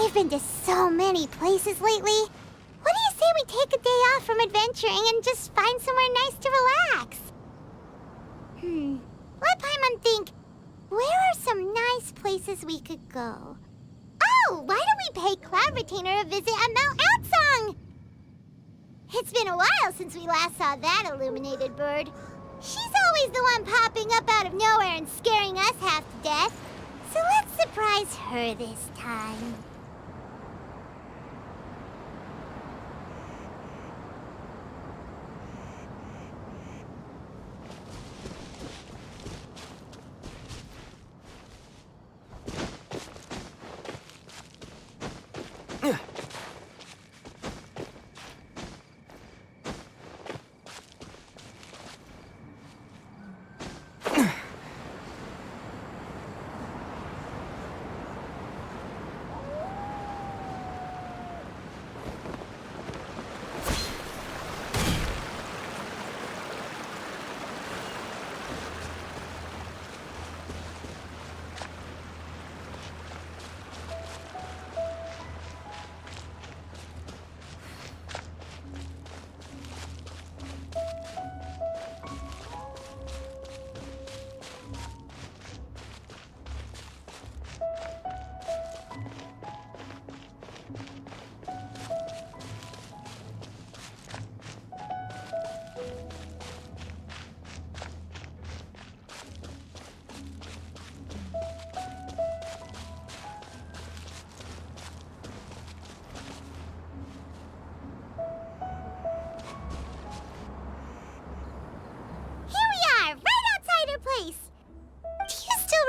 We've been to so many places lately. What do you say we take a day off from adventuring and just find somewhere nice to relax? Let Paimon think. Where are some nice places we could go? Oh, why don't we pay Cloud Retainer a visit at Mount Aocang? It's been a while since we last saw that illuminated bird. She's always the one popping up out of nowhere and scaring us half to death. So let's surprise her this time.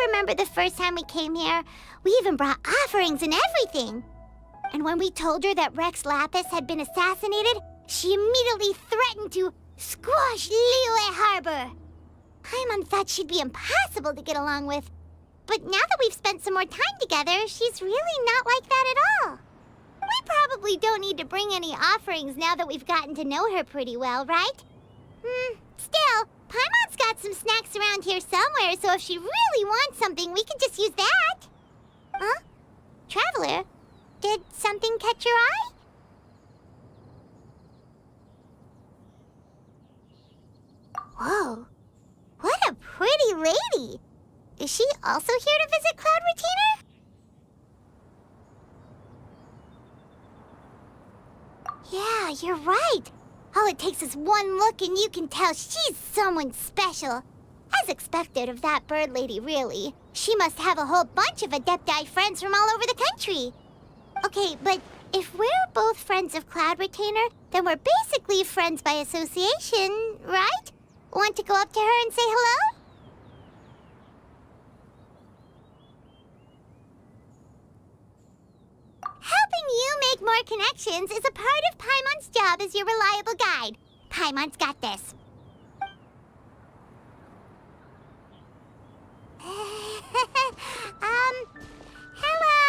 Remember the first time we came here? We even brought offerings and everything. And when we told her that Rex Lapis had been assassinated, she immediately threatened to squash Liyue Harbor. Paimon thought she'd be impossible to get along with. But now that we've spent some more time together, she's really not like that at all. We probably don't need to bring any offerings now that we've gotten to know her pretty well, right? Still, Paimon's got some snacks around here somewhere, so if she really wants something, we can just use that. Huh? Traveler, did something catch your eye? Whoa, what a pretty lady. Is she also here to visit Cloud Retainer? Yeah, you're right. All it takes is one look and you can tell she's someone special. As expected of that bird lady, really. She must have a whole bunch of adepti friends from all over the country. Okay, but if we're both friends of Cloud Retainer, then we're basically friends by association, right? Want to go up to her and say hello? Helping you make more connections is a part of Paimon's job as your reliable guide. Paimon's got this. Hello?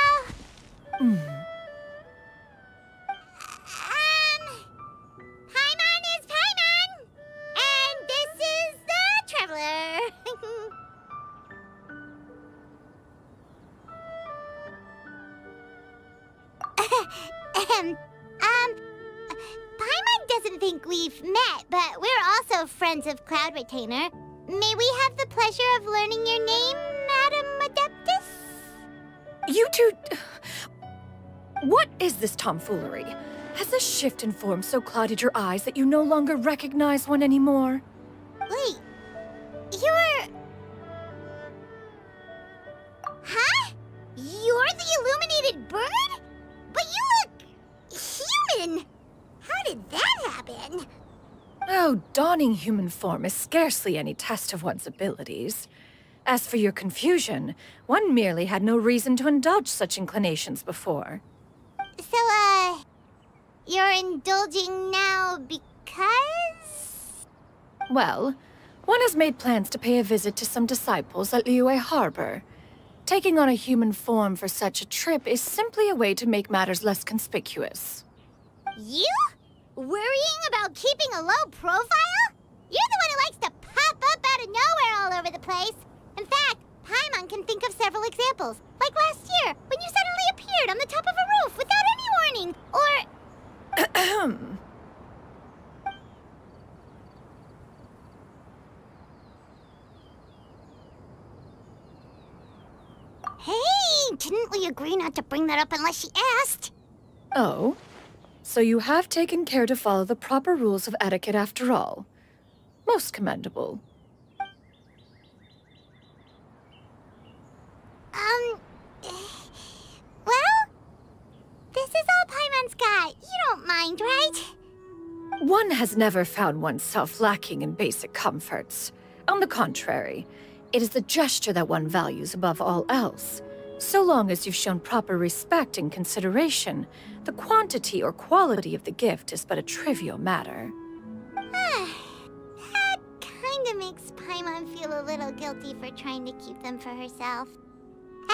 Paimon is Paimon! And this is the Traveler. Paimon doesn't think we've met, but we're also friends of Cloud Retainer. May we have the pleasure of learning your name, Madam Adeptus? You two... What is this tomfoolery? Has this shift in form so clouded your eyes that you no longer recognize one anymore? Wait, you're... Huh? You're the illuminated bird? But you look... human! How did that happen? Oh, donning human form is scarcely any test of one's abilities. As for your confusion, one merely had no reason to indulge such inclinations before. So, you're indulging now because? Well, one has made plans to pay a visit to some disciples at Liyue Harbor. Taking on a human form for such a trip is simply a way to make matters less conspicuous. You? Worrying about keeping a low profile? You're the one who likes to pop up out of nowhere all over the place. In fact, Paimon can think of several examples. Like last year, when you suddenly appeared on the top of a not to bring that up unless she asked. Oh? So you have taken care to follow the proper rules of etiquette after all. Most commendable. Well, this is all Paimon's got. You don't mind, right? One has never found oneself lacking in basic comforts. On the contrary, it is the gesture that one values above all else. So long as you've shown proper respect and consideration, the quantity or quality of the gift is but a trivial matter. That kinda makes Paimon feel a little guilty for trying to keep them for herself.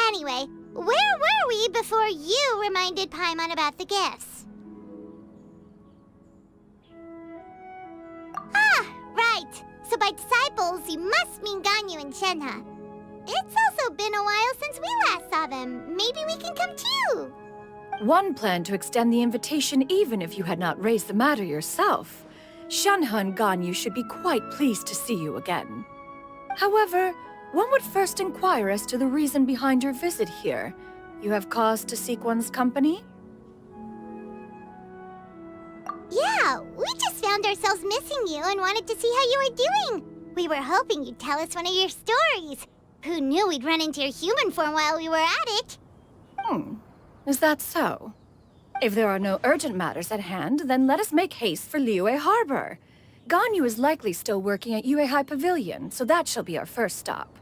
Anyway, where were we before you reminded Paimon about the gifts? Ah, right. So by disciples, you must mean Ganyu and Shenhe. It's also been a while since we last saw them. Maybe we can come too. One planned to extend the invitation even if you had not raised the matter yourself. Shenhe and Ganyu should be quite pleased to see you again. However, one would first inquire as to the reason behind your visit here. You have cause to seek one's company? Yeah, we just found ourselves missing you and wanted to see how you were doing. We were hoping you'd tell us one of your stories. Who knew we'd run into your human form while we were at it? Is that so? If there are no urgent matters at hand, then let us make haste for Liyue Harbor. Ganyu is likely still working at Yue High Pavilion, so that shall be our first stop.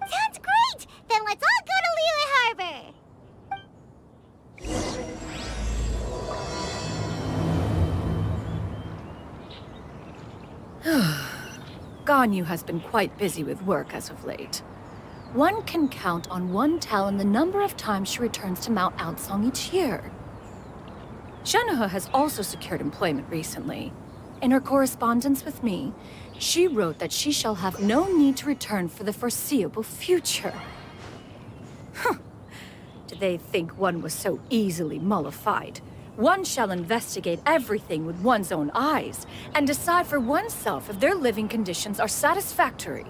Sounds great! Then let's all go to Liyue Harbor! Ganyu has been quite busy with work as of late. One can count on one talon the number of times she returns to Mount Aocang each year. Shenhe has also secured employment recently. In her correspondence with me, she wrote that she shall have no need to return for the foreseeable future. Did they think one was so easily mollified? One shall investigate everything with one's own eyes and decide for oneself if their living conditions are satisfactory.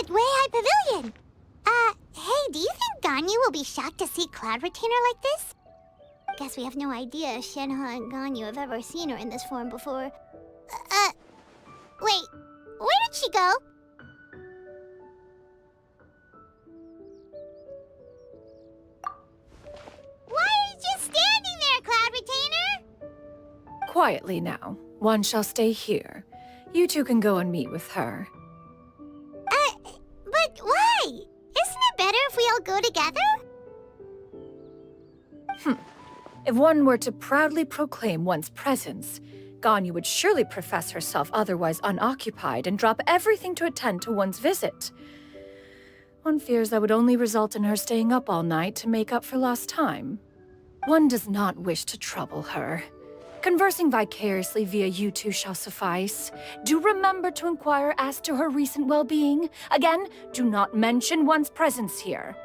At Way High Pavilion. Hey, do you think Ganyu will be shocked to see Cloud Retainer like this? Guess we have no idea if Shenhe and Ganyu have ever seen her in this form before. Wait, where did she go? Why are you just standing there, Cloud Retainer? Quietly now. One shall stay here. You two can go and meet with her. But why? Isn't it better if we all go together? If one were to proudly proclaim one's presence, Ganyu would surely profess herself otherwise unoccupied and drop everything to attend to one's visit. One fears that would only result in her staying up all night to make up for lost time. One does not wish to trouble her. Conversing vicariously via you two shall suffice. Do remember to inquire as to her recent well-being. Again, do not mention one's presence here.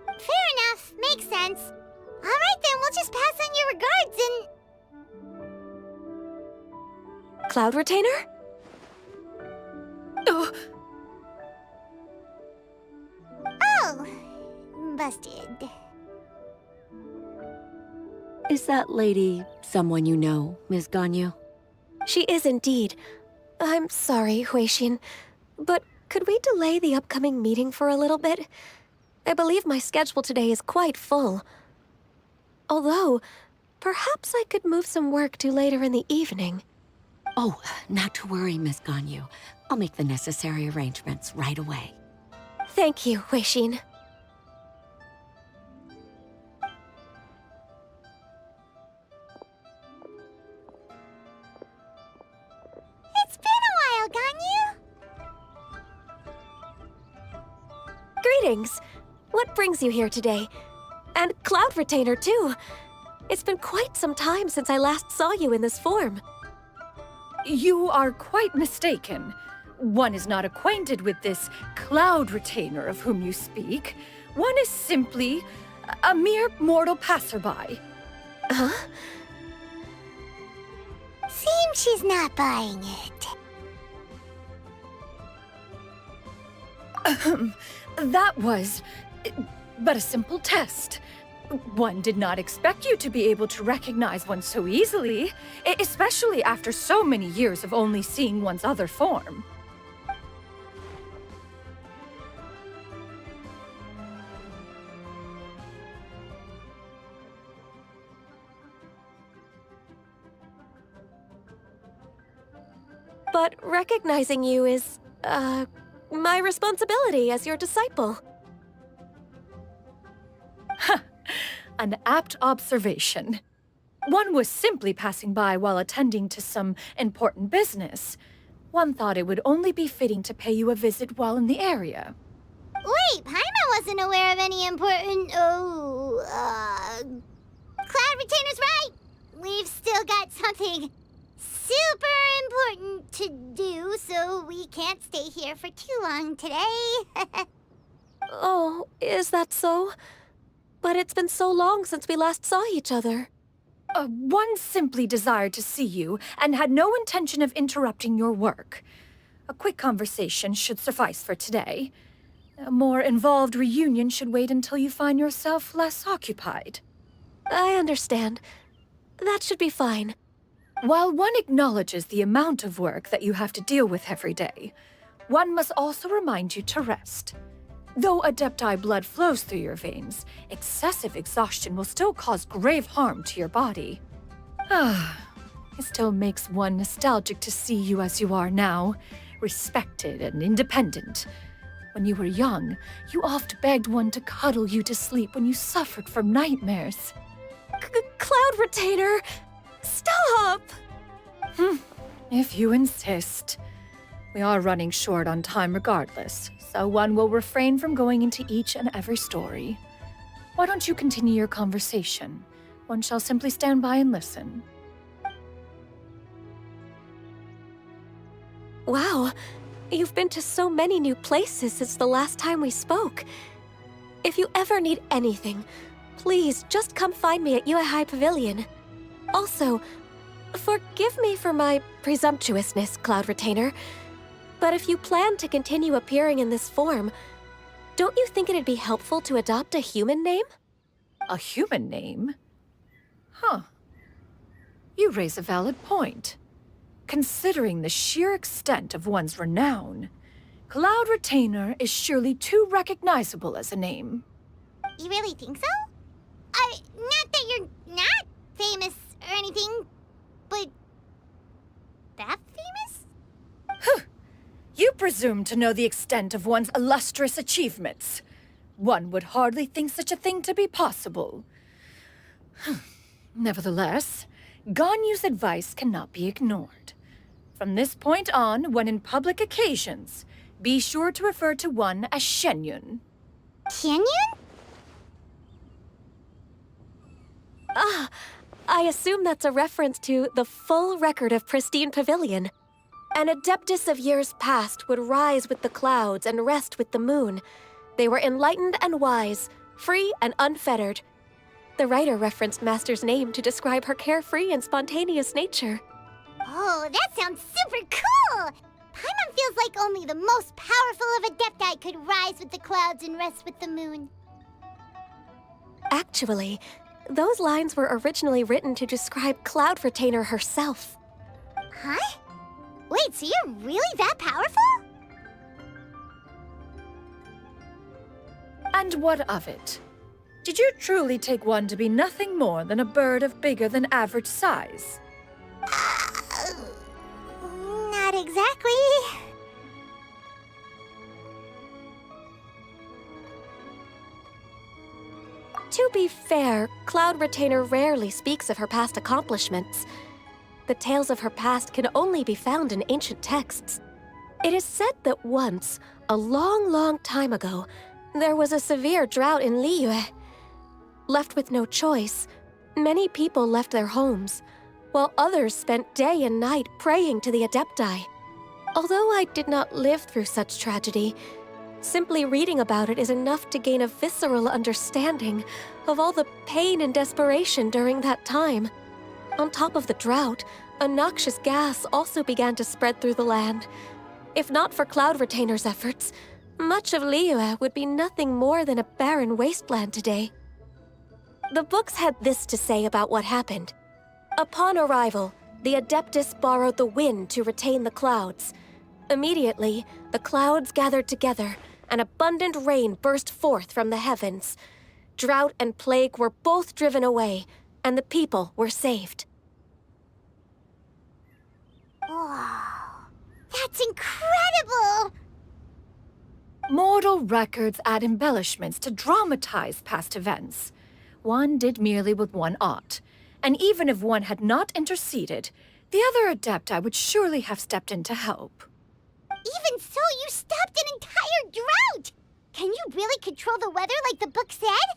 Fair enough. Makes sense. All right then, we'll just pass on your regards and... Cloud Retainer? Oh, Oh, busted. Is that lady someone you know, Ms. Ganyu? She is indeed. I'm sorry, Huixin, but could we delay the upcoming meeting for a little bit? I believe my schedule today is quite full. Although, perhaps I could move some work to later in the evening. Oh, not to worry, Miss Ganyu. I'll make the necessary arrangements right away. Thank you, Huixin. It's been a while, Ganyu. Greetings! What brings you here today? And Cloud Retainer, too. It's been quite some time since I last saw you in this form. you are quite mistaken. One is not acquainted with this Cloud Retainer of whom you speak. One is simply a mere mortal passerby. Huh? Seems she's not buying it. That was but a simple test. One did not expect you to be able to recognize one so easily, especially after so many years of only seeing one's other form. But recognizing you is, my responsibility as your disciple. An apt observation. One was simply passing by while attending to some important business. One thought it would only be fitting to pay you a visit while in the area. Wait, Paimon wasn't aware of any important... Cloud Retainer's right! We've still got something super important to do, so we can't stay here for too long today. Oh, is that so? But it's been so long since we last saw each other. One simply desired to see you and had no intention of interrupting your work. A quick conversation should suffice for today. A more involved reunion should wait until you find yourself less occupied. I understand. That should be fine. While one acknowledges the amount of work that you have to deal with every day, one must also remind you to rest. Though Adepti blood flows through your veins, excessive exhaustion will still cause grave harm to your body. It still makes one nostalgic to see you as you are now, respected and independent. When you were young, you oft begged one to cuddle you to sleep when you suffered from nightmares. Cloud Retainer! Stop! If you insist. We are running short on time regardless, so one will refrain from going into each and every story. Why don't you continue your conversation? One shall simply stand by and listen. Wow, you've been to so many new places since the last time we spoke. If you ever need anything, please just come find me at Liyue Pavilion. Also, forgive me for my presumptuousness, Cloud Retainer, but if you plan to continue appearing in this form, don't you think it'd be helpful to adopt a human name? A human name? Huh. You raise a valid point. Considering the sheer extent of one's renown, Cloud Retainer is surely too recognizable as a name. You really think so? Not that you're not famous or anything, but that famous? You presume to know the extent of one's illustrious achievements. One would hardly think such a thing to be possible. Nevertheless, Ganyu's advice cannot be ignored. From this point on, when in public occasions, be sure to refer to one as Xianyun. Xianyun? I assume that's a reference to the full record of Pristine Pavilion. An adeptus of years past would rise with the clouds and rest with the moon. They were enlightened and wise, free and unfettered. The writer referenced Master's name to describe her carefree and spontaneous nature. Oh, that sounds super cool! Paimon feels like only the most powerful of Adepti could rise with the clouds and rest with the moon. Actually, those lines were originally written to describe Cloud Retainer herself. Huh? Wait, so you're really that powerful? And what of it? Did you truly take one to be nothing more than a bird of bigger than average size? Not exactly. To be fair, Cloud Retainer rarely speaks of her past accomplishments. The tales of her past can only be found in ancient texts. It is said that once, a long, long time ago, there was a severe drought in Liyue. Left with no choice, many people left their homes, while others spent day and night praying to the Adepti. Although I did not live through such tragedy, simply reading about it is enough to gain a visceral understanding of all the pain and desperation during that time. On top of the drought, a noxious gas also began to spread through the land. If not for Cloud Retainer's efforts, much of Liyue would be nothing more than a barren wasteland today. The books had this to say about what happened. Upon arrival, the Adeptus borrowed the wind to retain the clouds. Immediately, the clouds gathered together, and abundant rain burst forth from the heavens. Drought and plague were both driven away, and the people were saved. Wow, that's incredible! Mortal records add embellishments to dramatize past events. One did merely what one ought, and even if one had not interceded, the other Adepti would surely have stepped in to help. Even so, you stopped an entire drought! Can you really control the weather like the book said?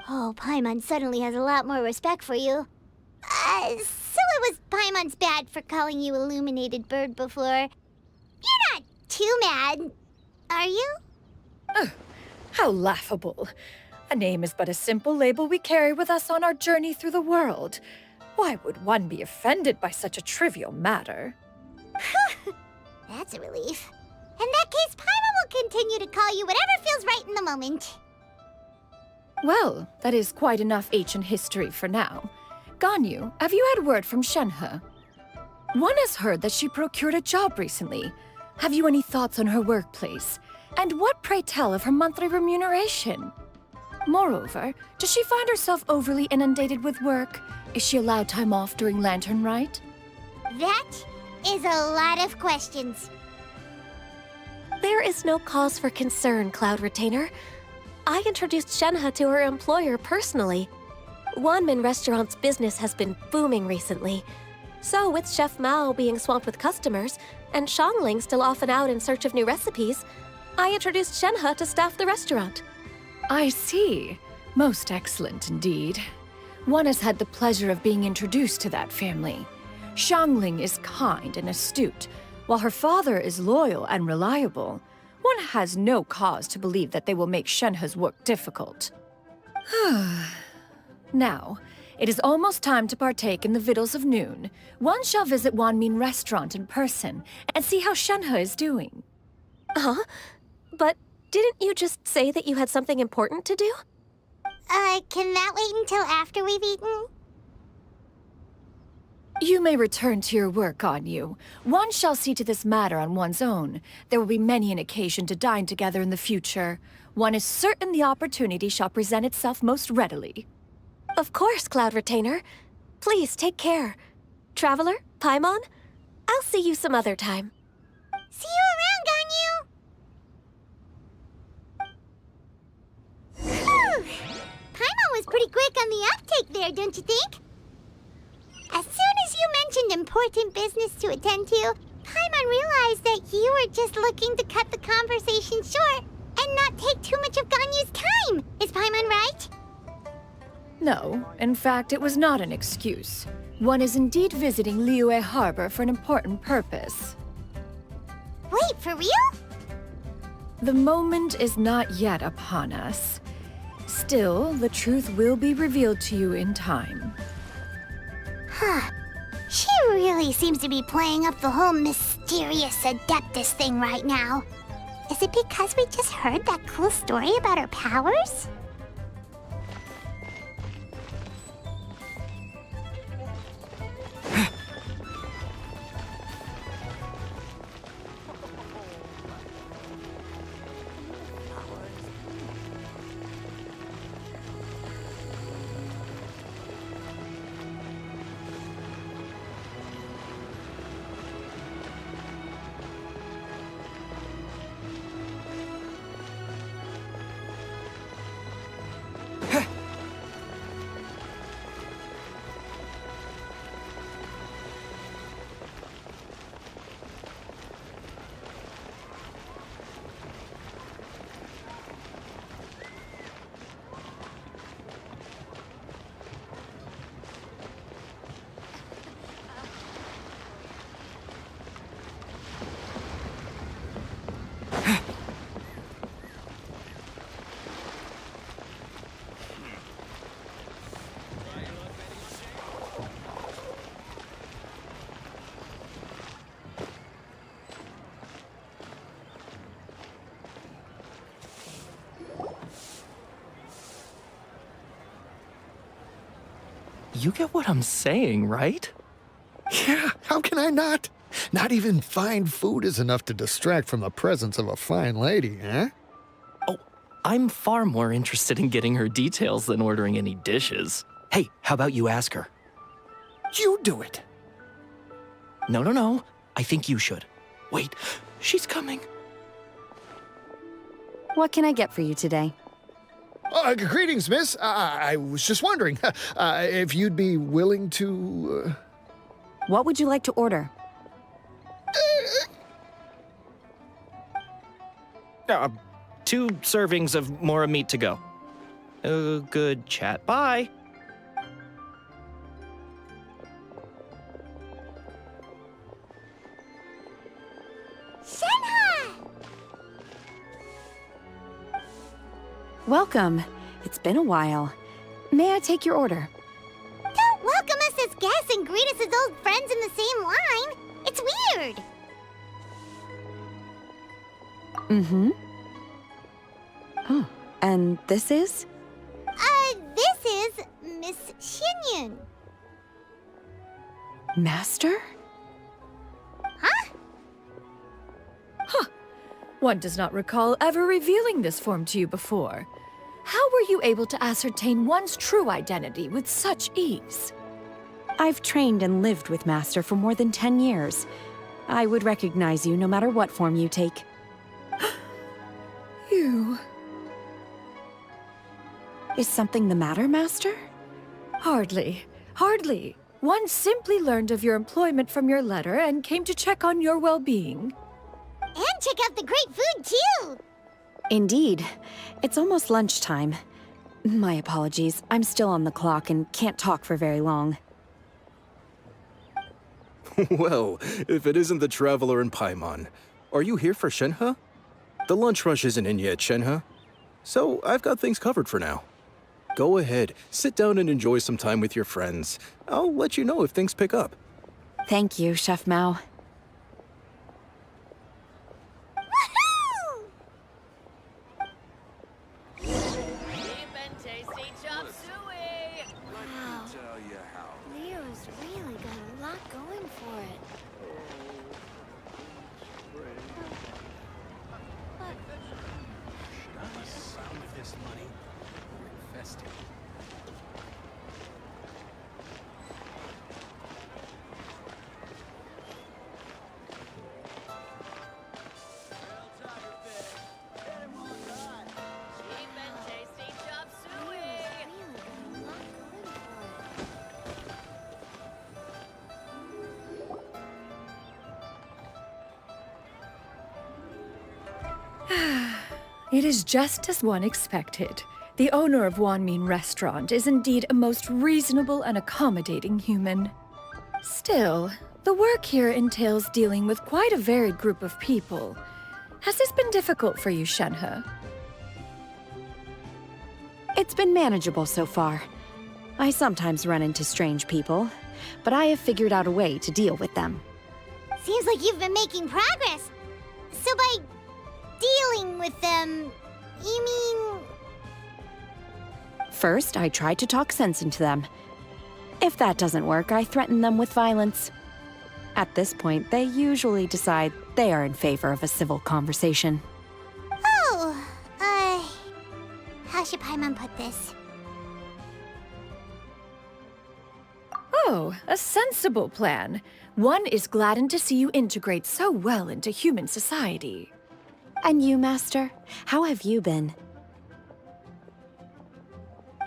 Oh, Paimon suddenly has a lot more respect for you. So it was Paimon's bad for calling you Illuminated Bird before. You're not too mad, are you? How laughable. A name is but a simple label we carry with us on our journey through the world. Why would one be offended by such a trivial matter? That's a relief. In that case, Paimon will continue to call you whatever feels right in the moment. Well, that is quite enough ancient history for now. Ganyu, have you had word from Shenhe? One has heard that she procured a job recently. Have you any thoughts on her workplace? And what, pray tell, of her monthly remuneration? Moreover, does she find herself overly inundated with work? Is she allowed time off during Lantern Rite? That is a lot of questions. There is no cause for concern, Cloud Retainer. I introduced Shenhe to her employer personally. Wanmin Restaurant's business has been booming recently. So with Chef Mao being swamped with customers, and Xiangling still off and out in search of new recipes, I introduced Shenhe to staff the restaurant. I see. Most excellent indeed. One has had the pleasure of being introduced to that family. Xiangling is kind and astute, while her father is loyal and reliable. One has no cause to believe that they will make Shenhe's work difficult. Now, it is almost time to partake in the victuals of noon. One shall visit Wanmin Restaurant in person and see how Shenhe is doing. Huh? But didn't you just say that you had something important to do? Can that wait until after we've eaten? You may return to your work, Ganyu. One shall see to this matter on one's own. There will be many an occasion to dine together in the future. One is certain the opportunity shall present itself most readily. Of course, Cloud Retainer. Please take care. Traveler, Paimon, I'll see you some other time. See you around, Ganyu! Phew. Paimon was pretty quick on the uptake there, don't you think? As soon as you mentioned important business to attend to, Paimon realized that you were just looking to cut the conversation short and not take too much of Ganyu's time. Is Paimon right? No, in fact, it was not an excuse. One is indeed visiting Liyue Harbor for an important purpose. Wait, for real? The moment is not yet upon us. Still, the truth will be revealed to you in time. Huh. She really seems to be playing up the whole mysterious adeptus thing right now. Is it because we just heard that cool story about her powers? You get what I'm saying, right? Yeah, how can I not? Not even fine food is enough to distract from the presence of a fine lady, eh? Oh, I'm far more interested in getting her details than ordering any dishes. Hey, how about you ask her? You do it. No. I think you should. Wait, she's coming. What can I get for you today? Greetings, miss. I was just wondering if you'd be willing to... What would you like to order? 2 servings of mora meat to go. Good chat. Bye. Welcome. it's been a while. May I take your order? Don't welcome us as guests and greet us as old friends in the same line. It's weird. Mm-hmm. Oh, and this is? This is Miss Xianyun. Master? Huh? One does not recall ever revealing this form to you before. How were you able to ascertain one's true identity with such ease? I've trained and lived with Master for more than 10 years. I would recognize you no matter what form you take. You... Is something the matter, Master? Hardly. Hardly. One simply learned of your employment from your letter and came to check on your well-being. And check out the great food, too. Indeed. It's almost lunchtime. My apologies. I'm still on the clock and can't talk for very long. Well, if it isn't the traveler in Paimon, are you here for Shenhe? The lunch rush isn't in yet, Shenhe. So I've got things covered for now. Go ahead, sit down and enjoy some time with your friends. I'll let you know if things pick up. Thank you, Chef Mao. Woohoo! Wow. Liyue's really got a lot going for it. It is just as one expected. The owner of Wanmin Restaurant is indeed a most reasonable and accommodating human. Still, the work here entails dealing with quite a varied group of people. Has this been difficult for you, Shenhe? It's been manageable so far. I sometimes run into strange people, but I have figured out a way to deal with them. Seems like you've been making progress. So by dealing with them, you mean... First, I try to talk sense into them. If that doesn't work, I threaten them with violence. At this point, they usually decide they are in favor of a civil conversation. Oh, how should Paimon put this? Oh, a sensible plan. One is gladdened to see you integrate so well into human society. And you, Master? How have you been?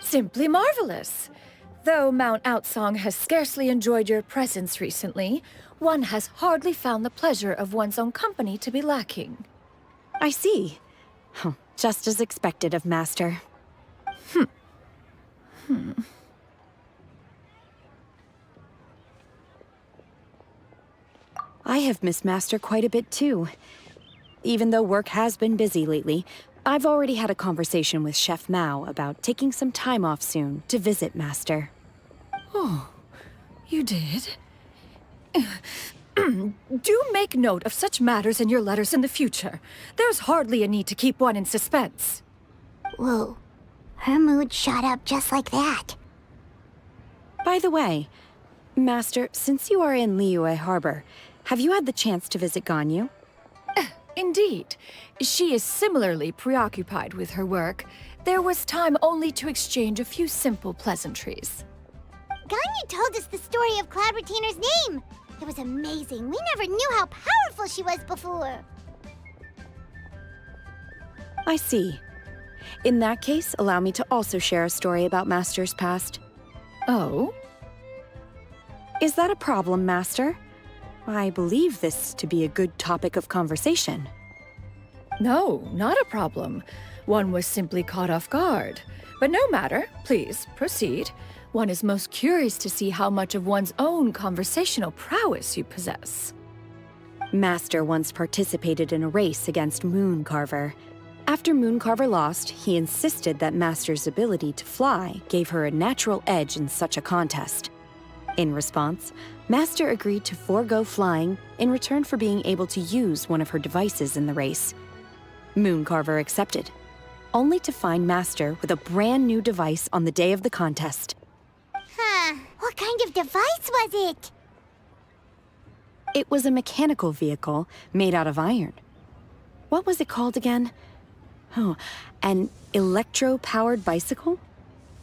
Simply marvelous. Though Mount Aocang has scarcely enjoyed your presence recently, one has hardly found the pleasure of one's own company to be lacking. I see. Just as expected of Master. I have missed Master quite a bit too. Even though work has been busy lately, I've already had a conversation with Chef Mao about taking some time off soon to visit Master. Oh, you did? Do make note of such matters in your letters in the future. There's hardly a need to keep one in suspense. Whoa, her mood shot up just like that. By the way, Master, since you are in Liyue Harbor, have you had the chance to visit Ganyu? Indeed. She is similarly preoccupied with her work. There was time only to exchange a few simple pleasantries. Ganyu told us the story of Cloud Retainer's name. It was amazing. We never knew how powerful she was before. I see. In that case, allow me to also share a story about Master's past. Oh? Is that a problem, Master? I believe this to be a good topic of conversation. No, not a problem. One was simply caught off guard. But no matter. Please, proceed. One is most curious to see how much of one's own conversational prowess you possess. Master once participated in a race against Moon Carver. After Mooncarver lost, he insisted that Master's ability to fly gave her a natural edge in such a contest. In response, Master agreed to forego flying in return for being able to use one of her devices in the race. Mooncarver accepted, only to find Master with a brand new device on the day of the contest. Huh. What kind of device was it? It was a mechanical vehicle made out of iron. What was it called again? Oh, an electro-powered bicycle?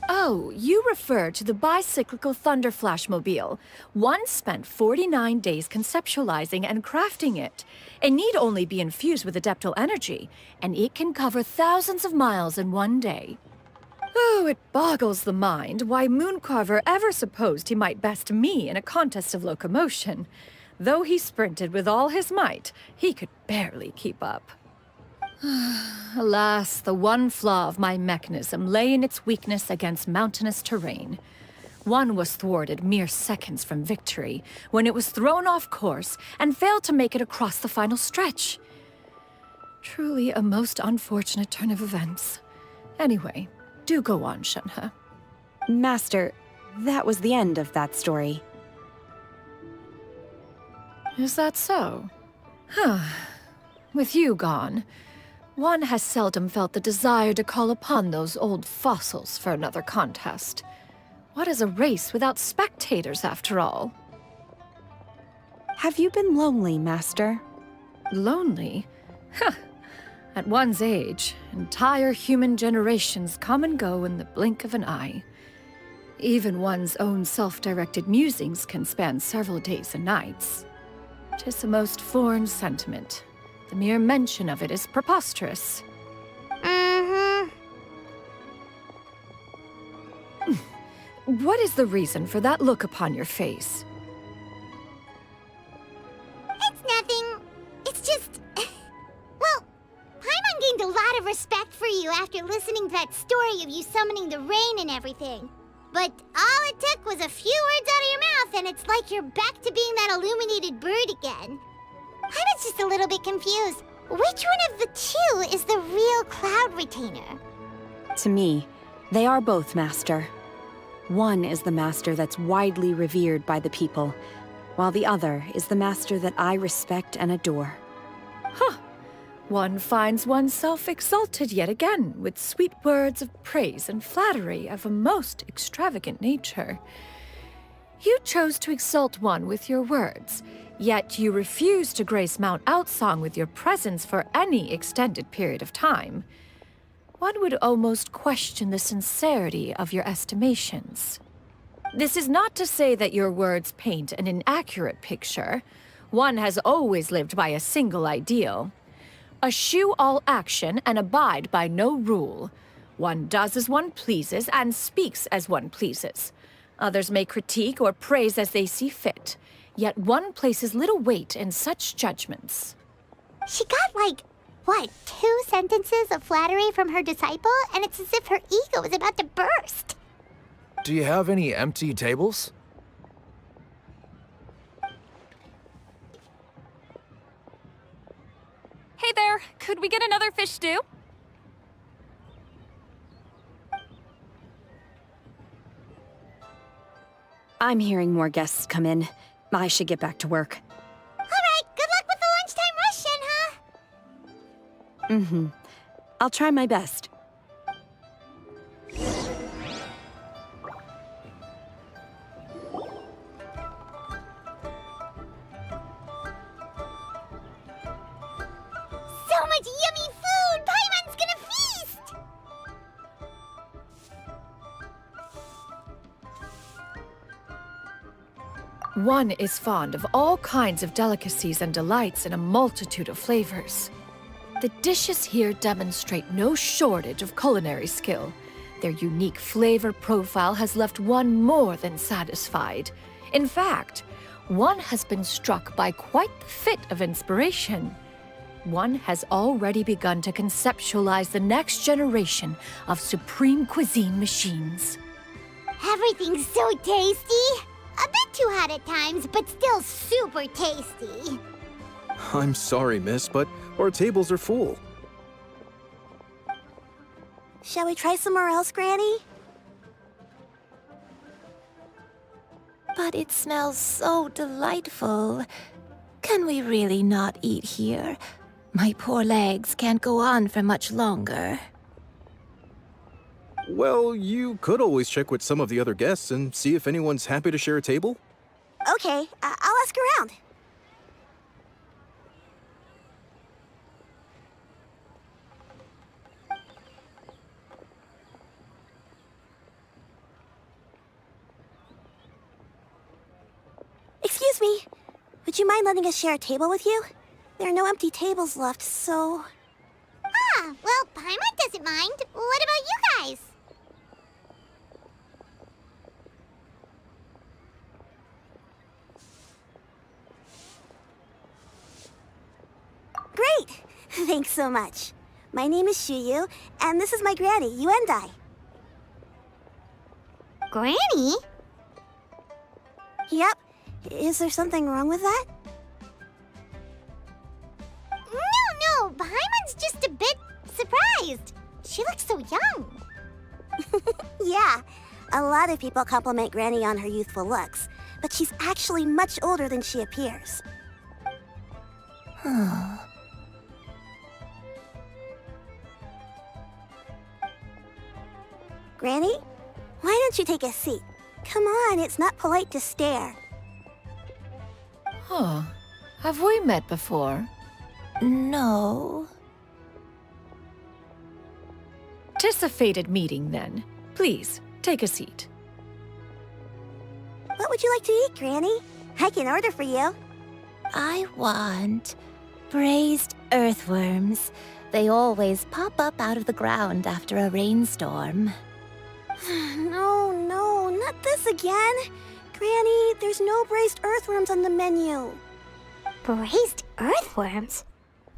Oh, you refer to the bicyclical Thunderflashmobile. One spent 49 days conceptualizing and crafting it. It need only be infused with adeptal energy, and it can cover thousands of miles in one day. Oh, it boggles the mind why Mooncarver ever supposed he might best me in a contest of locomotion. Though he sprinted with all his might, he could barely keep up. Alas, the one flaw of my mechanism lay in its weakness against mountainous terrain. One was thwarted mere seconds from victory, when it was thrown off course and failed to make it across the final stretch. Truly a most unfortunate turn of events. Anyway, do go on, Shenhe. Master, that was the end of that story. Is that so? Huh. With you gone, one has seldom felt the desire to call upon those old fossils for another contest. What is a race without spectators, after all? Have you been lonely, Master? Lonely? Huh. At one's age, entire human generations come and go in the blink of an eye. Even one's own self-directed musings can span several days and nights. 'Tis a most foreign sentiment. The mere mention of it is preposterous. What is the reason for that look upon your face? It's nothing. It's just... Well, Paimon gained a lot of respect for you after listening to that story of you summoning the rain and everything. But all it took was a few words out of your mouth and it's like you're back to being that illuminated bird again. I was just a little bit confused. Which one of the two is the real Cloud Retainer? To me, they are both, Master. One is the Master that's widely revered by the people, while the other is the Master that I respect and adore. Huh. One finds oneself exalted yet again with sweet words of praise and flattery of a most extravagant nature. You chose to exalt one with your words, yet you refuse to grace Mount Aocang with your presence for any extended period of time. One would almost question the sincerity of your estimations. This is not to say that your words paint an inaccurate picture. One has always lived by a single ideal. Eschew all action and abide by no rule. One does as one pleases and speaks as one pleases. Others may critique or praise as they see fit, yet one places little weight in such judgments. She got like, what, 2 sentences of flattery from her disciple, and it's as if her ego is about to burst. Do you have any empty tables? Hey there, could we get another fish stew? I'm hearing more guests come in. I should get back to work. All right, good luck with the lunchtime rush, Shenhe. I'll try my best. So much yummy food! Paimon's gonna feast! One is fond of all kinds of delicacies and delights in a multitude of flavors. The dishes here demonstrate no shortage of culinary skill. Their unique flavor profile has left one more than satisfied. In fact, one has been struck by quite the fit of inspiration. One has already begun to conceptualize the next generation of supreme cuisine machines. Everything's so tasty! A bit too hot at times, but still super tasty. I'm sorry, miss, but our tables are full. Shall we try somewhere else, Granny? But it smells so delightful. Can we really not eat here? My poor legs can't go on for much longer. Well, you could always check with some of the other guests and see if anyone's happy to share a table. Okay, I'll ask around. Excuse me. Would you mind letting us share a table with you? There are no empty tables left, so... Ah, well, Paimon doesn't mind. What about you guys? Great! Thanks so much. My name is Xianyun, and this is my granny, Yuendai. Granny? Yep. Is there something wrong with that? No, Paimon's just a bit surprised. She looks so young. Yeah, a lot of people compliment Granny on her youthful looks, but she's actually much older than she appears. Granny, why don't you take a seat? Come on, it's not polite to stare. Huh. Have we met before? No. 'Tis a fated meeting, then. Please, take a seat. What would you like to eat, Granny? I can order for you. I want braised earthworms. They always pop up out of the ground after a rainstorm. No, not this again. Granny, there's no braised earthworms on the menu. Braised earthworms?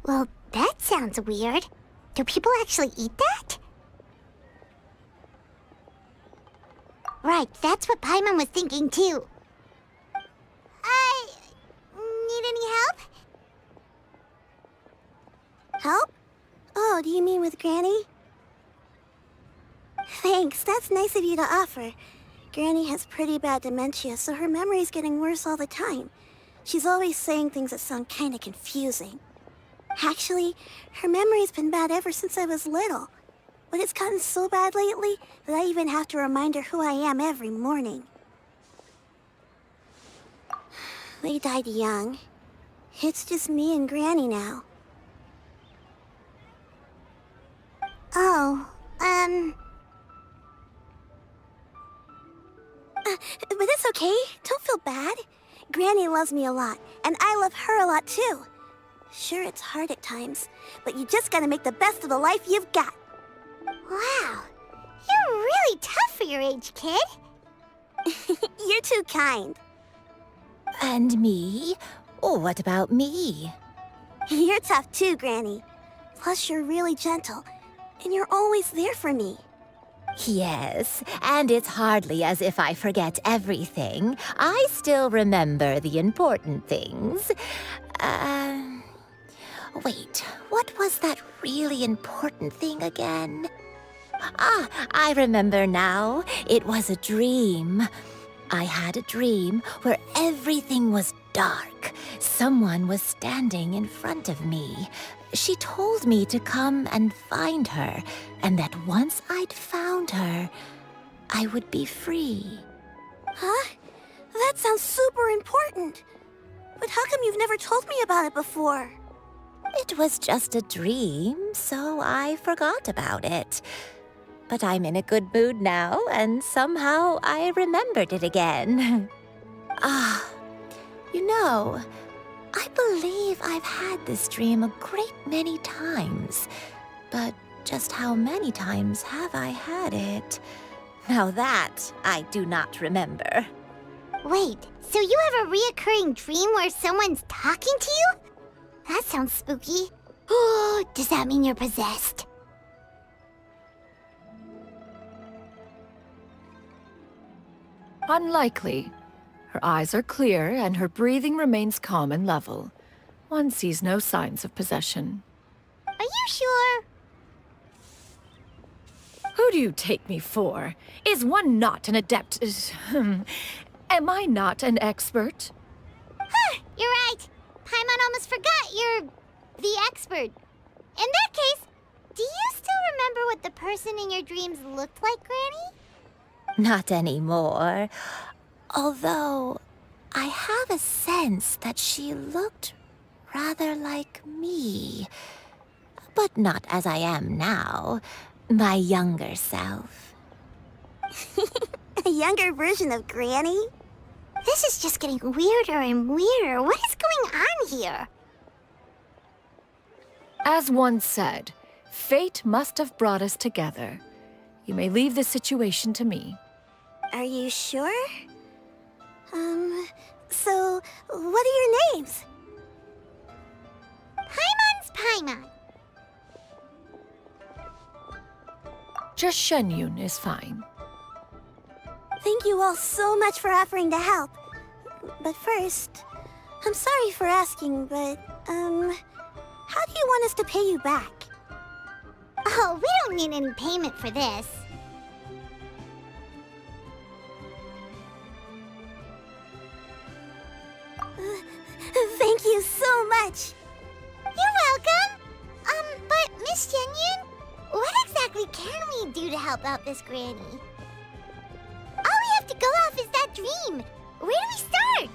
Well, that sounds weird. Do people actually eat that? Right, that's what Paimon was thinking too. Need any help? Help? Oh, do you mean with Granny? Thanks, that's nice of you to offer. Granny has pretty bad dementia, so her memory's getting worse all the time. She's always saying things that sound kinda confusing. Actually, her memory's been bad ever since I was little. But it's gotten so bad lately that I even have to remind her who I am every morning. They died young. It's just me and Granny now. Oh, but it's okay. Don't feel bad. Granny loves me a lot, and I love her a lot too. Sure, it's hard at times, but you just gotta make the best of the life you've got. Wow, you're really tough for your age, kid. You're too kind. And me? Oh, what about me? You're tough too, Granny. Plus, you're really gentle, and you're always there for me. Yes, and it's hardly as if I forget everything. I still remember the important things. Wait, what was that really important thing again? Ah, I remember now. It was a dream. I had a dream where everything was dark. Someone was standing in front of me. She told me to come and find her, and that once I'd found her, I would be free. Huh? That sounds super important. But how come you've never told me about it before? It was just a dream, so I forgot about it. But I'm in a good mood now, and somehow I remembered it again. You know, I believe I've had this dream a great many times. But just how many times have I had it? Now that I do not remember. Wait, so you have a reoccurring dream where someone's talking to you? That sounds spooky. Oh, does that mean you're possessed? Unlikely. Her eyes are clear and her breathing remains calm and level. One sees no signs of possession. Are you sure? Who do you take me for? Is one not an adept? Am I not an expert? Huh, you're right. Paimon almost forgot you're the expert. In that case, do you still remember what the person in your dreams looked like, Granny? Not anymore. Although, I have a sense that she looked rather like me. But not as I am now. My younger self. A younger version of Granny? This is just getting weirder and weirder. What is going on here? As one said, fate must have brought us together. You may leave this situation to me. Are you sure? So, what are your names? Paimon's Paimon. Just Xianyun is fine. Thank you all so much for offering to help. But first, I'm sorry for asking, but, how do you want us to pay you back? Oh, we don't need any payment for this. Thank you so much. You're welcome. But Miss Xianyun, what exactly can we do to help out this Granny? All we have to go off is that dream. Where do we start?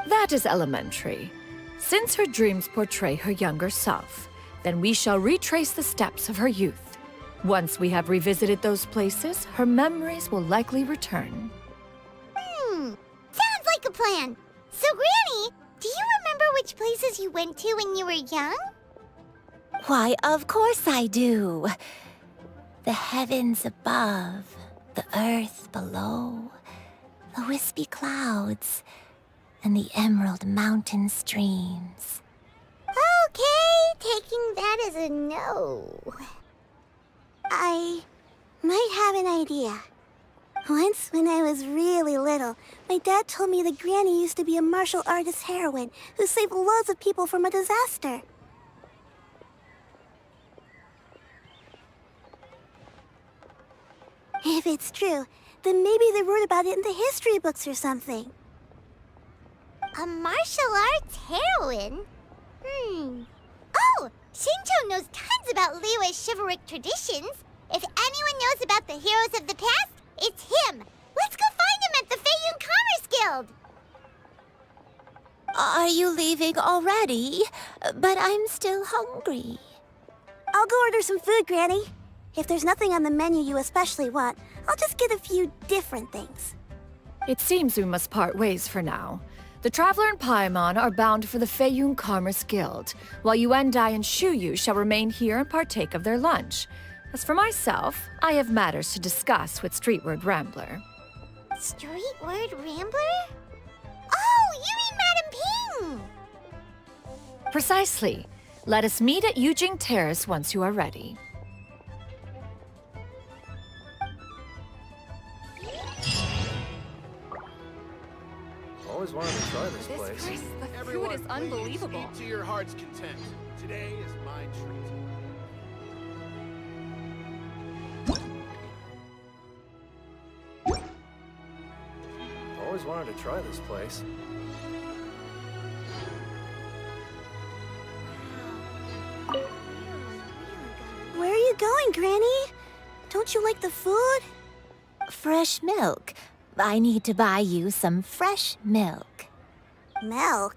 That is elementary. Since her dreams portray her younger self, then we shall retrace the steps of her youth. Once we have revisited those places, her memories will likely return. Sounds like a plan. So, Granny, do you remember which places you went to when you were young? Why, of course I do. The heavens above, the earth below, the wispy clouds, and the emerald mountain streams. Okay, taking that as a no. I might have an idea. Once, when I was really little, my dad told me that Granny used to be a martial artist heroine who saved loads of people from a disaster. If it's true, then maybe they wrote about it in the history books or something. A martial arts heroine? Oh, Shinjo knows tons about Liyue's chivalric traditions. If anyone knows about the heroes of the past, it's him. Let's go find him at the Feiyun Commerce Guild. Are you leaving already? But I'm still hungry. I'll go order some food, Granny. If there's nothing on the menu you especially want, I'll just get a few different things. It seems we must part ways for now. The Traveler and Paimon are bound for the Feiyun Commerce Guild, while Yuendai and Shuyu shall remain here and partake of their lunch. As for myself, I have matters to discuss with Streetward Rambler. Streetward Rambler? Oh, you mean Madam Ping! Precisely. Let us meet at Yujing Terrace once you are ready. Always wanted to try this place. The food is unbelievable. Eat to your heart's content. Today is my treat. Always wanted to try this place. Where are you going, Granny? Don't you like the food? Fresh milk. I need to buy you some fresh milk. Milk?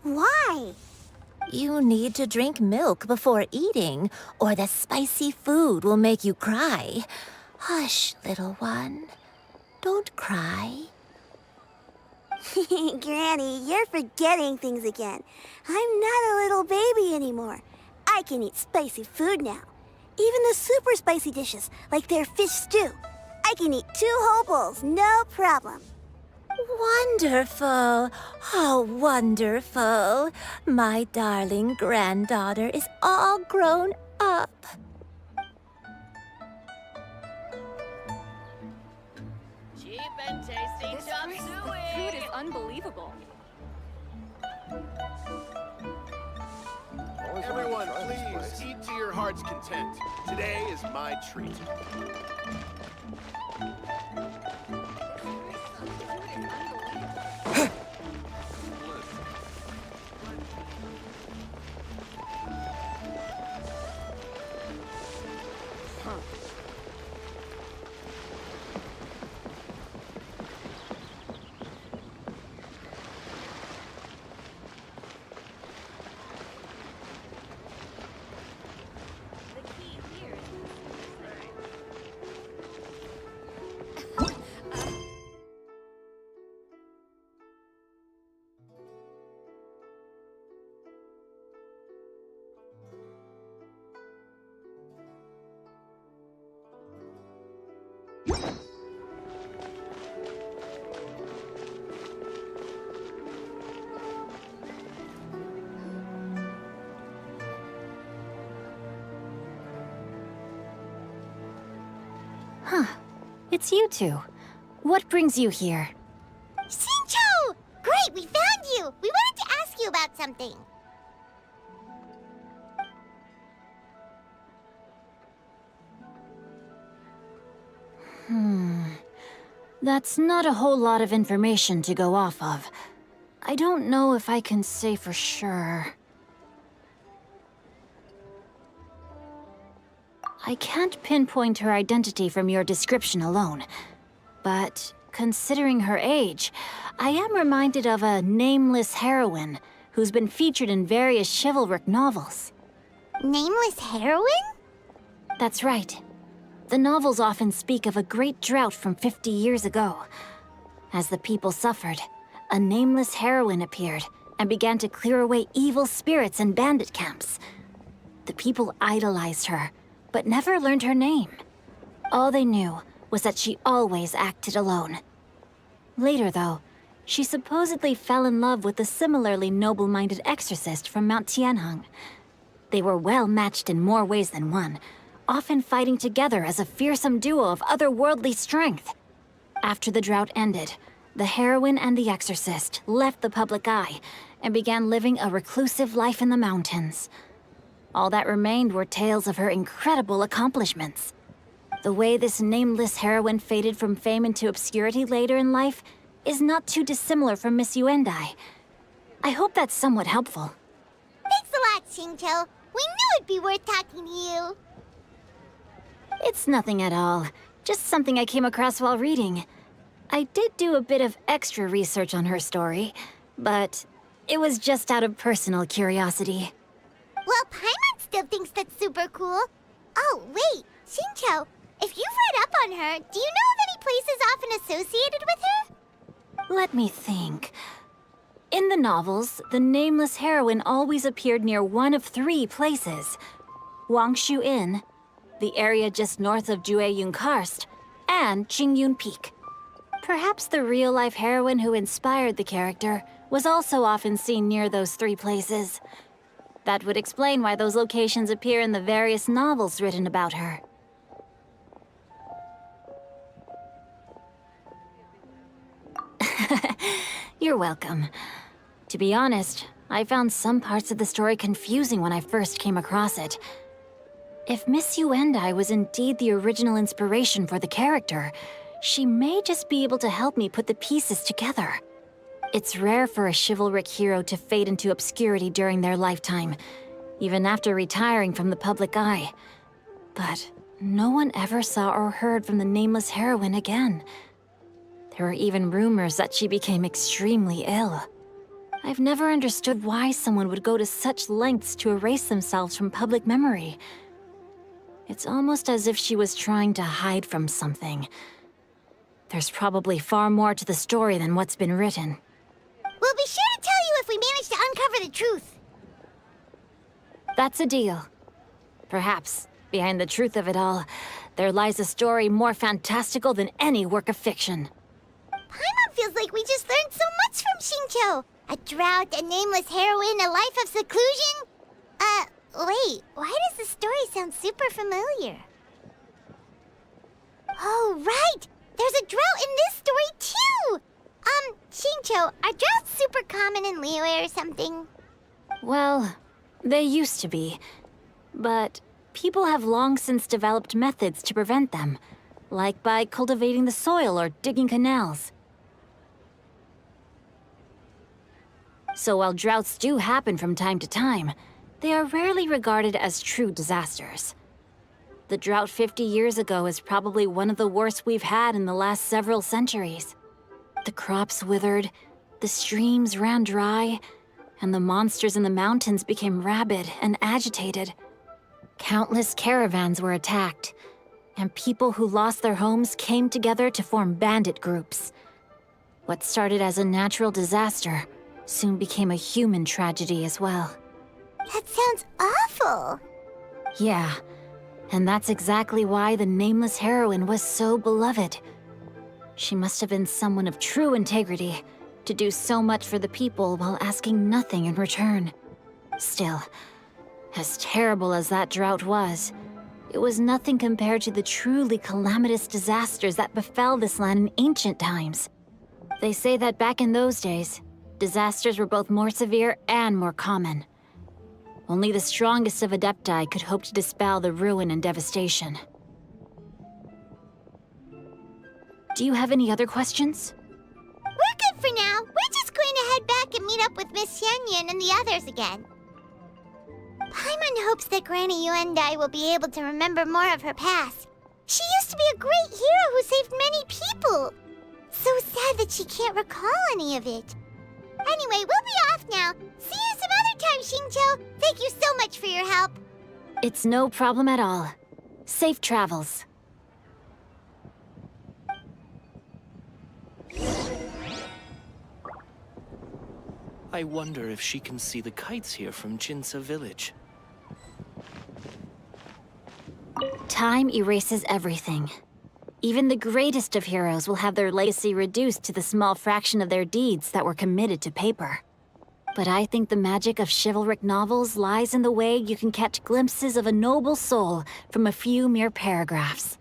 Why? You need to drink milk before eating, or the spicy food will make you cry. Hush, little one. Don't cry. Granny, you're forgetting things again. I'm not a little baby anymore. I can eat spicy food now. Even the super spicy dishes, like their fish stew. I can eat 2 whole bowls, no problem. Wonderful. How wonderful. My darling granddaughter is all grown up. Cheap and tasty chop suey. The food is unbelievable. Everyone, Everyone, please, eat to your heart's content. Today is my treat. Huh. It's you two. What brings you here? Xingqiu! Great, we found you! We wanted to ask you about something. That's not a whole lot of information to go off of. I don't know if I can say for sure. I can't pinpoint her identity from your description alone. But considering her age, I am reminded of a nameless heroine who's been featured in various chivalric novels. Nameless heroine? That's right. The novels often speak of a great drought from 50 years ago. As the people suffered, a nameless heroine appeared and began to clear away evil spirits and bandit camps. The people idolized her, but never learned her name. All they knew was that she always acted alone. Later, though, she supposedly fell in love with a similarly noble-minded exorcist from Mount Tianheng. They were well matched in more ways than one, often fighting together as a fearsome duo of otherworldly strength. After the drought ended, the heroine and the exorcist left the public eye and began living a reclusive life in the mountains. All that remained were tales of her incredible accomplishments. The way this nameless heroine faded from fame into obscurity later in life is not too dissimilar from Miss Yuendai. I hope that's somewhat helpful. Thanks a lot, Xingqiu. We knew it'd be worth talking to you. It's nothing at all. Just something I came across while reading. I did do a bit of extra research on her story, but it was just out of personal curiosity. Well, Paimon still thinks that's super cool. Oh, wait, Xingqiu, if you've read up on her, do you know of any places often associated with her? Let me think. In the novels, the nameless heroine always appeared near one of 3 places. Wangshu Inn, the area just north of Jueyun Karst, and Qingyun Peak. Perhaps the real-life heroine who inspired the character was also often seen near those 3 places. That would explain why those locations appear in the various novels written about her. You're welcome. To be honest, I found some parts of the story confusing when I first came across it. If Miss Yuendai was indeed the original inspiration for the character, she may just be able to help me put the pieces together. It's rare for a chivalric hero to fade into obscurity during their lifetime, even after retiring from the public eye. But no one ever saw or heard from the nameless heroine again. There were even rumors that she became extremely ill. I've never understood why someone would go to such lengths to erase themselves from public memory. It's almost as if she was trying to hide from something. There's probably far more to the story than what's been written. We'll be sure to tell you if we manage to uncover the truth. That's a deal. Perhaps, behind the truth of it all, there lies a story more fantastical than any work of fiction. Paimon feels like we just learned so much from Xingqiu. A drought, a nameless heroine, a life of seclusion. Wait, why does the story sound super familiar? Oh, right! There's a drought in this story, too! Xingqiu, are droughts super common in Liyue or something? Well, They used to be. But people have long since developed methods to prevent them, like by cultivating the soil or digging canals. So while droughts do happen from time to time, they are rarely regarded as true disasters. The drought 50 years ago is probably one of the worst we've had in the last several centuries. The crops withered, the streams ran dry, and the monsters in the mountains became rabid and agitated. Countless caravans were attacked, and people who lost their homes came together to form bandit groups. What started as a natural disaster soon became a human tragedy as well. That sounds awful. Yeah, and that's exactly why the nameless heroine was so beloved. She must have been someone of true integrity, to do so much for the people while asking nothing in return. Still, as terrible as that drought was, it was nothing compared to the truly calamitous disasters that befell this land in ancient times. They say that back in those days, disasters were both more severe and more common. Only the strongest of adepti could hope to dispel the ruin and devastation. Do you have any other questions? We're good for now. We're just going to head back and meet up with Miss Xianyun and the others again. Paimon hopes that Granny Yuendai will be able to remember more of her past. She used to be a great hero who saved many people. So sad that she can't recall any of it. Anyway, we'll be off now. See you some other time, Xingqiu. Thank you so much for your help. It's no problem at all. Safe travels. I wonder if she can see the kites here from Jinsa village. Time erases everything. Even the greatest of heroes will have their legacy reduced to the small fraction of their deeds that were committed to paper. But I think the magic of chivalric novels lies in the way you can catch glimpses of a noble soul from a few mere paragraphs.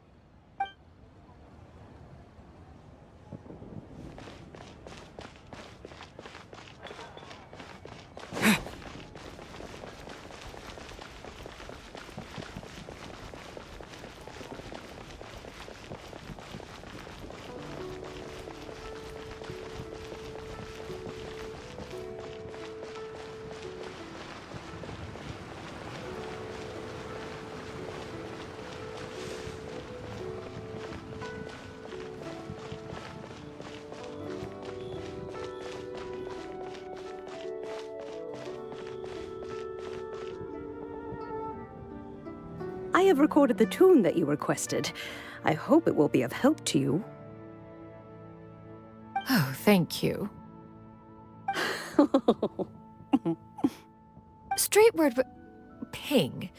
I have recorded the tune that you requested. I hope it will be of help to you. Oh, thank you. Straight word, Ping.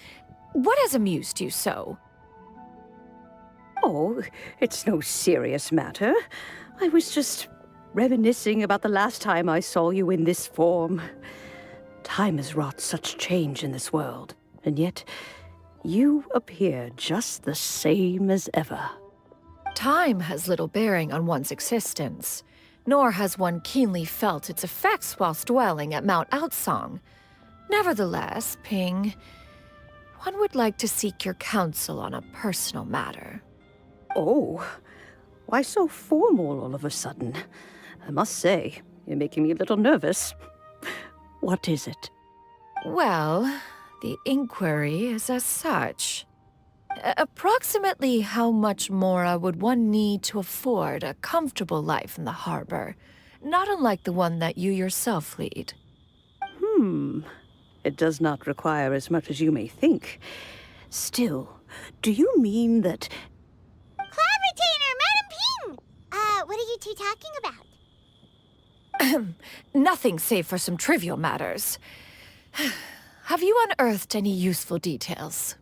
What has amused you so? Oh, it's no serious matter. I was just reminiscing about the last time I saw you in this form. Time has wrought such change in this world, and yet you appear just the same as ever. Time has little bearing on one's existence, nor has one keenly felt its effects whilst dwelling at Mount Aocang. Nevertheless, Ping, one would like to seek your counsel on a personal matter. Oh, why so formal all of a sudden? I must say, you're making me a little nervous. What is it? Well, the inquiry is as such. Approximately how much more would one need to afford a comfortable life in the harbor, not unlike the one that you yourself lead? It does not require as much as you may think. Still, do you mean that... Clav-retainer, Madam Ping! What are you two talking about? Nothing save for some trivial matters. Have you unearthed any useful details?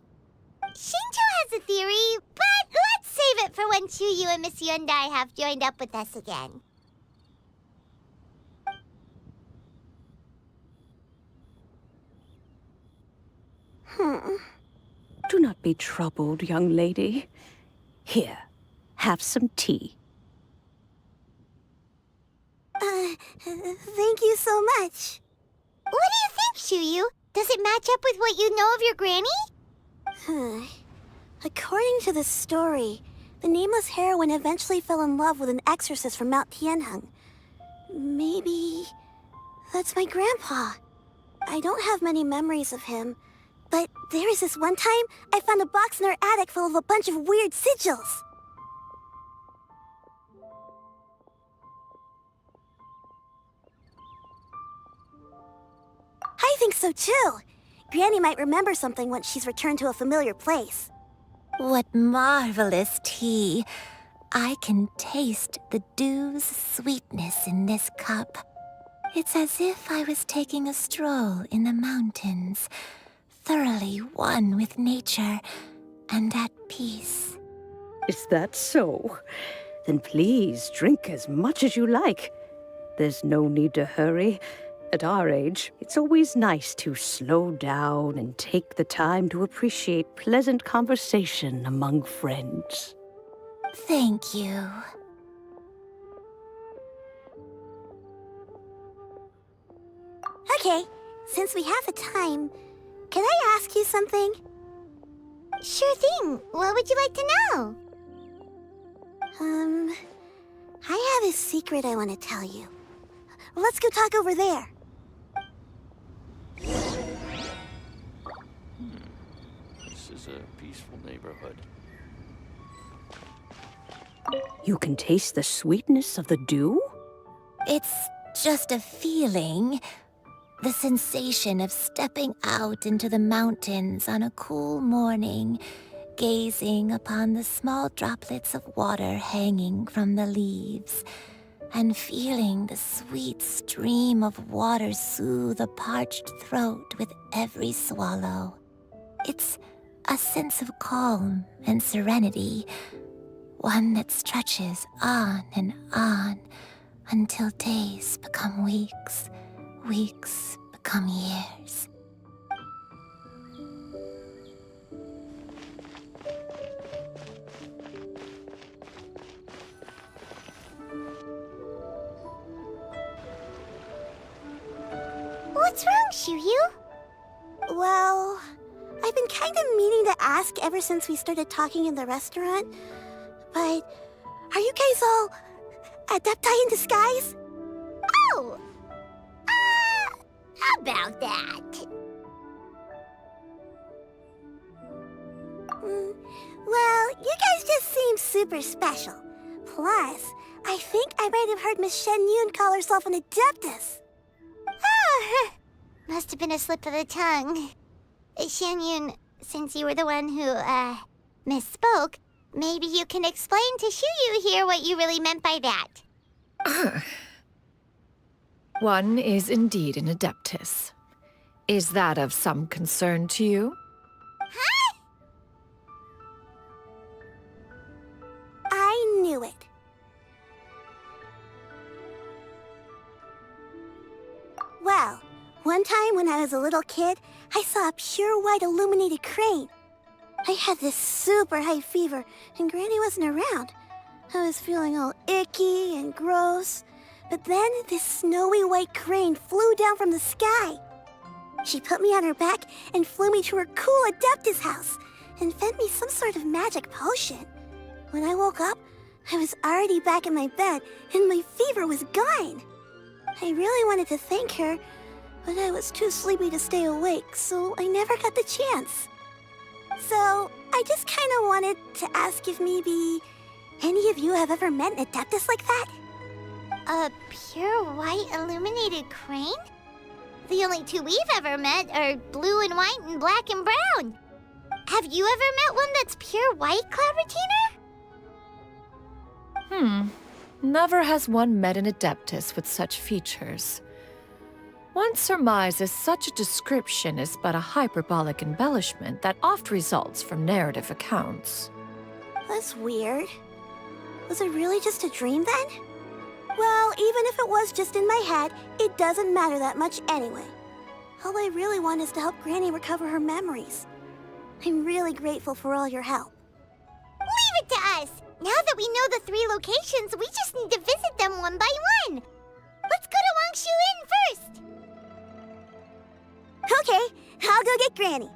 Xingqiu has a theory, but let's save it for when Chuyu and Miss Yuendai have joined up with us again. Do not be troubled, young lady. Here, have some tea. Thank you so much. What do you think, Chuyu? Does it match up with what you know of your granny? According to the story, the nameless heroine eventually fell in love with an exorcist from Mount Tianheng. Maybe that's my grandpa. I don't have many memories of him, but there was this one time I found a box in our attic full of a bunch of weird sigils. I think so too. Granny might remember something once she's returned to a familiar place. What marvelous tea. I can taste the dew's sweetness in this cup. It's as if I was taking a stroll in the mountains, thoroughly one with nature and at peace. Is that so? Then please drink as much as you like. There's no need to hurry. At our age, it's always nice to slow down and take the time to appreciate pleasant conversation among friends. Thank you. Okay, since we have the time, can I ask you something? Sure thing. What would you like to know? I have a secret I want to tell you. Let's go talk over there. This is a peaceful neighborhood. You can taste the sweetness of the dew? It's just a feeling. The sensation of stepping out into the mountains on a cool morning, gazing upon the small droplets of water hanging from the leaves, and feeling the sweet stream of water soothe a parched throat with every swallow. It's a sense of calm and serenity, one that stretches on and on until days become weeks, weeks become years. What's wrong, Xianyun? Well, I've been kind of meaning to ask ever since we started talking in the restaurant, but are you guys all adepti in disguise? Oh! About that. Well, you guys just seem super special. Plus, I think I might have heard Miss Xianyun call herself an adeptus. Ah, must have been a slip of the tongue. Xianyun, since you were the one who, misspoke, maybe you can explain to Xianyun here what you really meant by that. One is indeed an adeptus. Is that of some concern to you? Huh? I knew it. Well, one time when I was a little kid, I saw a pure white illuminated crane. I had this super high fever, and Granny wasn't around. I was feeling all icky and gross. But then this snowy white crane flew down from the sky. She put me on her back and flew me to her cool adeptus house and fed me some sort of magic potion. When I woke up, I was already back in my bed and my fever was gone. I really wanted to thank her, but I was too sleepy to stay awake, so I never got the chance. So I just kind of wanted to ask if maybe any of you have ever met an adeptus like that? A pure white illuminated crane? The only two we've ever met are blue and white and black and brown. Have you ever met one that's pure white, Clavertina? Never has one met an adeptus with such features. One surmises such a description is but a hyperbolic embellishment that oft results from narrative accounts. That's weird. Was it really just a dream then? Well, even if it was just in my head, it doesn't matter that much anyway. All I really want is to help Granny recover her memories. I'm really grateful for all your help. Leave it to us! Now that we know the 3 locations, we just need to visit them one by one. Let's go to Wangshu Inn first! Okay, I'll go get Granny.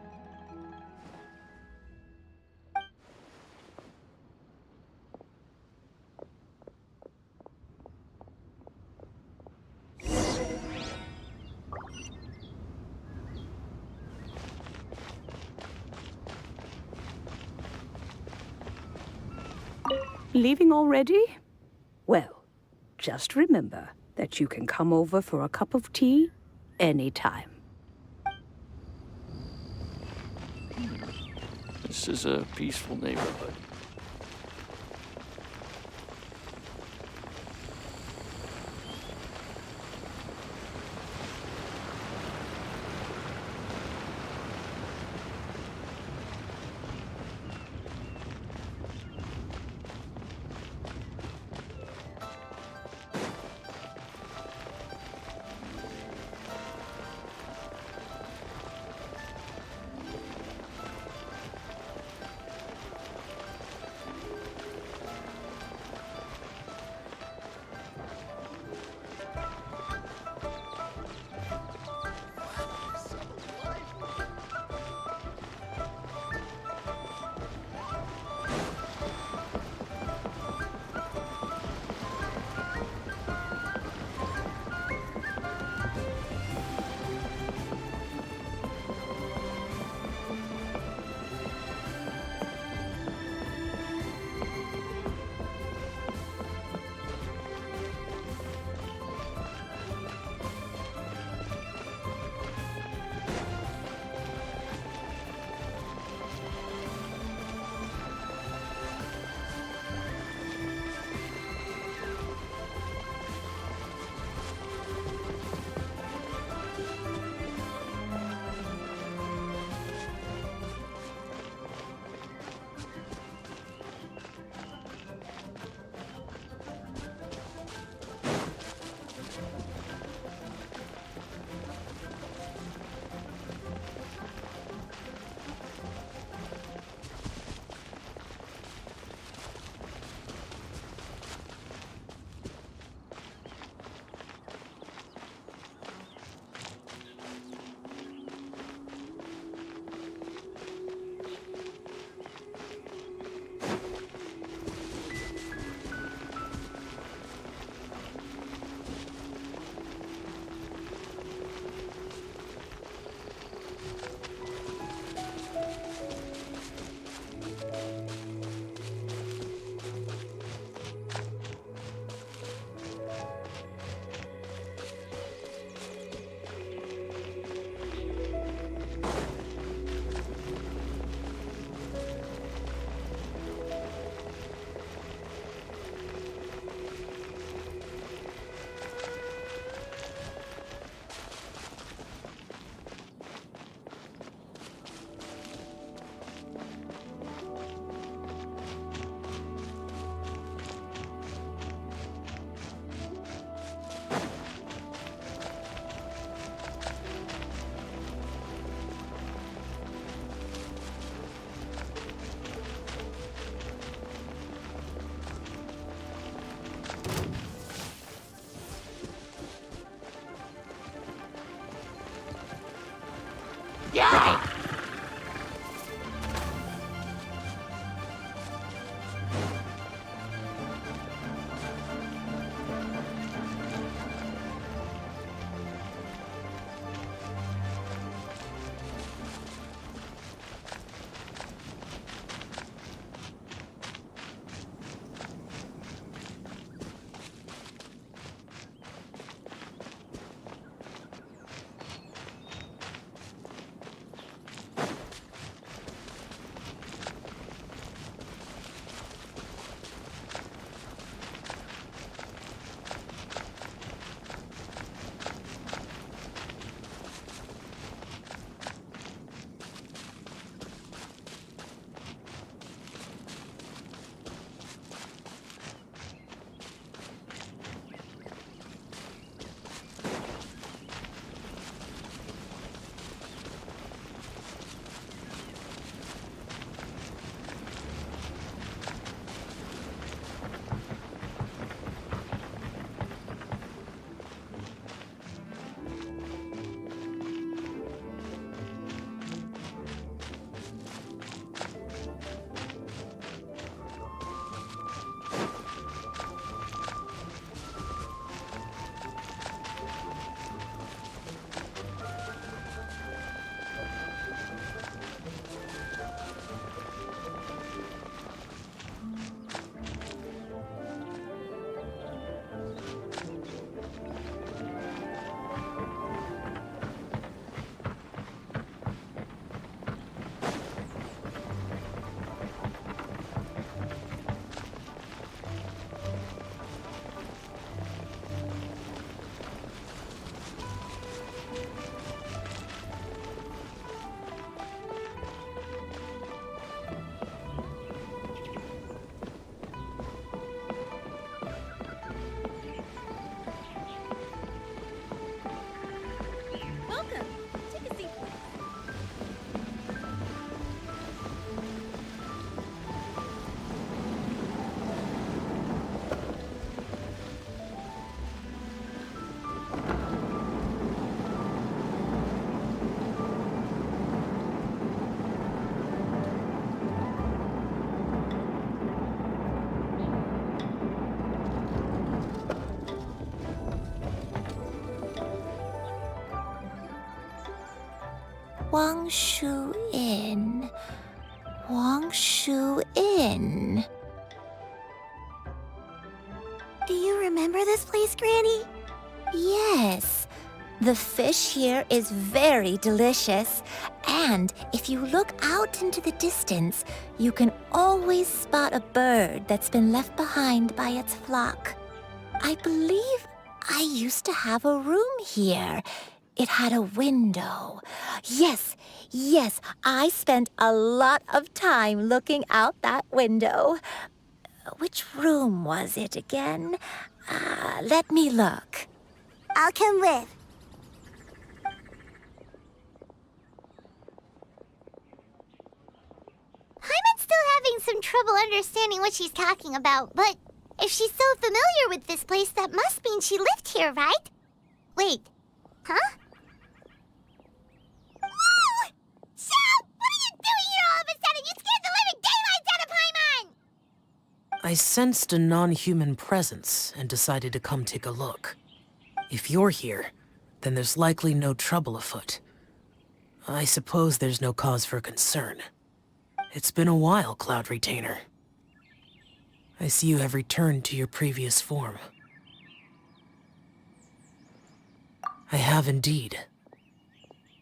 Leaving already? Well, just remember that you can come over for a cup of tea anytime. This is a peaceful neighborhood. Wangshu Inn. Wangshu Inn. Do you remember this place, Granny? Yes. The fish here is very delicious. And if you look out into the distance, you can always spot a bird that's been left behind by its flock. I believe I used to have a room here. It had a window. Yes, I spent a lot of time looking out that window. Which room was it again? Let me look. I'll come with. Paimon's still having some trouble understanding what she's talking about, but if she's so familiar with this place, that must mean she lived here, right? Wait, huh? Whoa! Shao! What are you doing here all of a sudden? You scared the living daylights out of Paimon! I sensed a non-human presence and decided to come take a look. If you're here, then there's likely no trouble afoot. I suppose there's no cause for concern. It's been a while, Cloud Retainer. I see you have returned to your previous form. I have indeed.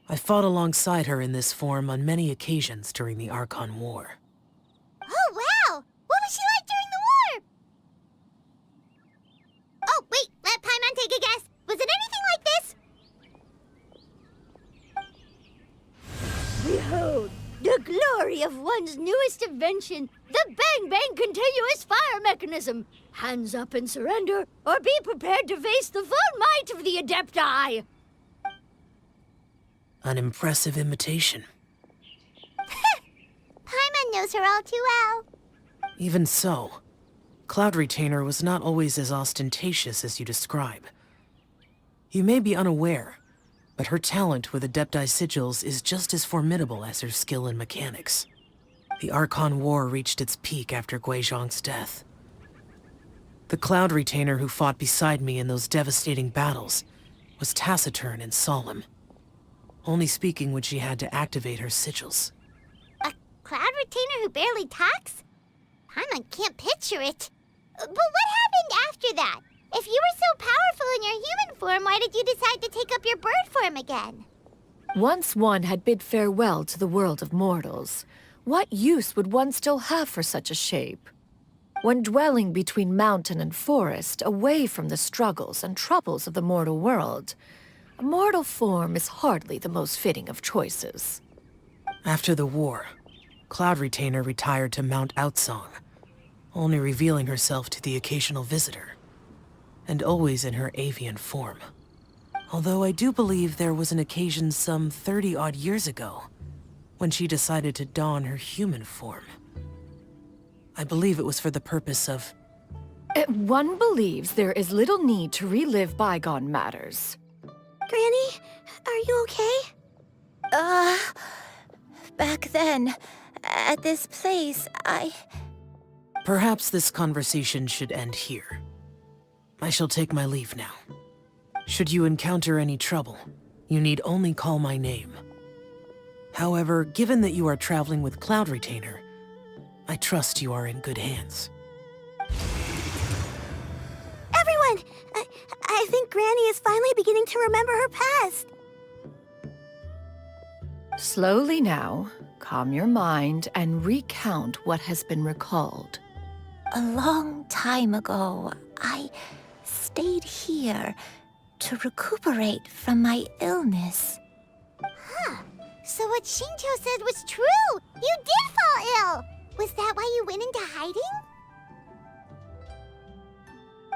I fought alongside her in this form on many occasions during the Archon War. Oh, wow! What was she like during the war? Oh, wait, let Paimon take a guess. Was it anything like this? Behold, the glory of one's newest invention, the Bang Bang Continuous Fire Mechanism. Hands up and surrender, or be prepared to face the full might of the Adepti. An impressive imitation. Paimon knows her all too well. Even so, Cloud Retainer was not always as ostentatious as you describe. You may be unaware, but her talent with Adepti sigils is just as formidable as her skill in mechanics. The Archon War reached its peak after Guizhong's death. The Cloud Retainer who fought beside me in those devastating battles was taciturn and solemn, only speaking when she had to activate her sigils. A Cloud Retainer who barely talks? Paimon can't picture it. But what happened after that? If you were so powerful in your human form, why did you decide to take up your bird form again? Once one had bid farewell to the world of mortals, what use would one still have for such a shape? When dwelling between mountain and forest, away from the struggles and troubles of the mortal world, a mortal form is hardly the most fitting of choices. After the war, Cloud Retainer retired to Mount Aocang, only revealing herself to the occasional visitor, and always in her avian form. Although I do believe there was an occasion some 30-odd years ago when she decided to don her human form. I believe it was for the purpose of... One believes there is little need to relive bygone matters. Granny, are you okay? Back then, at this place, Perhaps this conversation should end here. I shall take my leave now. Should you encounter any trouble, you need only call my name. However, given that you are traveling with Cloud Retainer, I trust you are in good hands. Everyone! I think Granny is finally beginning to remember her past. Slowly now, calm your mind and recount what has been recalled. A long time ago, I stayed here to recuperate from my illness. Huh. So what Shinto said was true! You did fall ill! Was that why you went into hiding?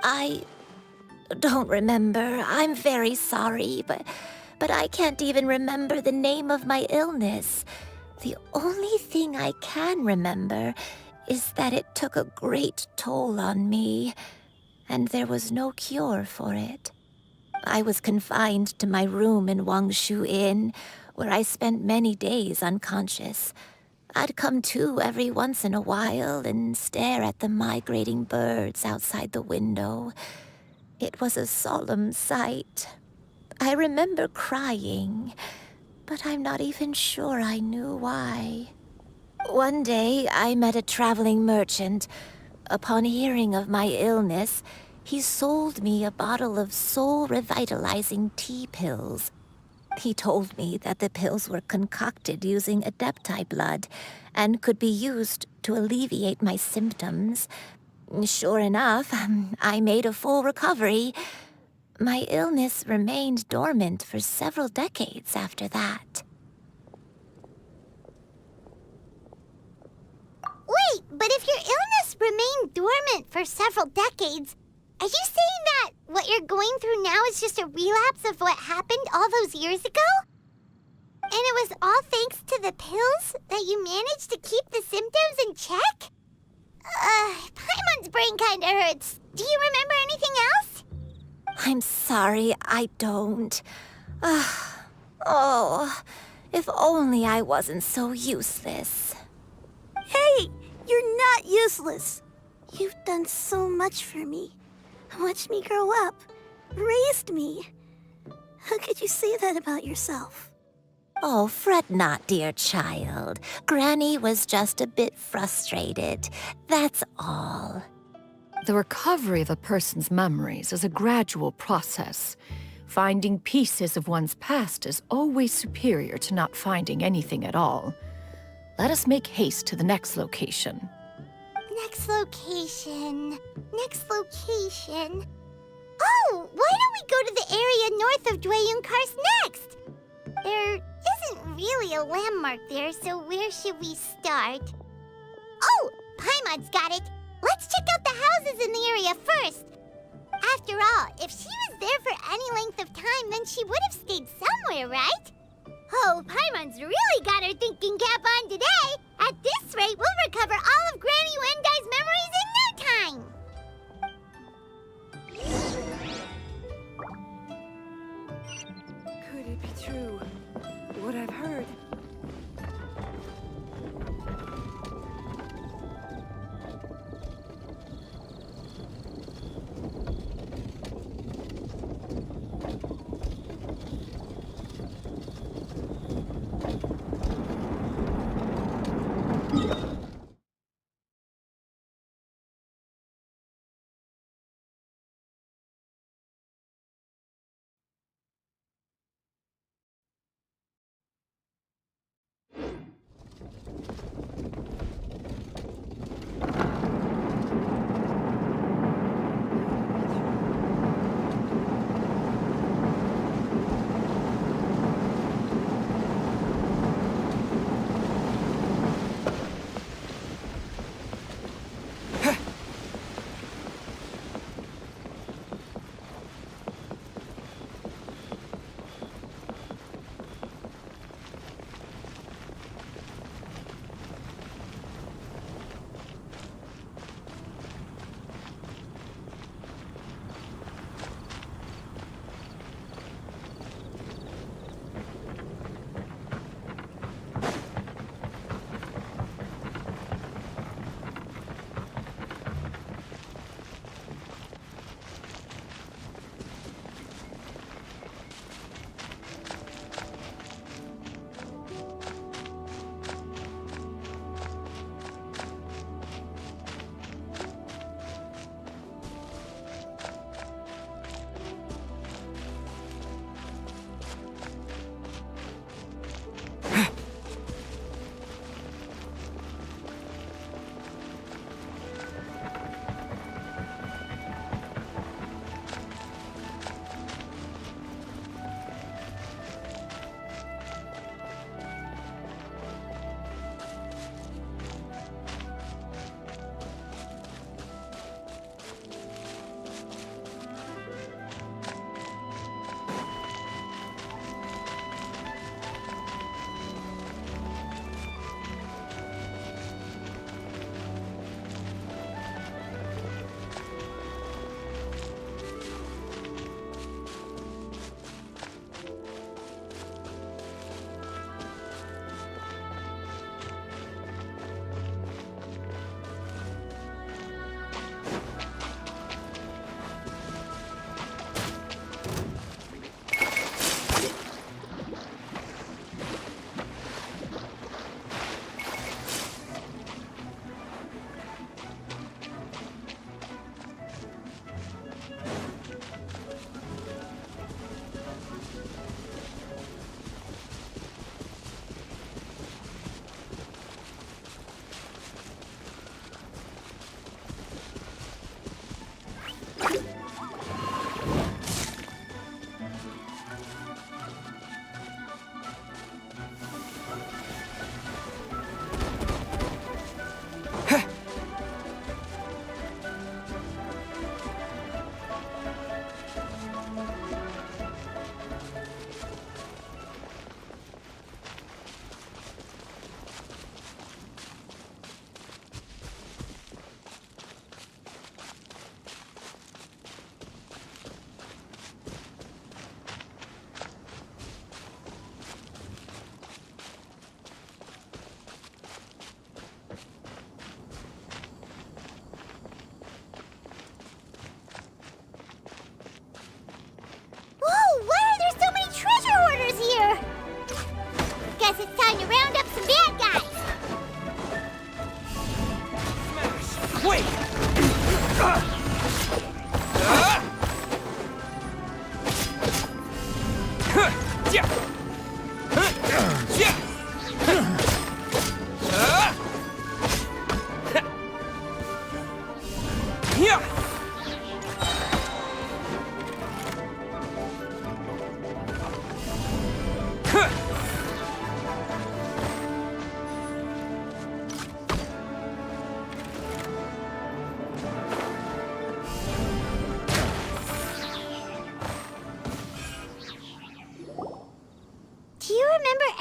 I don't remember. I'm very sorry, but I can't even remember the name of my illness. The only thing I can remember is that it took a great toll on me, and there was no cure for it. I was confined to my room in Wangshu Inn, where I spent many days unconscious. I'd come to every once in a while and stare at the migrating birds outside the window. It was a solemn sight. I remember crying, but I'm not even sure I knew why. One day, I met a traveling merchant. Upon hearing of my illness, he sold me a bottle of soul-revitalizing tea pills. He told me that the pills were concocted using adepti blood and could be used to alleviate my symptoms. Sure enough, I made a full recovery. My illness remained dormant for several decades after that. Wait, but if your illness remained dormant for several decades, are you saying that what you're going through now is just a relapse of what happened all those years ago? And it was all thanks to the pills that you managed to keep the symptoms in check? Paimon's brain kinda hurts. Do you remember anything else? I'm sorry, I don't. Oh, if only I wasn't so useless. Hey, you're not useless. You've done so much for me. Watched me grow up. Raised me. How could you say that about yourself? Oh, fret not, dear child. Granny was just a bit frustrated. That's all. The recovery of a person's memories is a gradual process. Finding pieces of one's past is always superior to not finding anything at all. Let us make haste to the next location. Next location. Next location. Oh, why don't we go to the area north of Dwayun Karst next? There isn't really a landmark there, so where should we start? Oh, Paimon's got it. Let's check out the houses in the area first. After all, if she was there for any length of time, then she would have stayed somewhere, right? Oh, Paimon's really got her thinking cap on today. At this rate, we'll recover all of Granny Wendai's memories in no time. Could it be true? What I've heard?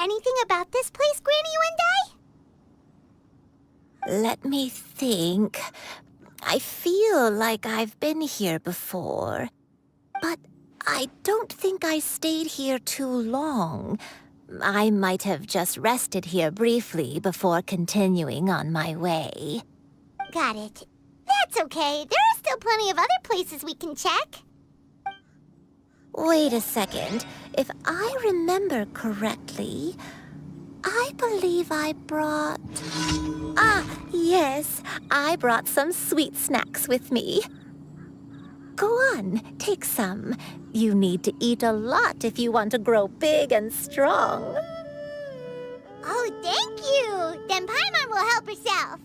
anything about this place, Granny Wendai? Let me think. I feel like I've been here before, but I don't think I stayed here too long. I might have just rested here briefly before continuing on my way. Got it. That's okay. There are still plenty of other places we can check. Wait a second. If I remember correctly, I believe I brought... Ah, yes. I brought some sweet snacks with me. Go on, take some. You need to eat a lot if you want to grow big and strong. Oh, thank you. Then Paimon will help herself.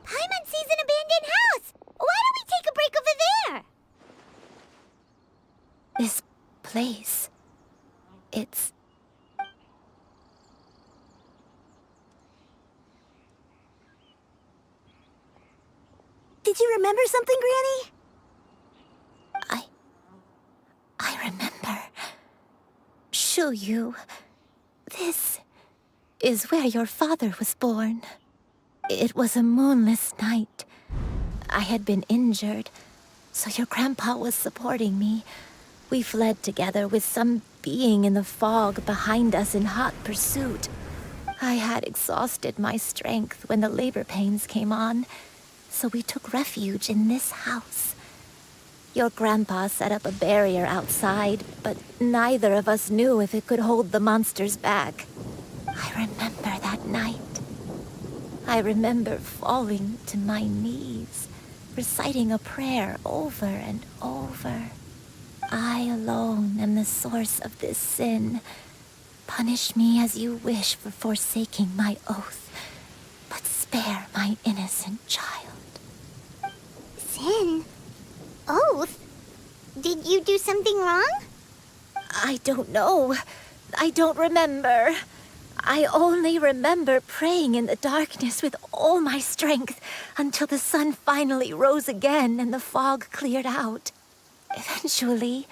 Paimon sees an abandoned house. Why don't we take a break over there? This place... it's... Did you remember something, Granny? I remember. Liyue, this is where your father was born. It was a moonless night. I had been injured, so your grandpa was supporting me. We fled together with some being in the fog behind us in hot pursuit. I had exhausted my strength when the labor pains came on, so we took refuge in this house. Your grandpa set up a barrier outside, but neither of us knew if it could hold the monsters back. I remember that night. I remember falling to my knees, reciting a prayer over and over. I alone am the source of this sin. Punish me as you wish for forsaking my oath, but spare my innocent child. Sin? Oath? Did you do something wrong? I don't know. I don't remember. I only remember praying in the darkness with all my strength until the sun finally rose again and the fog cleared out. Eventually,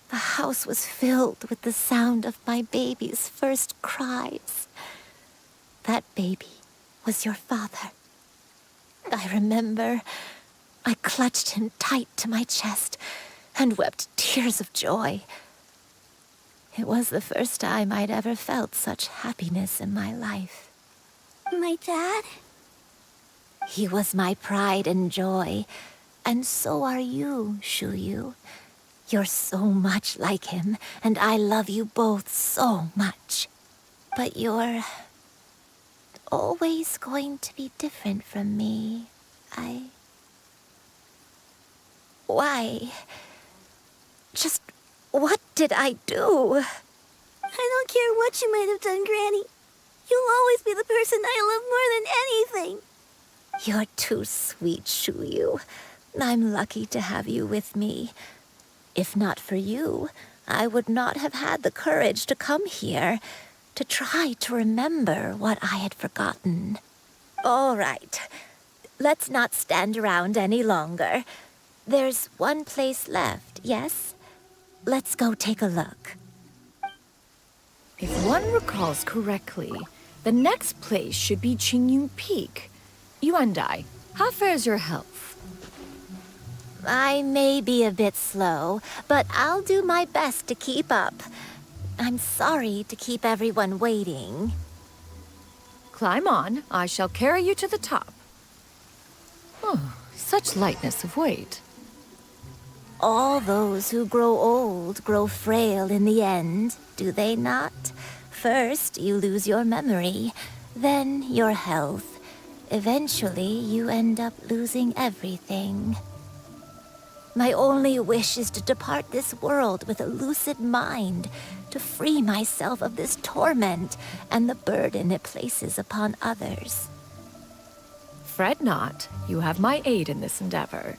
the house was filled with the sound of my baby's first cries. That baby was your father. I remember I clutched him tight to my chest and wept tears of joy. It was the first time I'd ever felt such happiness in my life. My dad? He was my pride and joy, and so are you, Liyue. You're so much like him, and I love you both so much. But you're always going to be different from me. Why? Just what did I do? I don't care what you might have done, Granny. You'll always be the person I love more than anything. You're too sweet, Xianyun. I'm lucky to have you with me. If not for you, I would not have had the courage to come here, to try to remember what I had forgotten. All right, let's not stand around any longer. There's one place left, yes? Let's go take a look. If one recalls correctly, the next place should be Xianyun Peak. Yuandai, how fares your health? I may be a bit slow, but I'll do my best to keep up. I'm sorry to keep everyone waiting. Climb on. I shall carry you to the top. Oh, such lightness of weight. All those who grow old grow frail in the end, do they not? First, you lose your memory, then your health. Eventually, you end up losing everything. My only wish is to depart this world with a lucid mind, to free myself of this torment and the burden it places upon others. Fret not. You have my aid in this endeavor.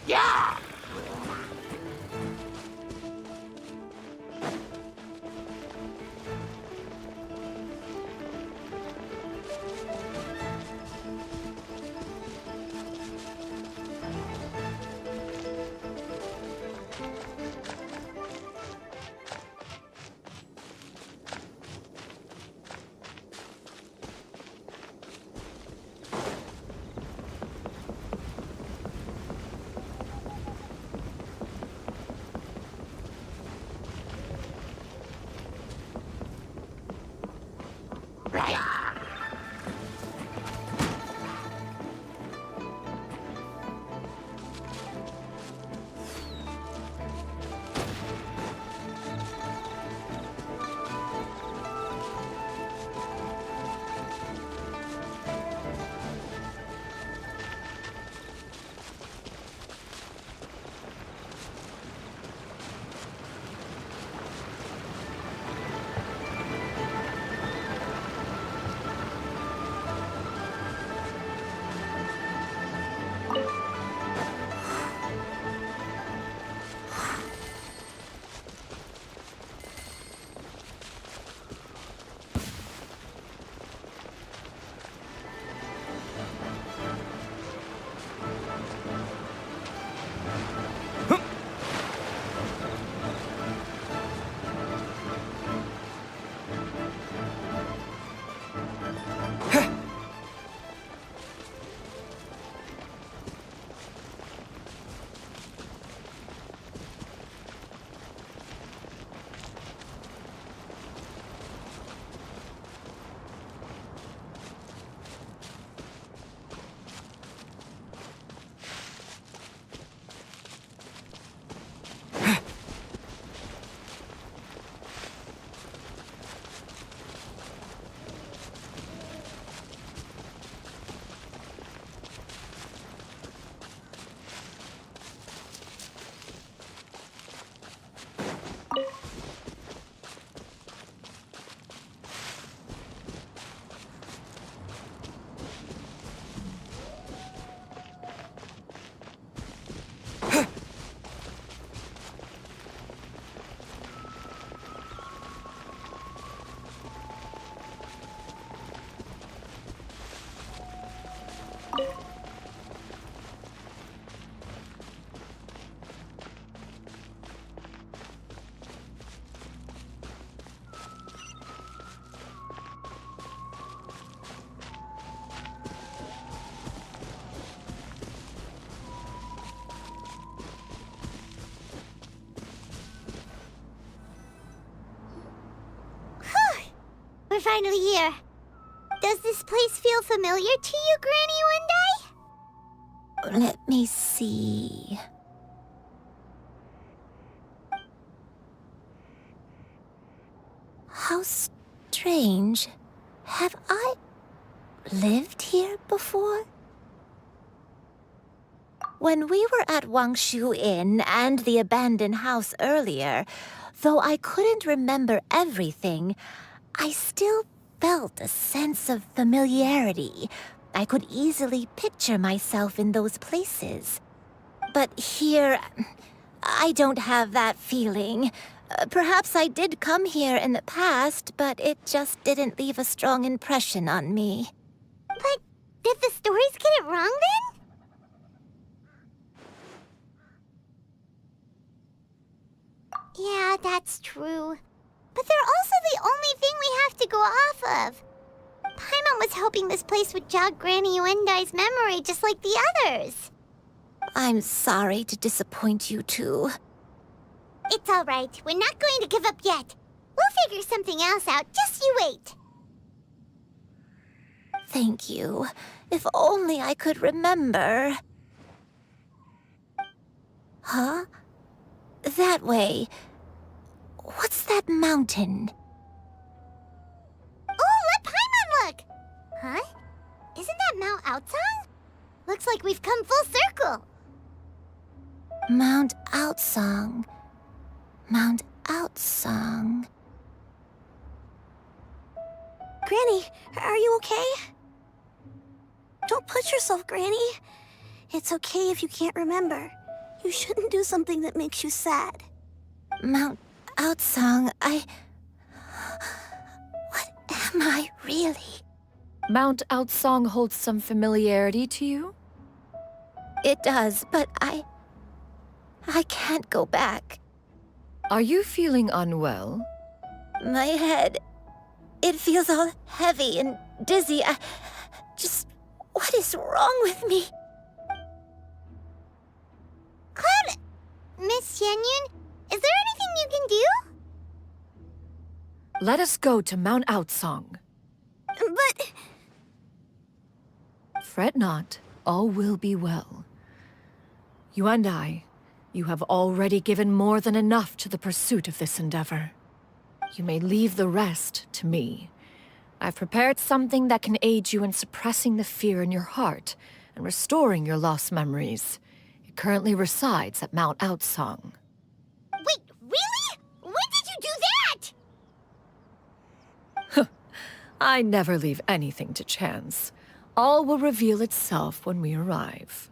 Yeah! We're finally here. Does this place feel familiar to you, Granny One Day? Let me see. How strange. Have I lived here before? When we were at Wangshu Inn and the abandoned house earlier, though I couldn't remember everything, I still felt a sense of familiarity. I could easily picture myself in those places. But here, I don't have that feeling. Perhaps I did come here in the past, but it just didn't leave a strong impression on me. But did the stories get it wrong then? Yeah, that's true. But they're also the only thing we have to go off of. Paimon was hoping this place would jog Granny Yuendai's memory just like the others. I'm sorry to disappoint you two. It's all right. We're not going to give up yet. We'll figure something else out. Just you wait. Thank you. If only I could remember. Huh? That way. What's that mountain? Oh, let Paimon look! Huh? Isn't that Mount Aocang? Looks like we've come full circle. Mount Aocang. Mount Aocang. Granny, are you okay? Don't push yourself, Granny. It's okay if you can't remember. You shouldn't do something that makes you sad. Mount Aocang, What am I really? Mount Aocang holds some familiarity to you? It does, but I can't go back. Are you feeling unwell? My head, it feels all heavy and dizzy. What is wrong with me? Cloud, Miss Xianyun, is there anything you can do? Let us go to Mount Aocang. But... Fret not, all will be well. You and I, you have already given more than enough to the pursuit of this endeavor. You may leave the rest to me. I've prepared something that can aid you in suppressing the fear in your heart and restoring your lost memories. It currently resides at Mount Aocang. Wait, really? When did you do that? I never leave anything to chance. All will reveal itself when we arrive.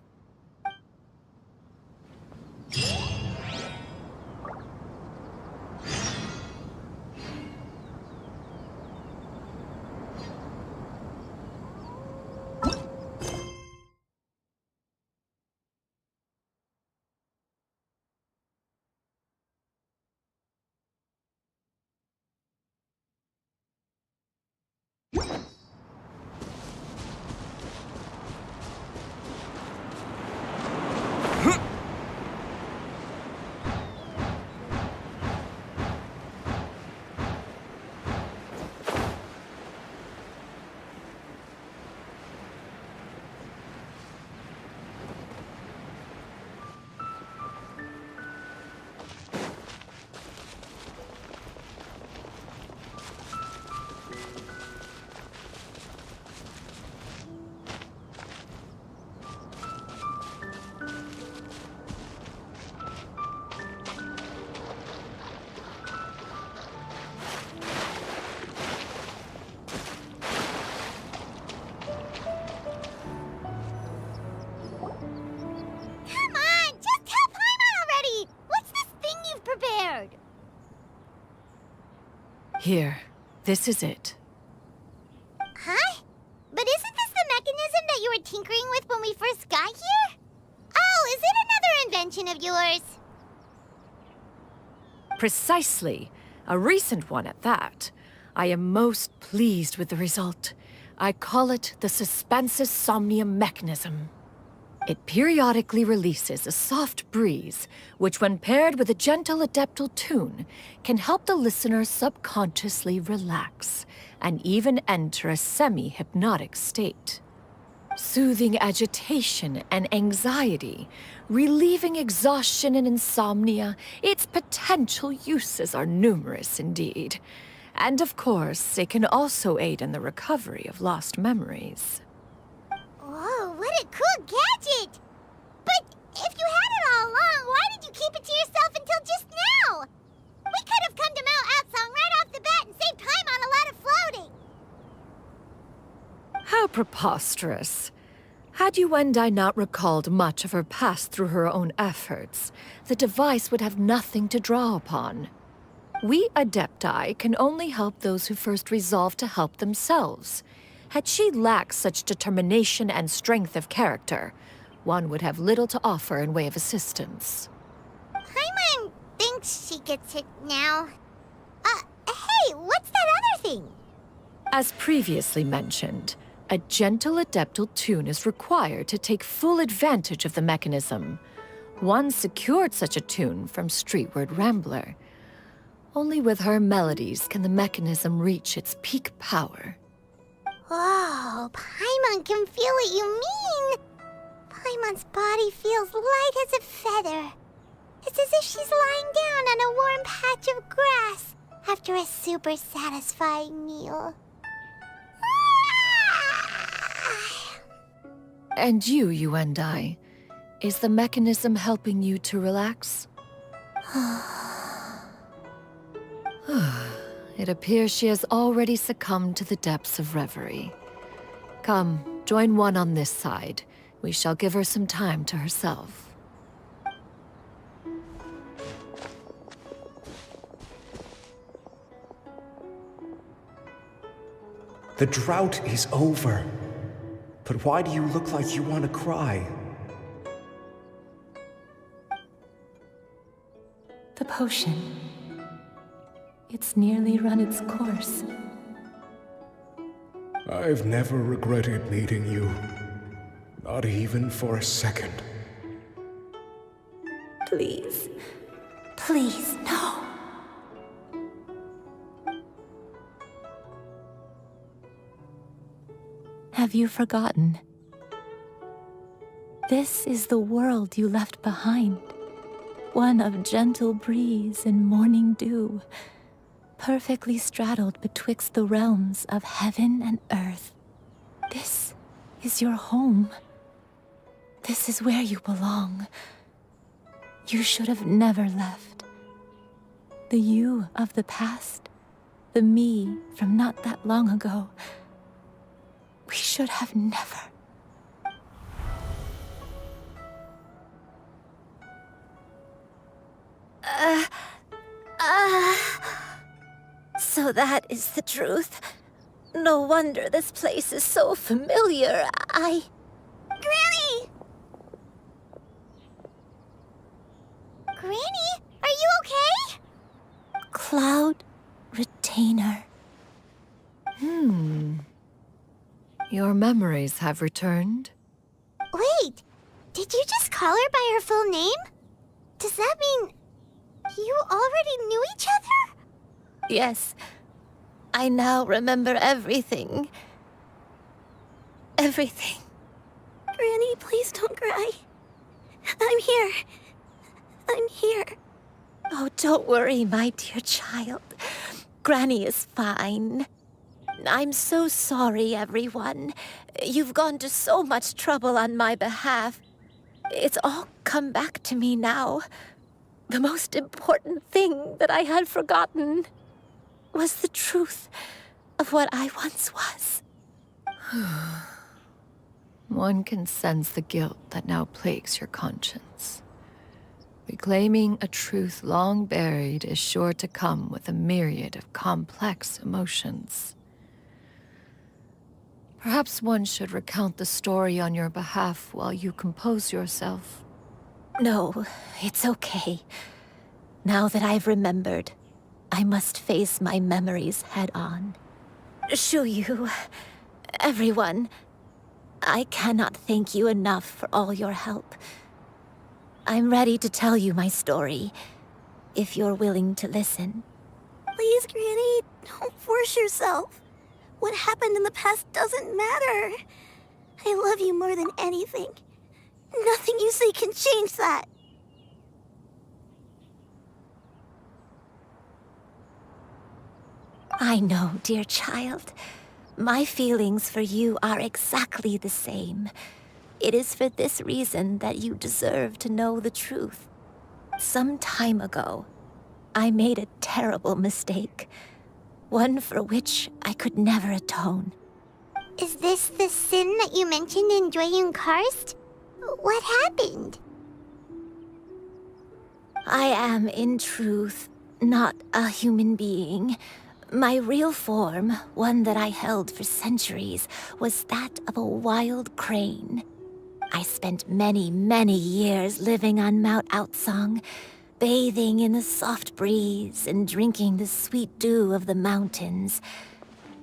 Here, this is it. Huh? But isn't this the mechanism that you were tinkering with when we first got here? Oh, is it another invention of yours? Precisely. A recent one at that. I am most pleased with the result. I call it the Suspensus Somnium mechanism. It periodically releases a soft breeze, which when paired with a gentle adeptal tune, can help the listener subconsciously relax and even enter a semi-hypnotic state. Soothing agitation and anxiety, relieving exhaustion and insomnia, its potential uses are numerous indeed. And of course, it can also aid in the recovery of lost memories. Whoa, what a cool gadget! But if you had it all along, why did you keep it to yourself until just now? We could have come to Mount Aocang right off the bat and saved Paimon a lot of floating! How preposterous. Had you and I not recalled much of her past through her own efforts, the device would have nothing to draw upon. We Adepti can only help those who first resolve to help themselves. Had she lacked such determination and strength of character, one would have little to offer in way of assistance. Paimon thinks she gets it now. Hey, what's that other thing? As previously mentioned, a gentle adeptal tune is required to take full advantage of the mechanism. One secured such a tune from Streetward Rambler. Only with her melodies can the mechanism reach its peak power. Whoa, Paimon can feel what you mean. Paimon's body feels light as a feather. It's as if she's lying down on a warm patch of grass after a super satisfying meal. And you and I, is the mechanism helping you to relax? It appears she has already succumbed to the depths of reverie. Come, join one on this side. We shall give her some time to herself. The drought is over. But why do you look like you want to cry? The potion. It's nearly run its course. I've never regretted meeting you. Not even for a second. Please. Please, no. Have you forgotten? This is the world you left behind. One of gentle breeze and morning dew, perfectly straddled betwixt the realms of heaven and earth. This is your home. This is where you belong. You should have never left. The you of the past, the me from not that long ago. We should have never. So that is the truth. No wonder this place is so familiar. Granny! Granny, are you okay? Cloud Retainer. Your memories have returned. Wait, did you just call her by her full name? Does that mean you already knew each other? Yes. I now remember everything. Everything. Granny, please don't cry. I'm here. I'm here. Oh, don't worry, my dear child. Granny is fine. I'm so sorry, everyone. You've gone to so much trouble on my behalf. It's all come back to me now. The most important thing that I had forgotten was the truth of what I once was. One can sense the guilt that now plagues your conscience. Reclaiming a truth long buried is sure to come with a myriad of complex emotions. Perhaps one should recount the story on your behalf while you compose yourself. No, it's okay. Now that I've remembered, I must face my memories head on. Xianyun, everyone, I cannot thank you enough for all your help. I'm ready to tell you my story, if you're willing to listen. Please, Granny, don't force yourself. What happened in the past doesn't matter. I love you more than anything. Nothing you say can change that. I know, dear child. My feelings for you are exactly the same. It is for this reason that you deserve to know the truth. Some time ago, I made a terrible mistake. One for which I could never atone. Is this the sin that you mentioned in Xianyun Karst? What happened? I am, in truth, not a human being. My real form, one that I held for centuries, was that of a wild crane. I spent many, many years living on Mount Aocang, bathing in the soft breeze and drinking the sweet dew of the mountains.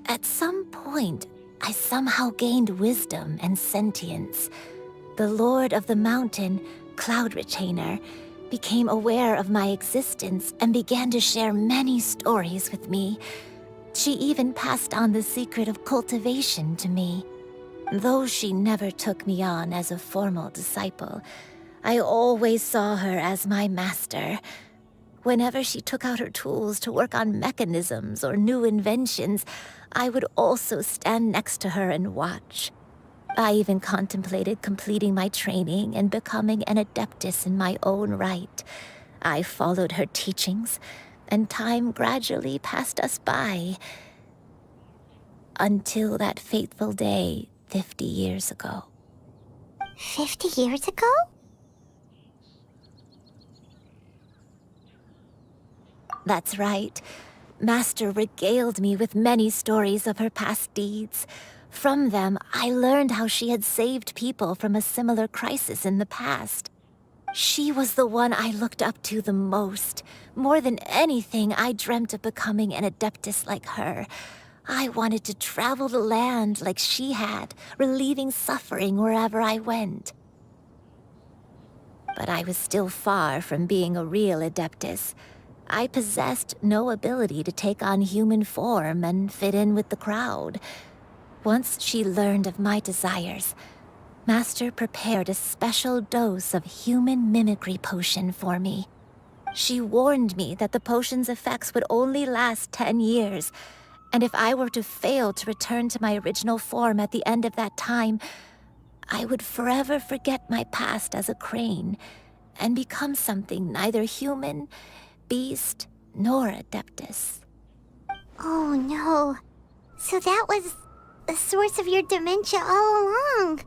At some point, I somehow gained wisdom and sentience. The Lord of the Mountain, Cloud Retainer, became aware of my existence and began to share many stories with me. She even passed on the secret of cultivation to me. Though she never took me on as a formal disciple, I always saw her as my master. Whenever she took out her tools to work on mechanisms or new inventions, I would also stand next to her and watch. I even contemplated completing my training and becoming an adeptus in my own right. I followed her teachings, and time gradually passed us by. Until that fateful day 50 years ago. 50 years ago? That's right. Master regaled me with many stories of her past deeds. From them, I learned how she had saved people from a similar crisis in the past. She was the one I looked up to the most. More than anything, I dreamt of becoming an adeptus like her. I wanted to travel the land like she had, relieving suffering wherever I went. But I was still far from being a real adeptus. I possessed no ability to take on human form and fit in with the crowd. Once she learned of my desires, Master prepared a special dose of human mimicry potion for me. She warned me that the potion's effects would only last 10 years, and if I were to fail to return to my original form at the end of that time, I would forever forget my past as a crane and become something neither human, beast, nor adeptus. Oh no. So that was the source of your dementia all along.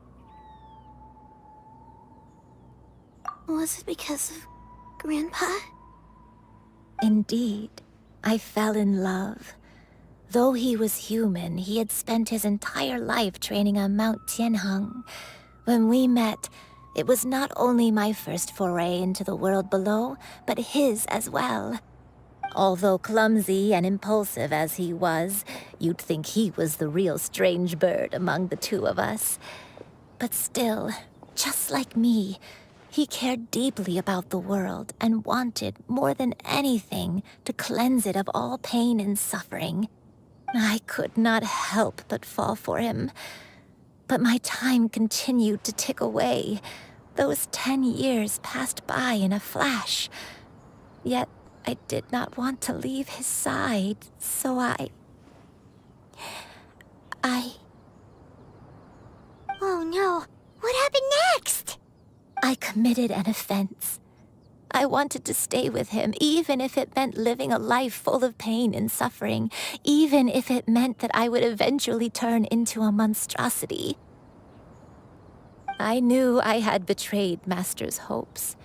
Was it because of Grandpa? Indeed, I fell in love. Though he was human, he had spent his entire life training on Mount Tianheng. When we met, it was not only my first foray into the world below, but his as well. Although clumsy and impulsive as he was, you'd think he was the real strange bird among the two of us. But still, just like me, he cared deeply about the world and wanted, more than anything, to cleanse it of all pain and suffering. I could not help but fall for him. But my time continued to tick away. Those 10 years passed by in a flash. Yet I did not want to leave his side, so I... Oh no. What happened next? I committed an offense. I wanted to stay with him, even if it meant living a life full of pain and suffering, even if it meant that I would eventually turn into a monstrosity. I knew I had betrayed Master's hopes,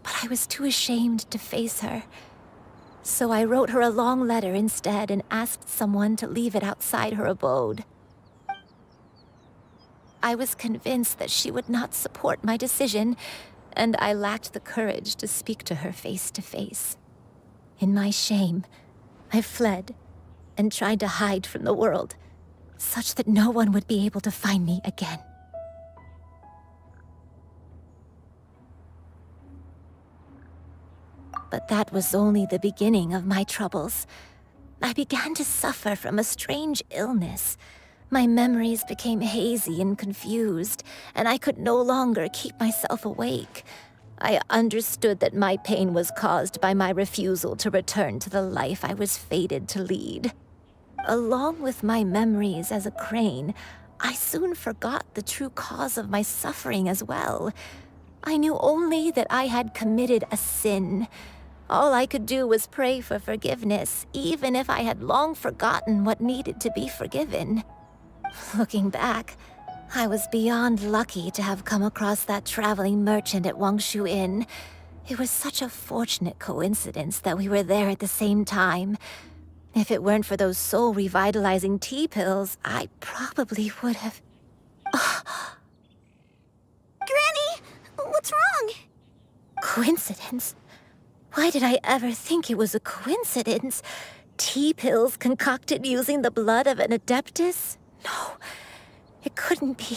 but I was too ashamed to face her. So I wrote her a long letter instead and asked someone to leave it outside her abode. I was convinced that she would not support my decision, and I lacked the courage to speak to her face to face. In my shame, I fled and tried to hide from the world, such that no one would be able to find me again. But that was only the beginning of my troubles. I began to suffer from a strange illness. My memories became hazy and confused, and I could no longer keep myself awake. I understood that my pain was caused by my refusal to return to the life I was fated to lead. Along with my memories as a crane, I soon forgot the true cause of my suffering as well. I knew only that I had committed a sin. All I could do was pray for forgiveness, even if I had long forgotten what needed to be forgiven. Looking back, I was beyond lucky to have come across that traveling merchant at Wangshu Inn. It was such a fortunate coincidence that we were there at the same time. If it weren't for those soul-revitalizing tea pills, I probably would have... Granny! What's wrong? Coincidence? Why did I ever think it was a coincidence? Tea pills concocted using the blood of an adeptus? No, it couldn't be.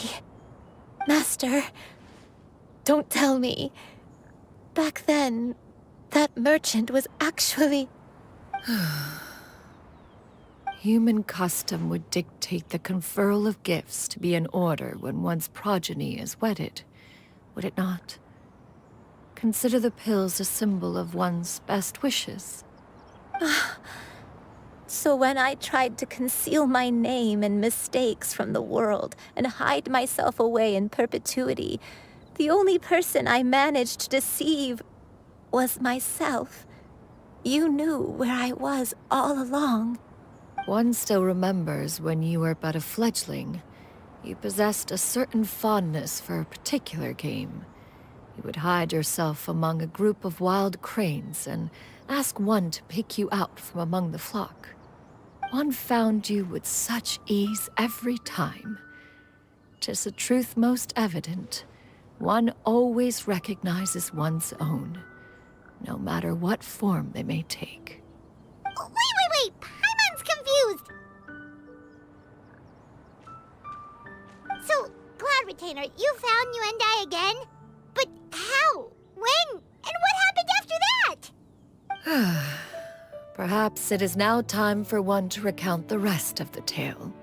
Master, don't tell me. Back then, that merchant was actually... Human custom would dictate the conferral of gifts to be in order when one's progeny is wedded, would it not? Consider the pills a symbol of one's best wishes. So when I tried to conceal my name and mistakes from the world and hide myself away in perpetuity, the only person I managed to deceive was myself. You knew where I was all along. One still remembers when you were but a fledgling. You possessed a certain fondness for a particular game. You would hide yourself among a group of wild cranes and ask one to pick you out from among the flock. One found you with such ease every time. 'Tis a truth most evident. One always recognizes one's own, no matter what form they may take. Wait! Paimon's confused! So, Cloud Retainer, you found Yuendai again? But how? When? And what happened after that? Perhaps it is now time for one to recount the rest of the tale.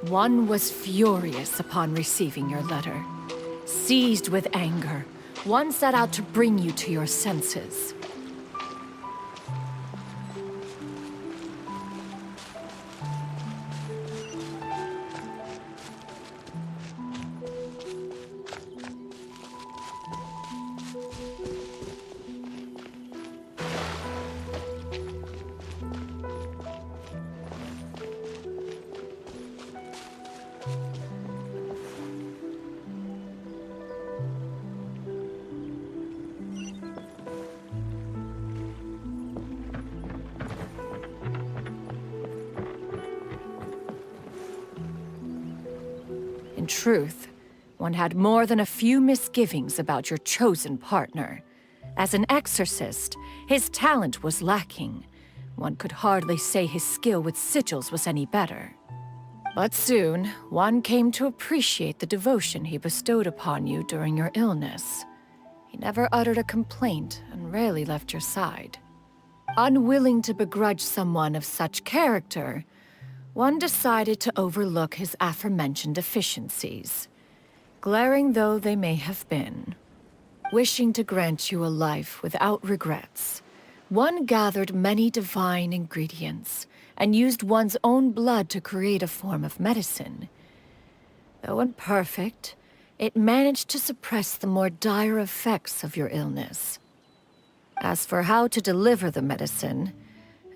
One was furious upon receiving your letter. Seized with anger, one set out to bring you to your senses. In truth, one had more than a few misgivings about your chosen partner. As an exorcist, his talent was lacking. One could hardly say his skill with sigils was any better. But soon, one came to appreciate the devotion he bestowed upon you during your illness. He never uttered a complaint and rarely left your side. Unwilling to begrudge someone of such character, one decided to overlook his aforementioned deficiencies, glaring though they may have been. Wishing to grant you a life without regrets, one gathered many divine ingredients and used one's own blood to create a form of medicine. Though imperfect, it managed to suppress the more dire effects of your illness. As for how to deliver the medicine,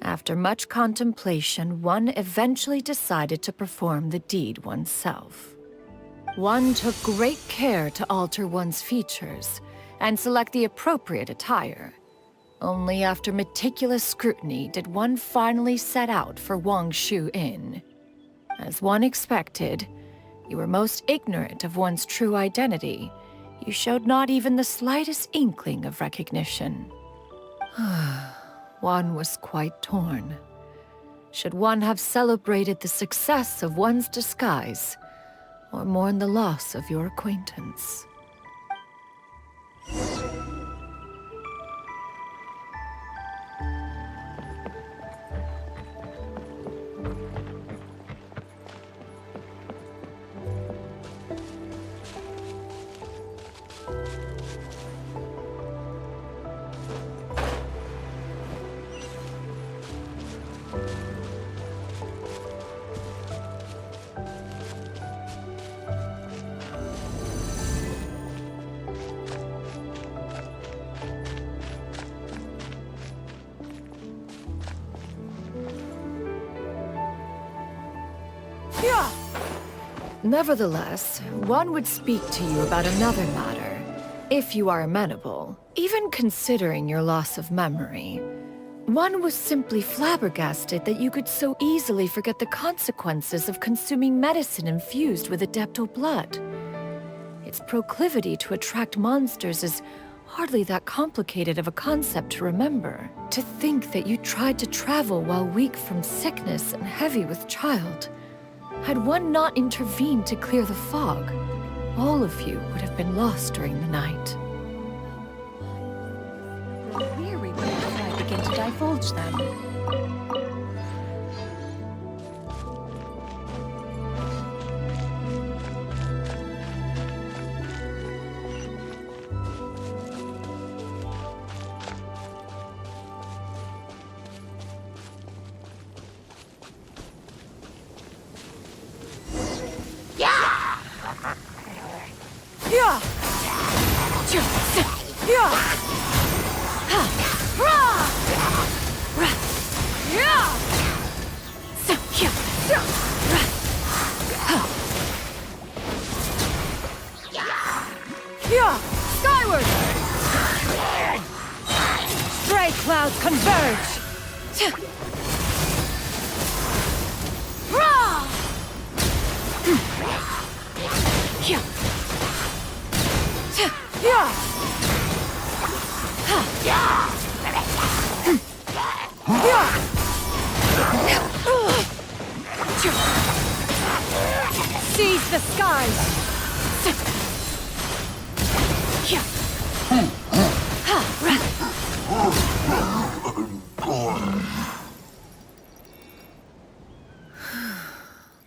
after much contemplation, one eventually decided to perform the deed oneself. One took great care to alter one's features and select the appropriate attire. Only after meticulous scrutiny did one finally set out for Wangshu Inn. As one expected, you were most ignorant of one's true identity. You showed not even the slightest inkling of recognition. One was quite torn. Should one have celebrated the success of one's disguise, or mourn the loss of your acquaintance? Nevertheless, one would speak to you about another matter, if you are amenable. Even considering your loss of memory, one was simply flabbergasted that you could so easily forget the consequences of consuming medicine infused with adeptal blood. Its proclivity to attract monsters is hardly that complicated of a concept to remember. To think that you tried to travel while weak from sickness and heavy with child. Had one not intervened to clear the fog, all of you would have been lost during the night. Weary before I begin to divulge them. clouds converge! Seize the skies!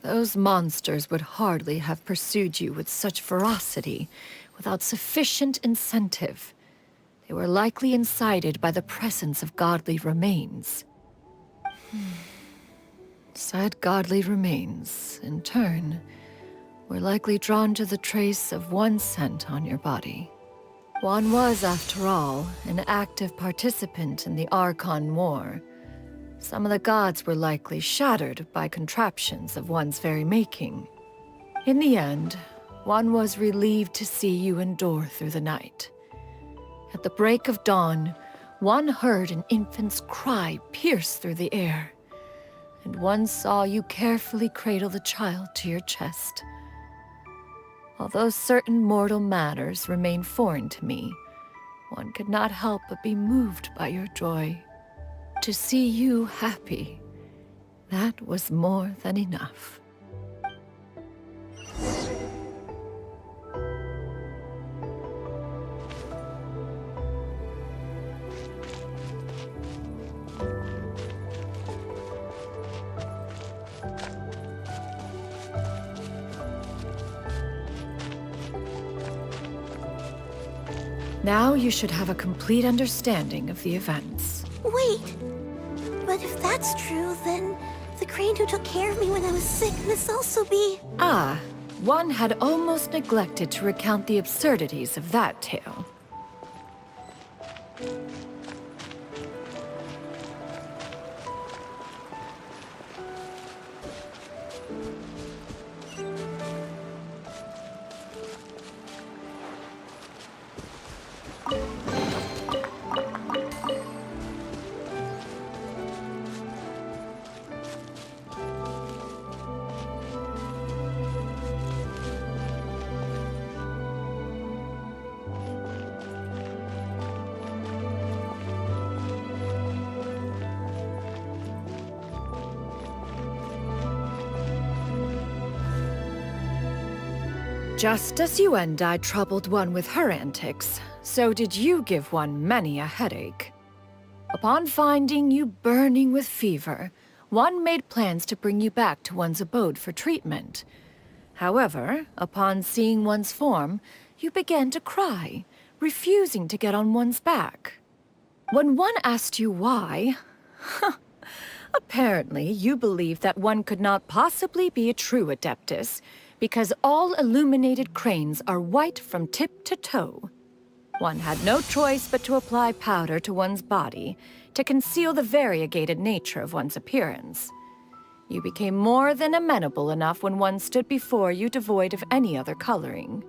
Those monsters would hardly have pursued you with such ferocity without sufficient incentive. They were likely incited by the presence of godly remains. Said godly remains, in turn, were likely drawn to the trace of one scent on your body. One was, after all, an active participant in the Archon War. Some of the gods were likely shattered by contraptions of one's very making. In the end, one was relieved to see you endure through the night. At the break of dawn, one heard an infant's cry pierce through the air, and one saw you carefully cradle the child to your chest. Although certain mortal matters remain foreign to me, one could not help but be moved by your joy. To see you happy, that was more than enough. Now you should have a complete understanding of the events. Wait! But if that's true, then the crane who took care of me when I was sick must also be... Ah, one had almost neglected to recount the absurdities of that tale. Just as you and I troubled one with her antics, so did you give one many a headache. Upon finding you burning with fever, one made plans to bring you back to one's abode for treatment. However, upon seeing one's form, you began to cry, refusing to get on one's back. When one asked you why, apparently you believed that one could not possibly be a true adeptus, because all illuminated cranes are white from tip to toe. One had no choice but to apply powder to one's body to conceal the variegated nature of one's appearance. You became more than amenable enough when one stood before you devoid of any other coloring.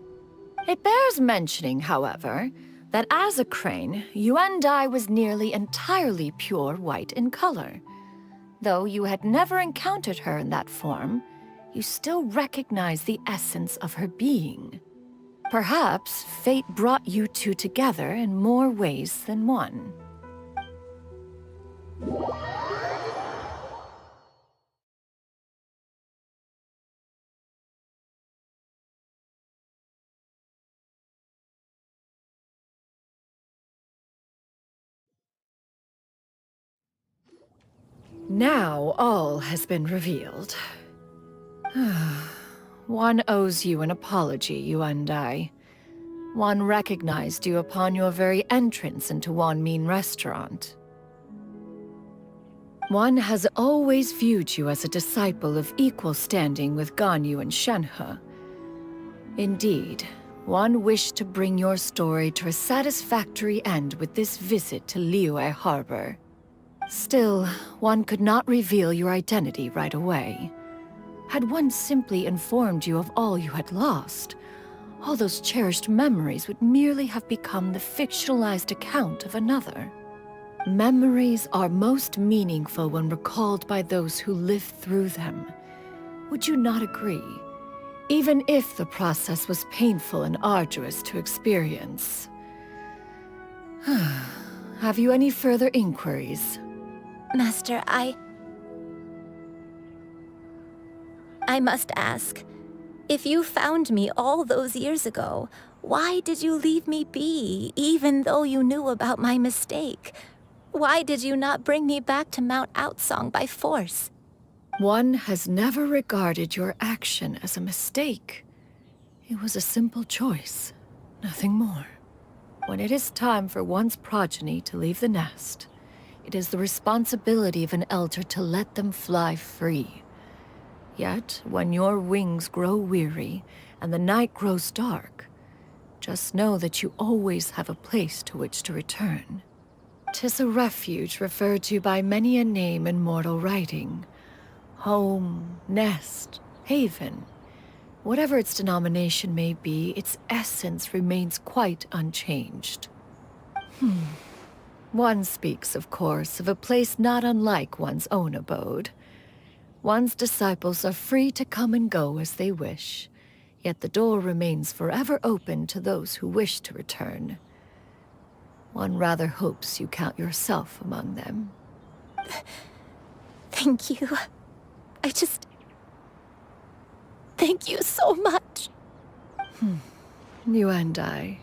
It bears mentioning, however, that as a crane, Yuendai was nearly entirely pure white in color. Though you had never encountered her in that form, you still recognize the essence of her being. Perhaps fate brought you two together in more ways than one. Now all has been revealed. One owes you an apology, Yuendai. One recognized you upon your very entrance into Wanmin Restaurant. One has always viewed you as a disciple of equal standing with Ganyu and Shenhe. Indeed, one wished to bring your story to a satisfactory end with this visit to Liyue Harbor. Still, one could not reveal your identity right away. Had one simply informed you of all you had lost, all those cherished memories would merely have become the fictionalized account of another. Memories are most meaningful when recalled by those who lived through them. Would you not agree? Even if the process was painful and arduous to experience. Have you any further inquiries? Master, I must ask, if you found me all those years ago, why did you leave me be, even though you knew about my mistake? Why did you not bring me back to Mount Aocang by force? One has never regarded your action as a mistake. It was a simple choice, nothing more. When it is time for one's progeny to leave the nest, it is the responsibility of an elder to let them fly free. Yet, when your wings grow weary and the night grows dark, just know that you always have a place to which to return. 'Tis a refuge referred to by many a name in mortal writing. Home, nest, haven. Whatever its denomination may be, its essence remains quite unchanged. One speaks, of course, of a place not unlike one's own abode. One's disciples are free to come and go as they wish, yet the door remains forever open to those who wish to return. One rather hopes you count yourself among them. Thank you. Thank you so much. You and I.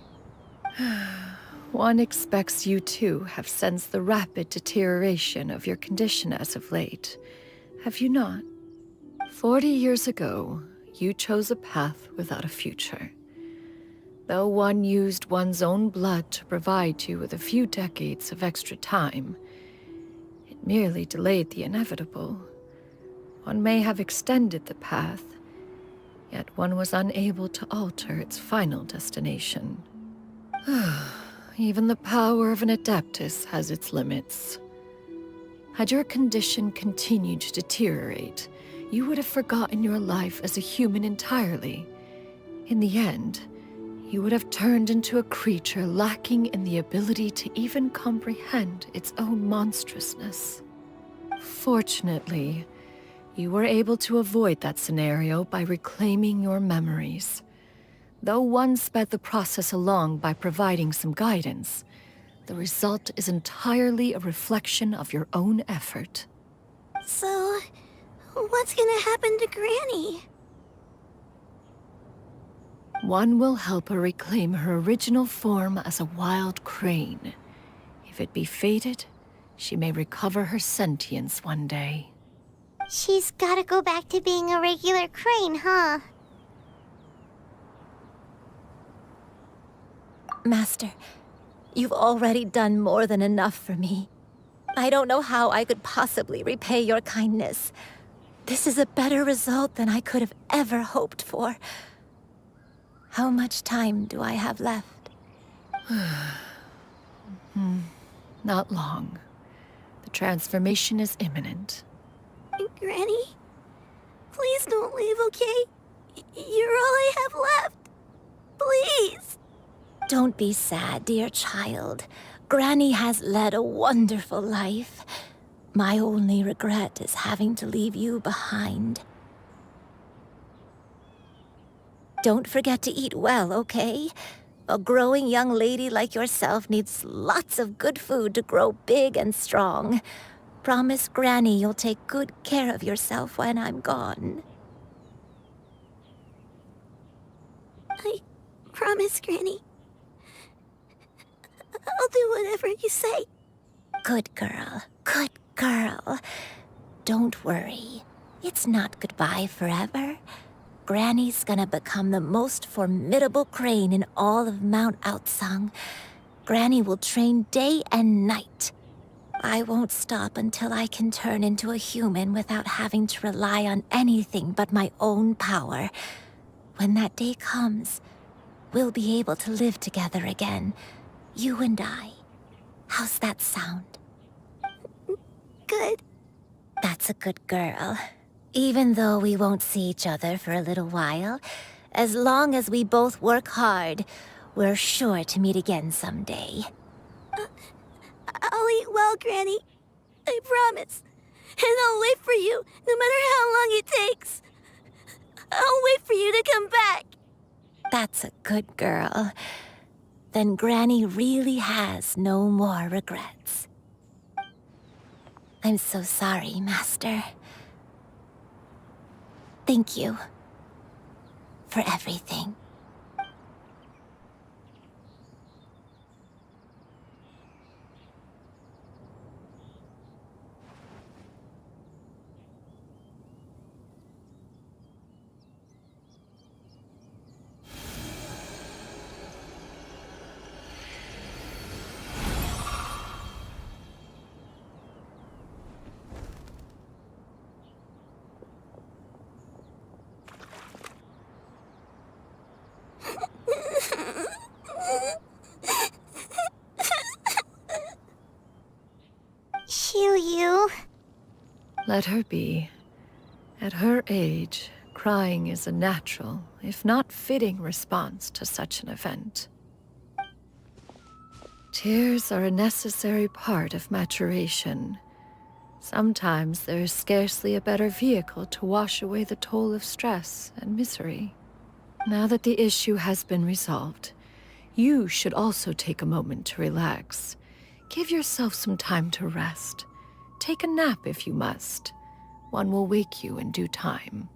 One expects you too have sensed the rapid deterioration of your condition as of late. Have you not? 40 years ago, you chose a path without a future. Though one used one's own blood to provide you with a few decades of extra time, it merely delayed the inevitable. One may have extended the path, yet one was unable to alter its final destination. Even the power of an adeptus has its limits. Had your condition continued to deteriorate, you would have forgotten your life as a human entirely. In the end, you would have turned into a creature lacking in the ability to even comprehend its own monstrousness. Fortunately, you were able to avoid that scenario by reclaiming your memories. Though one sped the process along by providing some guidance, the result is entirely a reflection of your own effort. So, what's gonna happen to Granny? One will help her reclaim her original form as a wild crane. If it be fated, she may recover her sentience one day. She's gotta go back to being a regular crane, huh? Master, you've already done more than enough for me. I don't know how I could possibly repay your kindness. This is a better result than I could have ever hoped for. How much time do I have left? Not long. The transformation is imminent. Granny? Please don't leave, okay? You're all I have left. Please. Don't be sad, dear child. Granny has led a wonderful life. My only regret is having to leave you behind. Don't forget to eat well, okay? A growing young lady like yourself needs lots of good food to grow big and strong. Promise Granny you'll take good care of yourself when I'm gone. I promise, Granny. I'll do whatever you say. Good girl. Good girl. Don't worry. It's not goodbye forever. Granny's gonna become the most formidable crane in all of Mount Aocang. Granny will train day and night. I won't stop until I can turn into a human without having to rely on anything but my own power. When that day comes, we'll be able to live together again. You and I. How's that sound? Good. That's a good girl. Even though we won't see each other for a little while, as long as we both work hard, we're sure to meet again someday. I'll eat well, well, Granny. I promise. And I'll wait for you, no matter how long it takes. I'll wait for you to come back. That's a good girl. Then Granny really has no more regrets. I'm so sorry, Master. Thank you for everything. Liyue. Let her be. At her age, crying is a natural, if not fitting, response to such an event. Tears are a necessary part of maturation. Sometimes there is scarcely a better vehicle to wash away the toll of stress and misery. Now that the issue has been resolved, you should also take a moment to relax. Give yourself some time to rest. Take a nap if you must. One will wake you in due time.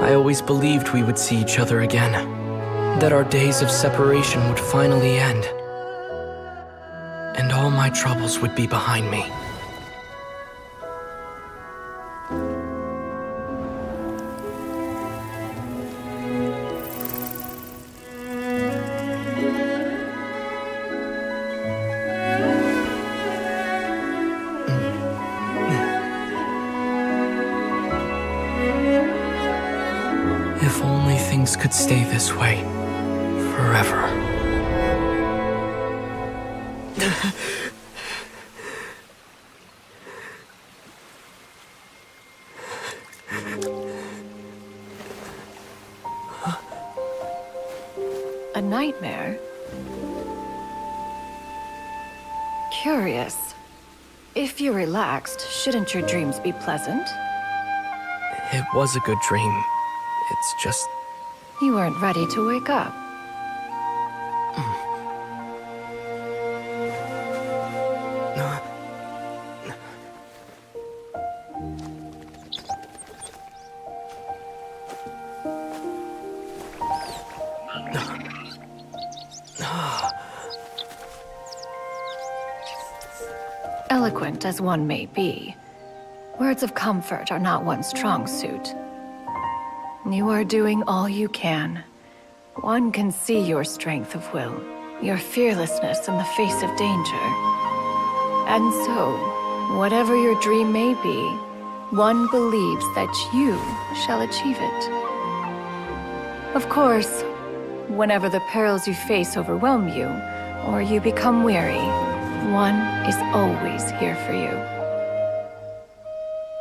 I always believed we would see each other again, that our days of separation would finally end, and all my troubles would be behind me. If only things could stay this way forever. A nightmare? Curious. If you're relaxed, shouldn't your dreams be pleasant? It was a good dream. It's just... You weren't ready to wake up. Eloquent as one may be, words of comfort are not one's strong suit. You are doing all you can. One can see your strength of will, your fearlessness in the face of danger. And so, whatever your dream may be, one believes that you shall achieve it. Of course, whenever the perils you face overwhelm you, or you become weary, one is always here for you.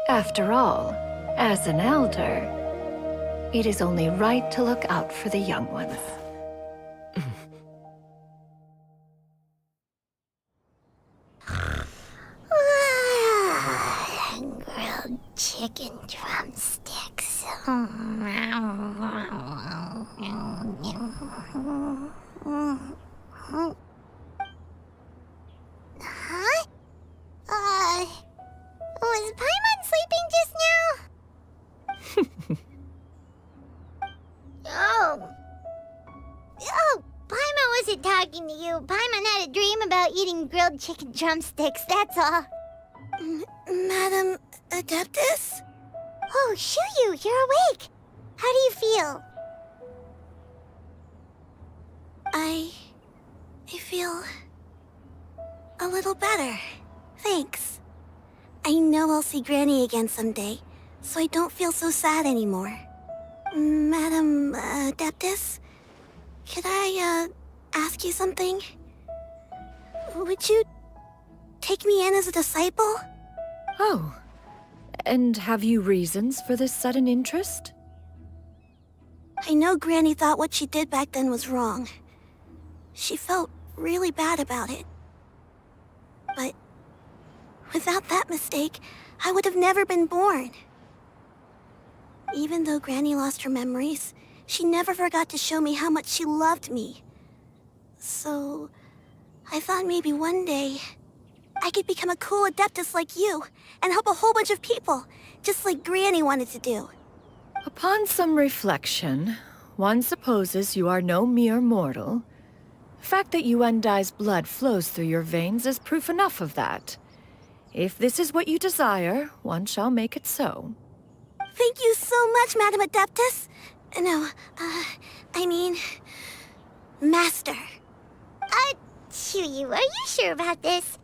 After all, as an elder, It is only right to look out for the young ones. Grilled chicken drumsticks. Huh? Was Paimon sleeping just now? Oh, Paimon wasn't talking to you. Paimon had a dream about eating grilled chicken drumsticks, that's all. Madam Adeptus? Oh, Xianyun, you're awake. How do you feel? I feel a little better. Thanks. I know I'll see Granny again someday, so I don't feel so sad anymore. Madam Adeptus, could I ask you something? Would you take me in as a disciple? Oh, and have you reasons for this sudden interest? I know Granny thought what she did back then was wrong. She felt really bad about it. But without that mistake, I would have never been born. Even though Granny lost her memories, she never forgot to show me how much she loved me. So, I thought maybe one day I could become a cool adeptus like you and help a whole bunch of people, just like Granny wanted to do. Upon some reflection, one supposes you are no mere mortal. The fact that Yuendai's blood flows through your veins is proof enough of that. If this is what you desire, one shall make it so. Thank you so much, Madam Adeptus. No, I mean, Master. Xianyun, are you sure about this?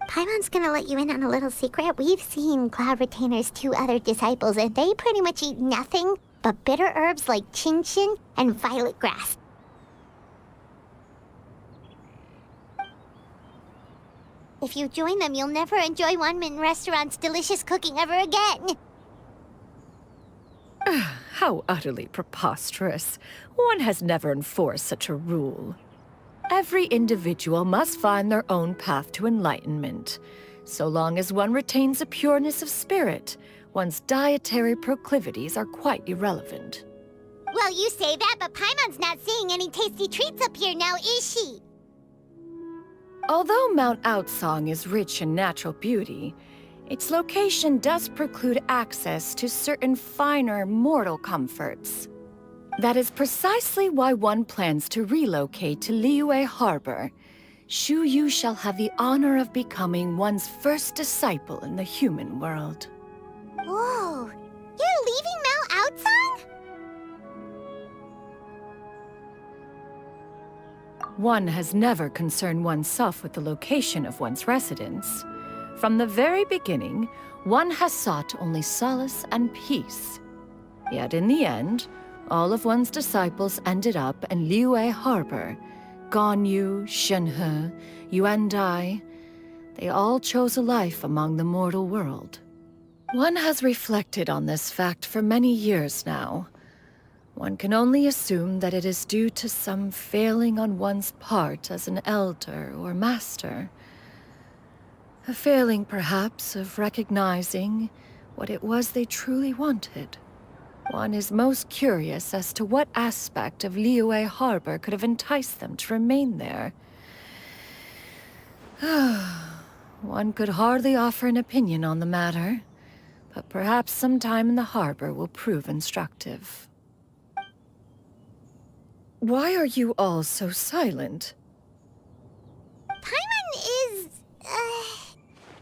Paimon's gonna let you in on a little secret. We've seen Cloud Retainer's 2 other disciples, and they pretty much eat nothing but bitter herbs like chin-chin and violet grass. If you join them, you'll never enjoy Wanmin Restaurant's delicious cooking ever again. How utterly preposterous. One has never enforced such a rule. Every individual must find their own path to enlightenment. So long as one retains a pureness of spirit, one's dietary proclivities are quite irrelevant. Well, you say that, but Paimon's not seeing any tasty treats up here now, is she? Although Mount Aocang is rich in natural beauty, its location does preclude access to certain finer mortal comforts. That is precisely why one plans to relocate to Liyue Harbor. Xianyun shall have the honor of becoming one's first disciple in the human world. Whoa! You're leaving Mount Aocang? One has never concerned oneself with the location of one's residence. From the very beginning, one has sought only solace and peace. Yet in the end, all of one's disciples ended up in Liyue Harbor. Ganyu, Shenhe, Yuendai. They all chose a life among the mortal world. One has reflected on this fact for many years now. One can only assume that it is due to some failing on one's part as an elder or master. A failing, perhaps, of recognizing what it was they truly wanted. One is most curious as to what aspect of Liyue Harbor could have enticed them to remain there. One could hardly offer an opinion on the matter, but perhaps some time in the harbor will prove instructive. Why are you all so silent? Paimon is,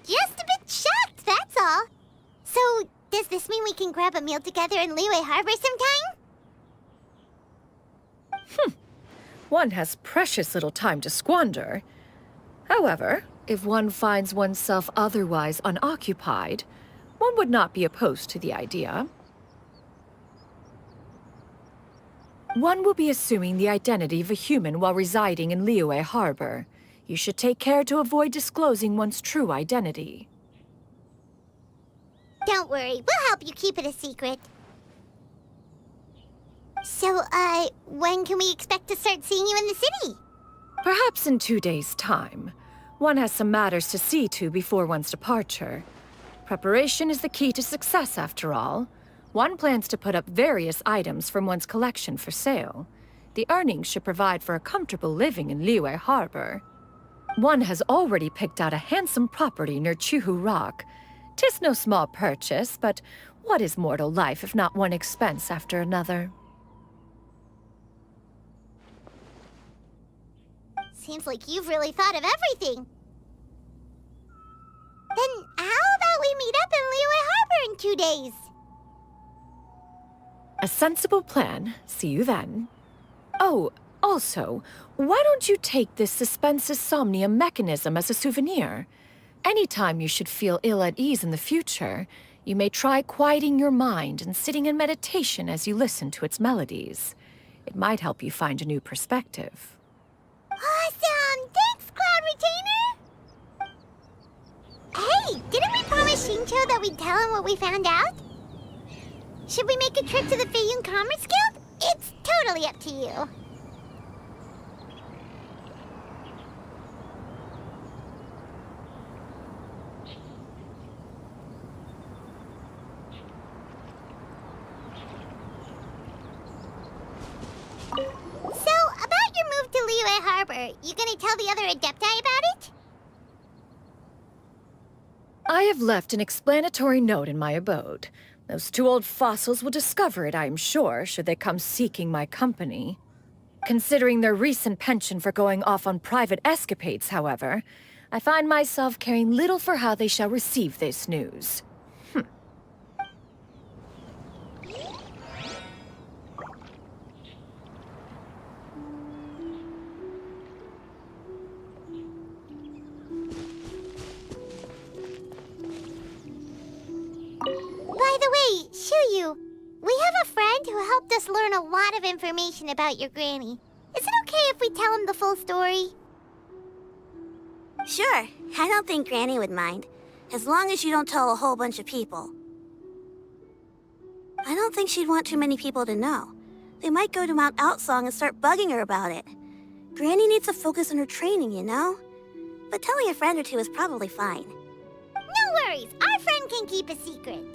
just a bit shocked, that's all. So, does this mean we can grab a meal together in Liyue Harbor sometime? One has precious little time to squander. However, if one finds oneself otherwise unoccupied, one would not be opposed to the idea. One will be assuming the identity of a human while residing in Liyue Harbor. You should take care to avoid disclosing one's true identity. Don't worry, we'll help you keep it a secret. So, when can we expect to start seeing you in the city? Perhaps in 2 days' time. One has some matters to see to before one's departure. Preparation is the key to success, after all. One plans to put up various items from one's collection for sale. The earnings should provide for a comfortable living in Liyue Harbor. One has already picked out a handsome property near Chuhu Rock. 'Tis no small purchase, but what is mortal life if not one expense after another? Seems like you've really thought of everything. Then how about we meet up in Liyue Harbor in 2 days? A sensible plan. See you then. Oh, also, why don't you take this suspense insomnia mechanism as a souvenir? Anytime you should feel ill at ease in the future, you may try quieting your mind and sitting in meditation as you listen to its melodies. It might help you find a new perspective. Awesome! Thanks, Cloud Retainer! Hey, didn't we promise Xingqiu that we'd tell him what we found out? Should we make a trip to the Feiyun Commerce Guild? It's totally up to you. So, about your move to Liyue Harbor, you gonna tell the other Adepti about it? I have left an explanatory note in my abode. Those 2 old fossils will discover it, I am sure, should they come seeking my company. Considering their recent penchant for going off on private escapades, however, I find myself caring little for how they shall receive this news. By the way, Xianyun, we have a friend who helped us learn a lot of information about your granny. Is it okay if we tell him the full story? Sure, I don't think Granny would mind, as long as you don't tell a whole bunch of people. I don't think she'd want too many people to know. They might go to Mount Aocang and start bugging her about it. Granny needs to focus on her training, you know? But telling a friend or two is probably fine. No worries, our friend can keep a secret.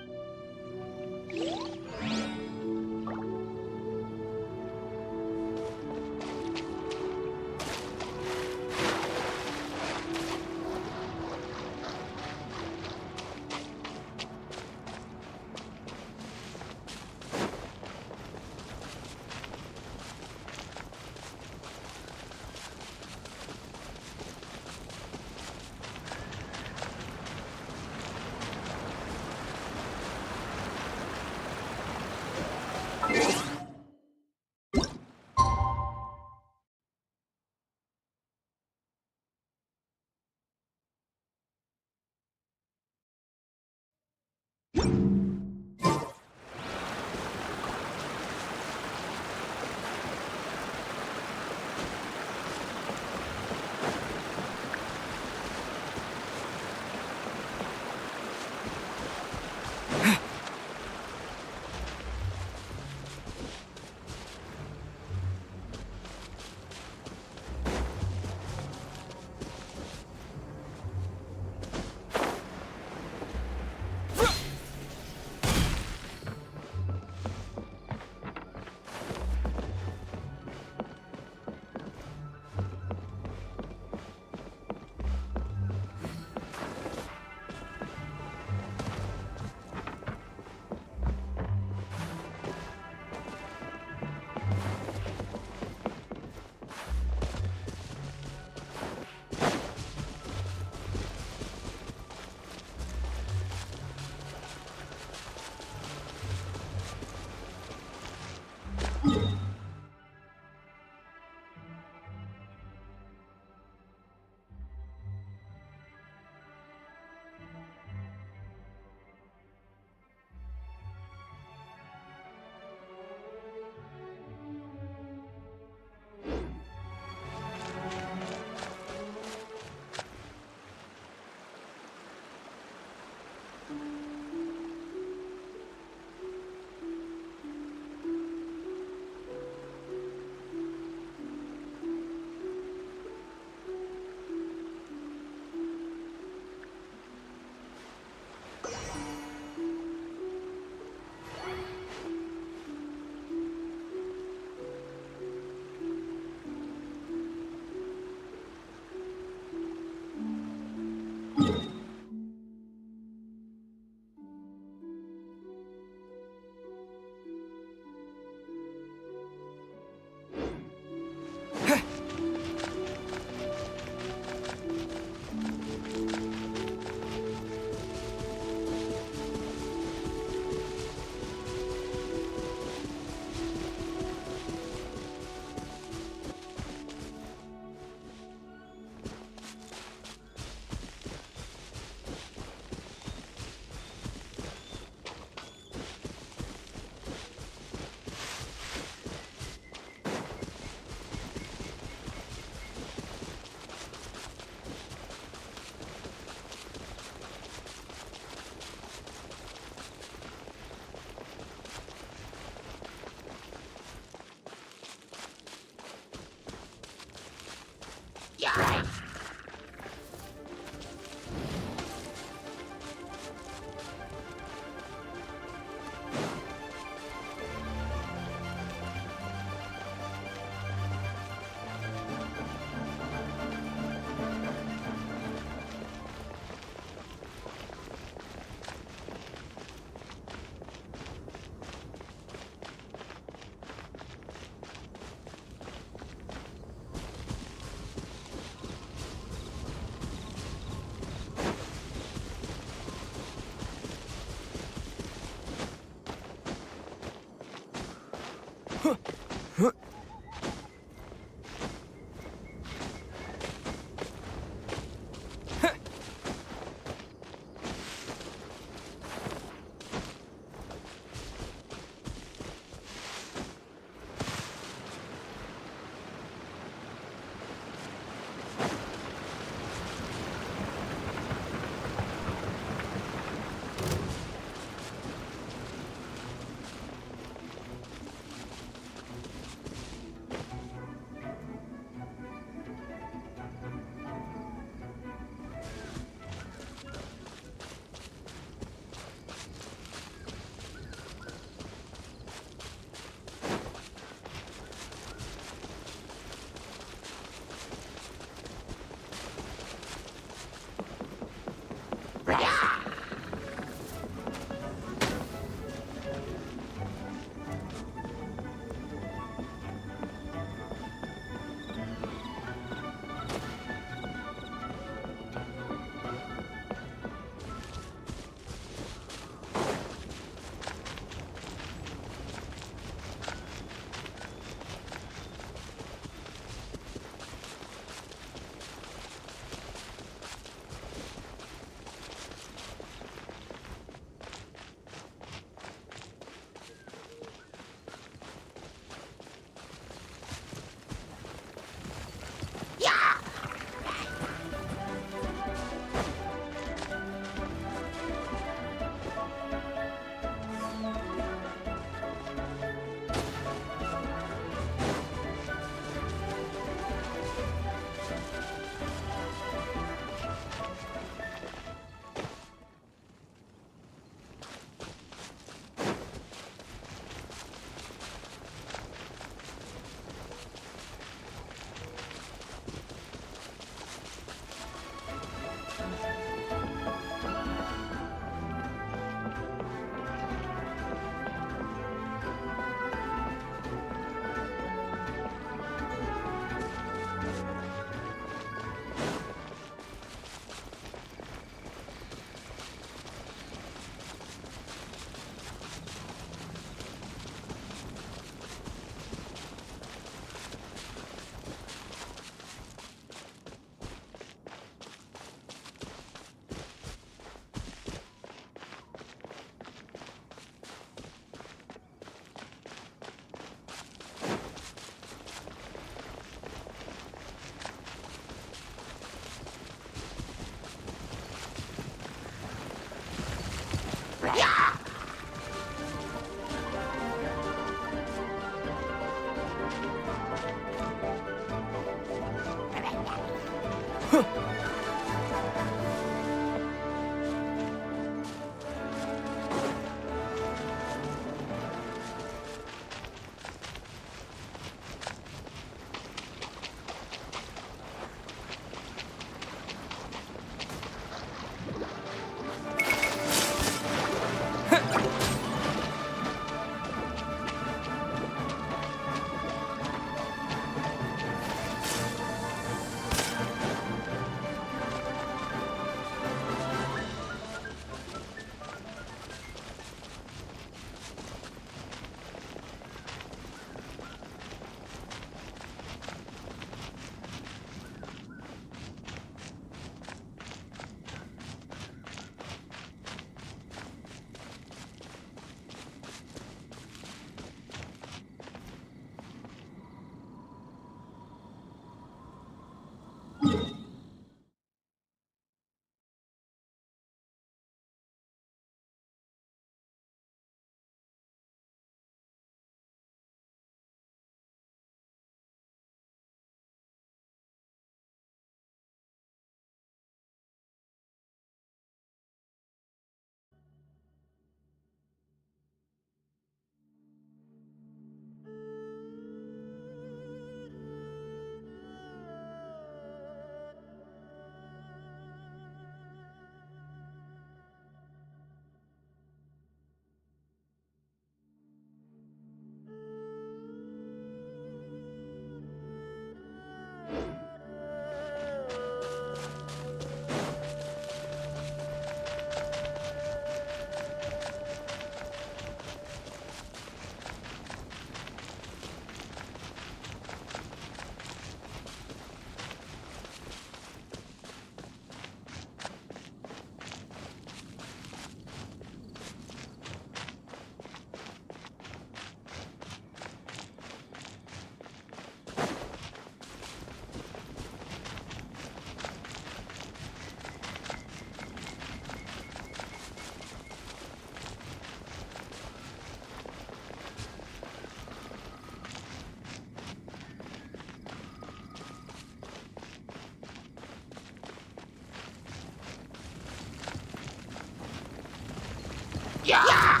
Yeah!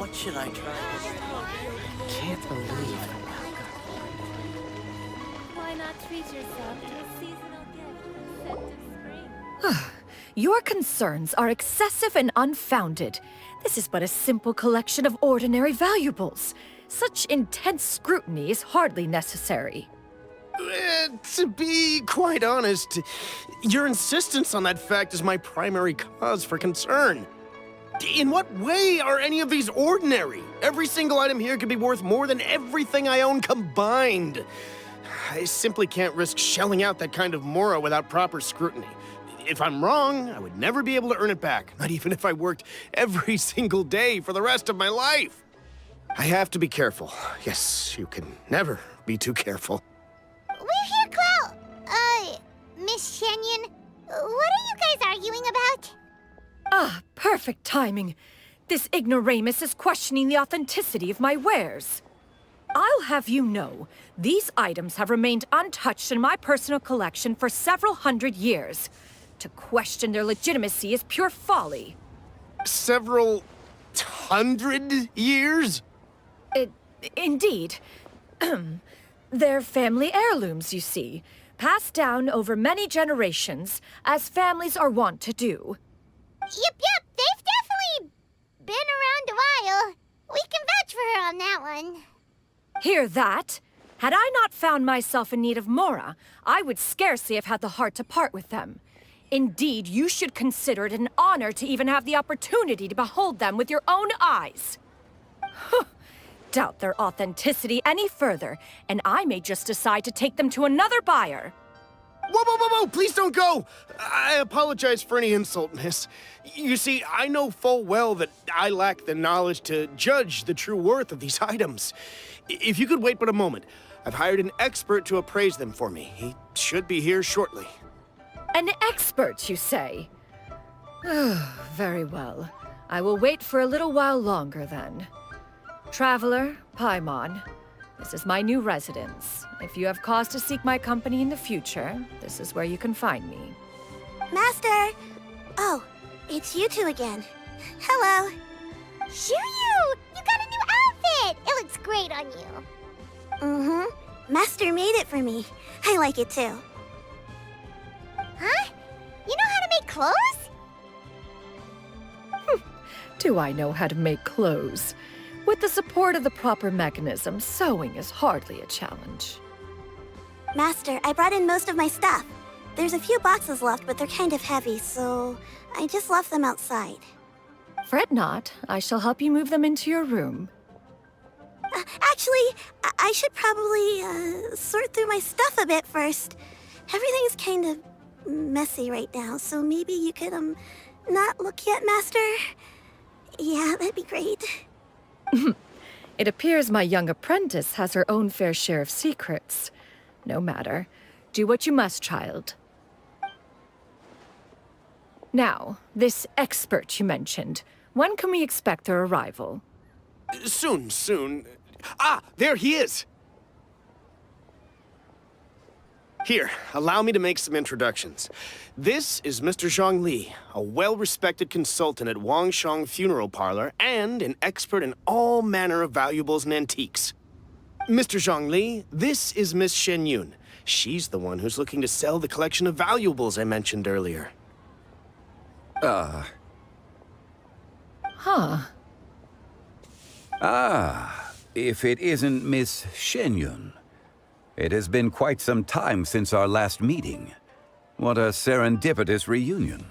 What should I try? Can't believe. Why not treat yourself to a seasonal gift, scent of spring? Your concerns are excessive and unfounded. This is but a simple collection of ordinary valuables. Such intense scrutiny is hardly necessary. To be quite honest, your insistence on that fact is my primary cause for concern. In what way are any of these ordinary? Every single item here could be worth more than everything I own combined. I simply can't risk shelling out that kind of mora without proper scrutiny. If I'm wrong, I would never be able to earn it back, not even if I worked every single day for the rest of my life. I have to be careful. Yes, you can never be too careful. We're here, Clow. Miss Xianyun, what are you guys arguing about? Ah, perfect timing. This ignoramus is questioning the authenticity of my wares. I'll have you know, these items have remained untouched in my personal collection for several hundred years. To question their legitimacy is pure folly. Several hundred years? Indeed. They're family heirlooms, you see, passed down over many generations, as families are wont to do. Yep, they've definitely been around a while. We can vouch for her on that one. Hear that? Had I not found myself in need of mora, I would scarcely have had the heart to part with them. Indeed, you should consider it an honor to even have the opportunity to behold them with your own eyes. Doubt their authenticity any further, and I may just decide to take them to another buyer. Whoa, please don't go! I apologize for any insult, miss. You see, I know full well that I lack the knowledge to judge the true worth of these items. If you could wait but a moment, I've hired an expert to appraise them for me. He should be here shortly. An expert, you say? Very well. I will wait for a little while longer, then. Traveler, Paimon, this is my new residence. If you have cause to seek my company in the future, this is where you can find me. Master! Oh, it's you two again. Hello. Xianyun! You got a new outfit! It looks great on you. Mm-hmm. Master made it for me. I like it too. Huh? You know how to make clothes? Do I know how to make clothes? With the support of the proper mechanism, sewing is hardly a challenge. Master, I brought in most of my stuff. There's a few boxes left, but they're kind of heavy, so I just left them outside. Fret not. I shall help you move them into your room. Actually, I should probably sort through my stuff a bit first. Everything's kind of messy right now, so maybe you could, not look yet, Master? Yeah, that'd be great. It appears my young apprentice has her own fair share of secrets. No matter. Do what you must, child. Now, this expert you mentioned, when can we expect their arrival? Soon. Ah, there he is! Here, allow me to make some introductions. This is Mr. Zhongli, a well-respected consultant at Wangshang Funeral Parlor and an expert in all manner of valuables and antiques. Mr. Zhongli, this is Miss Xianyun. She's the one who's looking to sell the collection of valuables I mentioned earlier. Huh. If it isn't Miss Xianyun. It has been quite some time since our last meeting. What a serendipitous reunion.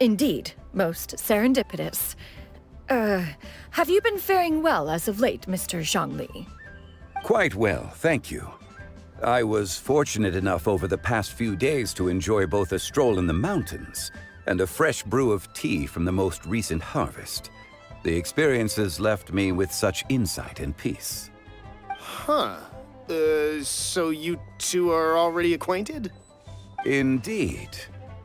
Indeed, most serendipitous. Have you been faring well as of late, Mr. Zhongli? Quite well, thank you. I was fortunate enough over the past few days to enjoy both a stroll in the mountains and a fresh brew of tea from the most recent harvest. The experiences left me with such insight and peace. Huh. So you two are already acquainted? Indeed.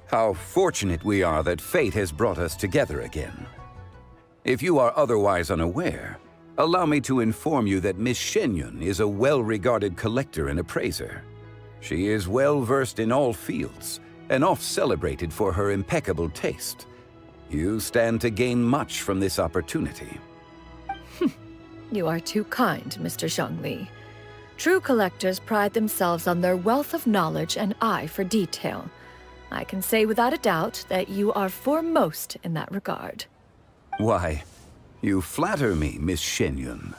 How fortunate we are that fate has brought us together again. If you are otherwise unaware, allow me to inform you that Miss Xianyun is a well-regarded collector and appraiser. She is well-versed in all fields, and oft-celebrated for her impeccable taste. You stand to gain much from this opportunity. You are too kind, Mr. Zhongli. True collectors pride themselves on their wealth of knowledge and eye for detail. I can say without a doubt that you are foremost in that regard. Why, you flatter me, Miss Xianyun.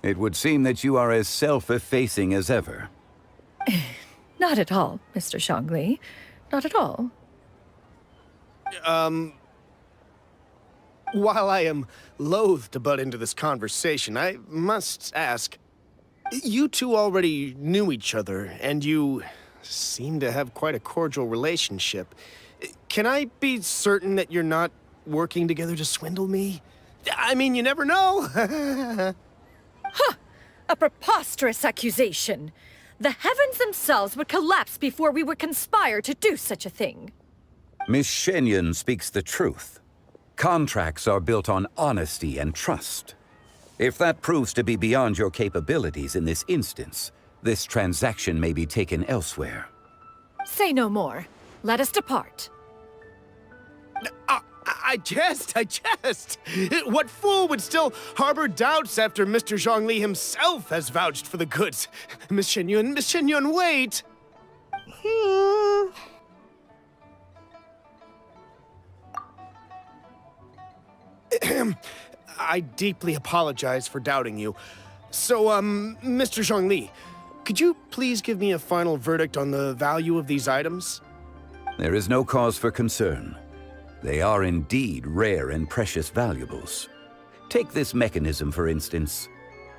It would seem that you are as self-effacing as ever. Not at all, Mr. Zhongli. Not at all. While I am loath to butt into this conversation, I must ask, you two already knew each other, and you seem to have quite a cordial relationship. Can I be certain that you're not working together to swindle me? I mean, you never know. Huh! A preposterous accusation. The heavens themselves would collapse before we would conspire to do such a thing. Miss Xianyun speaks the truth. Contracts are built on honesty and trust. If that proves to be beyond your capabilities in this instance, this transaction may be taken elsewhere. Say no more. Let us depart. I jest. What fool would still harbor doubts after Mr. Zhongli himself has vouched for the goods? Miss Xianyun, wait! I deeply apologize for doubting you. So, Mr. Zhongli, could you please give me a final verdict on the value of these items? There is no cause for concern. They are indeed rare and precious valuables. Take this mechanism, for instance.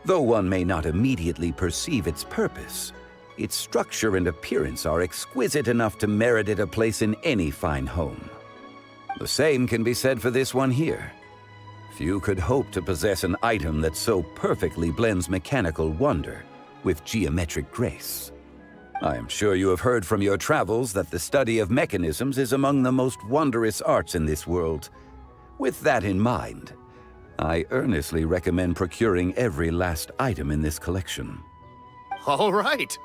Though one may not immediately perceive its purpose, its structure and appearance are exquisite enough to merit it a place in any fine home. The same can be said for this one here. Few could hope to possess an item that so perfectly blends mechanical wonder with geometric grace. I am sure you have heard from your travels that the study of mechanisms is among the most wondrous arts in this world. With that in mind, I earnestly recommend procuring every last item in this collection. All right.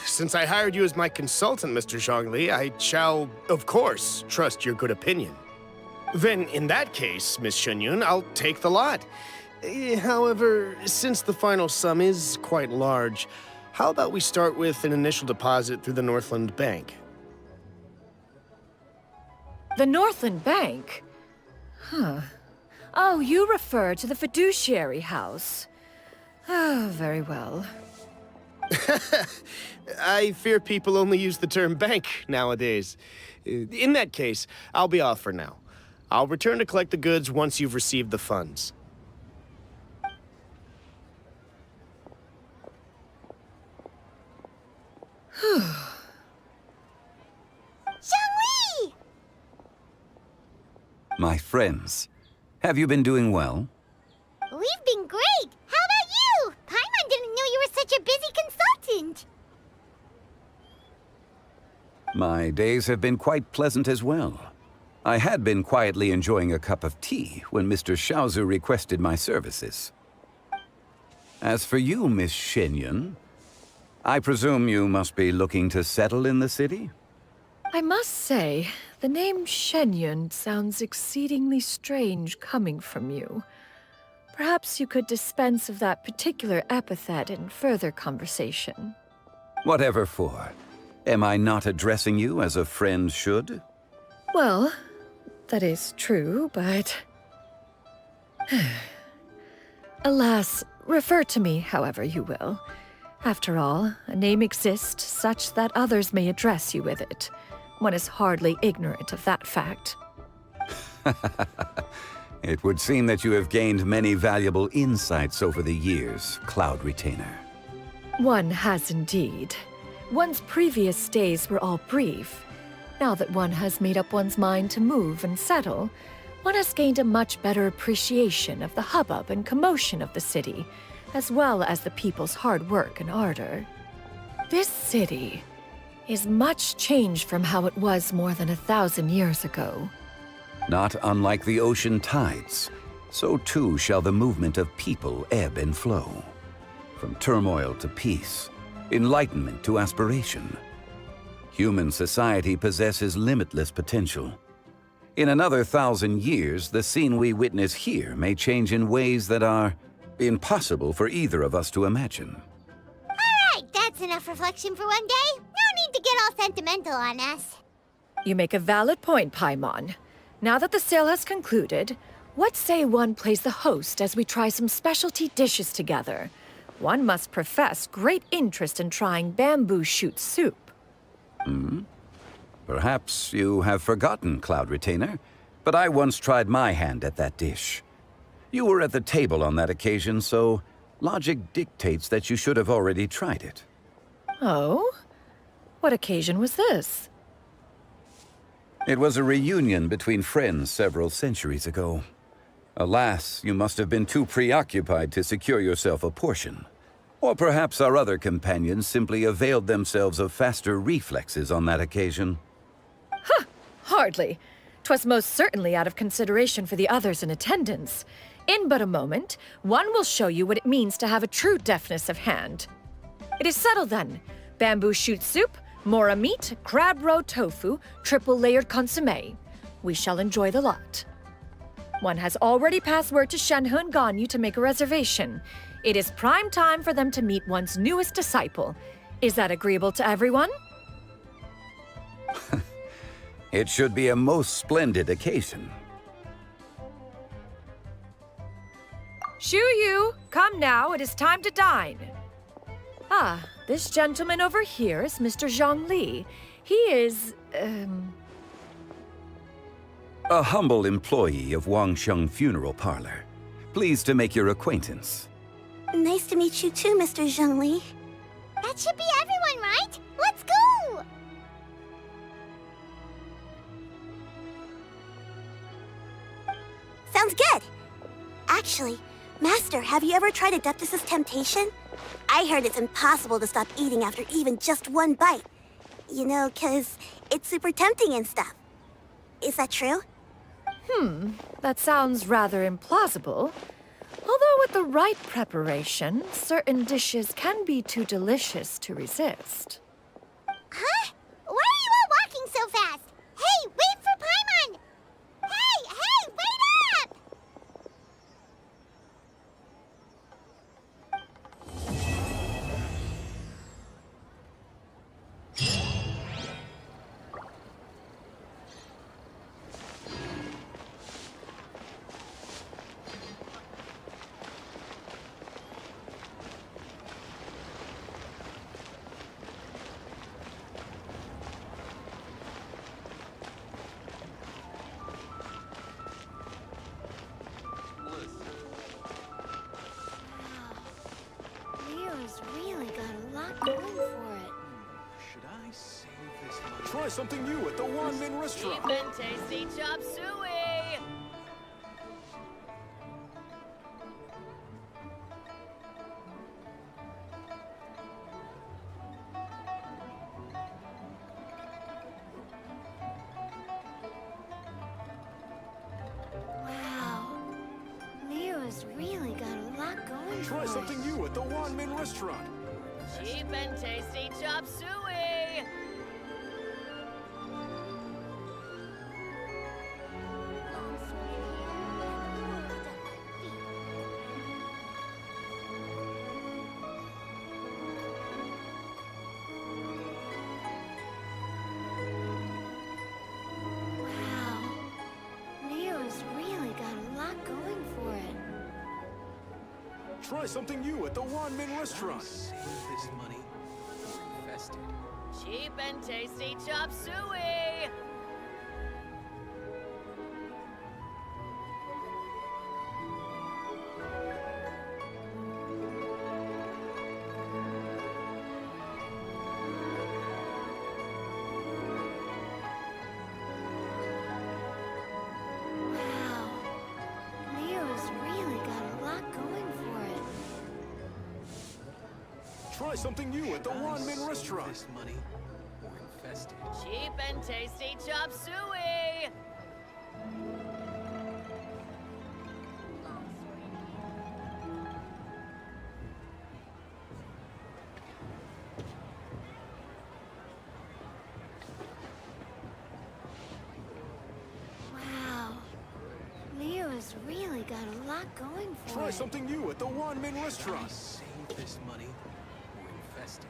Since I hired you as my consultant, Mr. Zhongli, I shall, of course, trust your good opinion. Then, in that case, Miss Xianyun, I'll take the lot. However, since the final sum is quite large, how about we start with an initial deposit through the Northland Bank? The Northland Bank? Huh. Oh, you refer to the fiduciary house. Oh, very well. I fear people only use the term bank nowadays. In that case, I'll be off for now. I'll return to collect the goods once you've received the funds. Xiangli! My friends, have you been doing well? We've been great! How about you? Paimon didn't know you were such a busy consultant! My days have been quite pleasant as well. I had been quietly enjoying a cup of tea when Mr. Xiaozu requested my services. As for you, Miss Xianyun, I presume you must be looking to settle in the city? I must say, the name Xianyun sounds exceedingly strange coming from you. Perhaps you could dispense of that particular epithet in further conversation. Whatever for. Am I not addressing you as a friend should? Well, that is true, but... Alas, refer to me however you will. After all, a name exists such that others may address you with it. One is hardly ignorant of that fact. It would seem that you have gained many valuable insights over the years, Cloud Retainer. One has indeed. One's previous days were all brief. Now that one has made up one's mind to move and settle, one has gained a much better appreciation of the hubbub and commotion of the city, as well as the people's hard work and ardor. This city is much changed from how it was more than 1,000 years ago. Not unlike the ocean tides, so too shall the movement of people ebb and flow. From turmoil to peace, enlightenment to aspiration. Human society possesses limitless potential. In another 1,000 years, the scene we witness here may change in ways that are impossible for either of us to imagine. Alright, that's enough reflection for one day. No need to get all sentimental on us. You make a valid point, Paimon. Now that the sale has concluded, what say one plays the host as we try some specialty dishes together? One must profess great interest in trying bamboo shoot soup. Perhaps you have forgotten, Cloud Retainer. But I once tried my hand at that dish. You were at the table on that occasion, so logic dictates that you should have already tried it. Oh? What occasion was this? It was a reunion between friends several centuries ago. Alas, you must have been too preoccupied to secure yourself a portion. Or perhaps our other companions simply availed themselves of faster reflexes on that occasion. Huh! Hardly. 'Twas most certainly out of consideration for the others in attendance. In but a moment, one will show you what it means to have a true deftness of hand. It is settled then. Bamboo shoot soup, mora meat, crab roe tofu, triple-layered consommé. We shall enjoy the lot. One has already passed word to Xianyun and Ganyu to make a reservation. It is prime time for them to meet one's newest disciple. Is that agreeable to everyone? It should be a most splendid occasion. Xianyun, come now, it is time to dine. Ah, this gentleman over here is Mr. Zhongli. He is, A humble employee of Wangsheng Funeral Parlor. Pleased to make your acquaintance. Nice to meet you too, Mr. Zhongli. That should be everyone, right? Let's go! Sounds good. Actually, Master, have you ever tried Adeptus' temptation? I heard it's impossible to stop eating after even just one bite. You know, 'cause it's super tempting and stuff. Is that true? That sounds rather implausible. Although with the right preparation, certain dishes can be too delicious to resist. Huh? Why are you all walking so fast? Hey, wait for Paimon! Hey, wait up! Liyue's really got a lot going for it. Should I save this money? Try something new at the Wanmin restaurant. Cheap and tasty chop suey! Wow. Liyue's really got a lot going for Try it. something new at the Wanmin restaurant. Cheap and tasty chop suey! Wow. Liyue's really got a lot going for it. Try something new at the Wanmin restaurant. Save this money or invest it. Cheap and tasty chop suey! Wow. Liyue's really got a lot going for it. Try something new at the Wanmin restaurant. This money or invest it. Cheap and tasty chop suey! Wow. Liyue's really got a lot going for Try it. something new at the Wanmin restaurant. Save this money or invest it.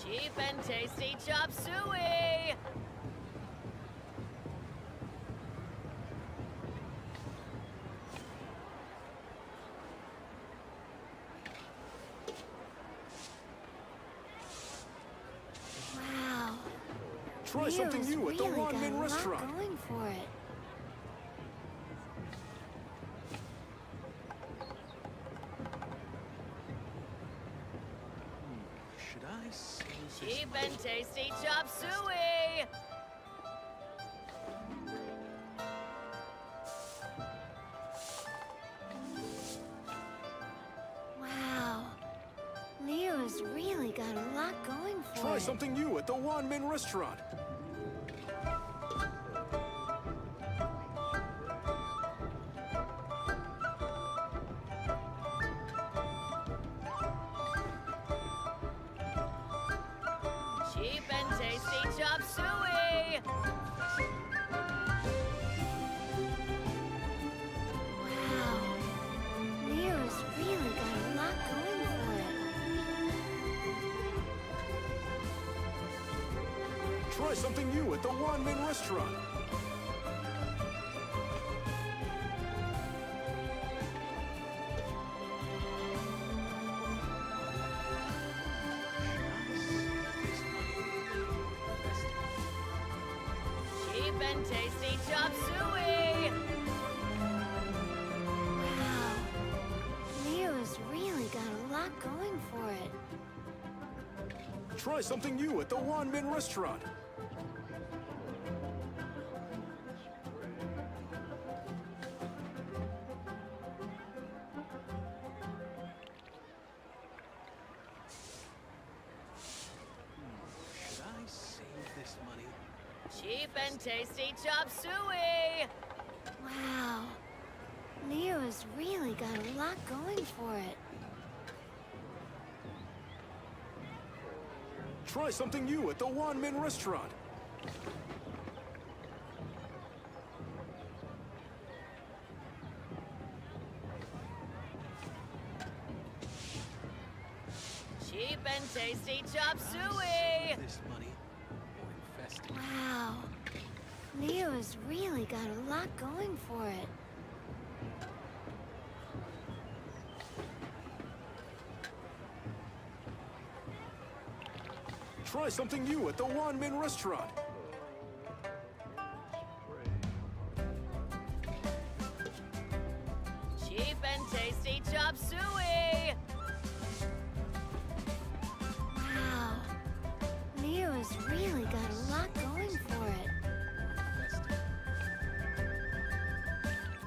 Cheap and tasty chop suey! Wow. Try something new at the really Wanmin got a lot restaurant. going for it. Should I save this Cheap and tasty chop suey! Wow. Liyue's really got a lot going for Try it. something new at the Wanmin restaurant. Cheap and tasty chop suey! Wow. Liyue's really got a lot going for it. Try something new at the Wanmin restaurant. Cheap and tasty chop suey! Wow. Liyue's really got a lot going for it. Try something new at the Wanmin restaurant. Should I save this money? Cheap and tasty chop suey! Wow. Liyue's really got a lot going for it. Try something new at the Wanmin restaurant. Cheap and tasty chop suey! This money or invest it? Wow. Liyue's really got a lot going for it. Try something new at the Wanmin restaurant.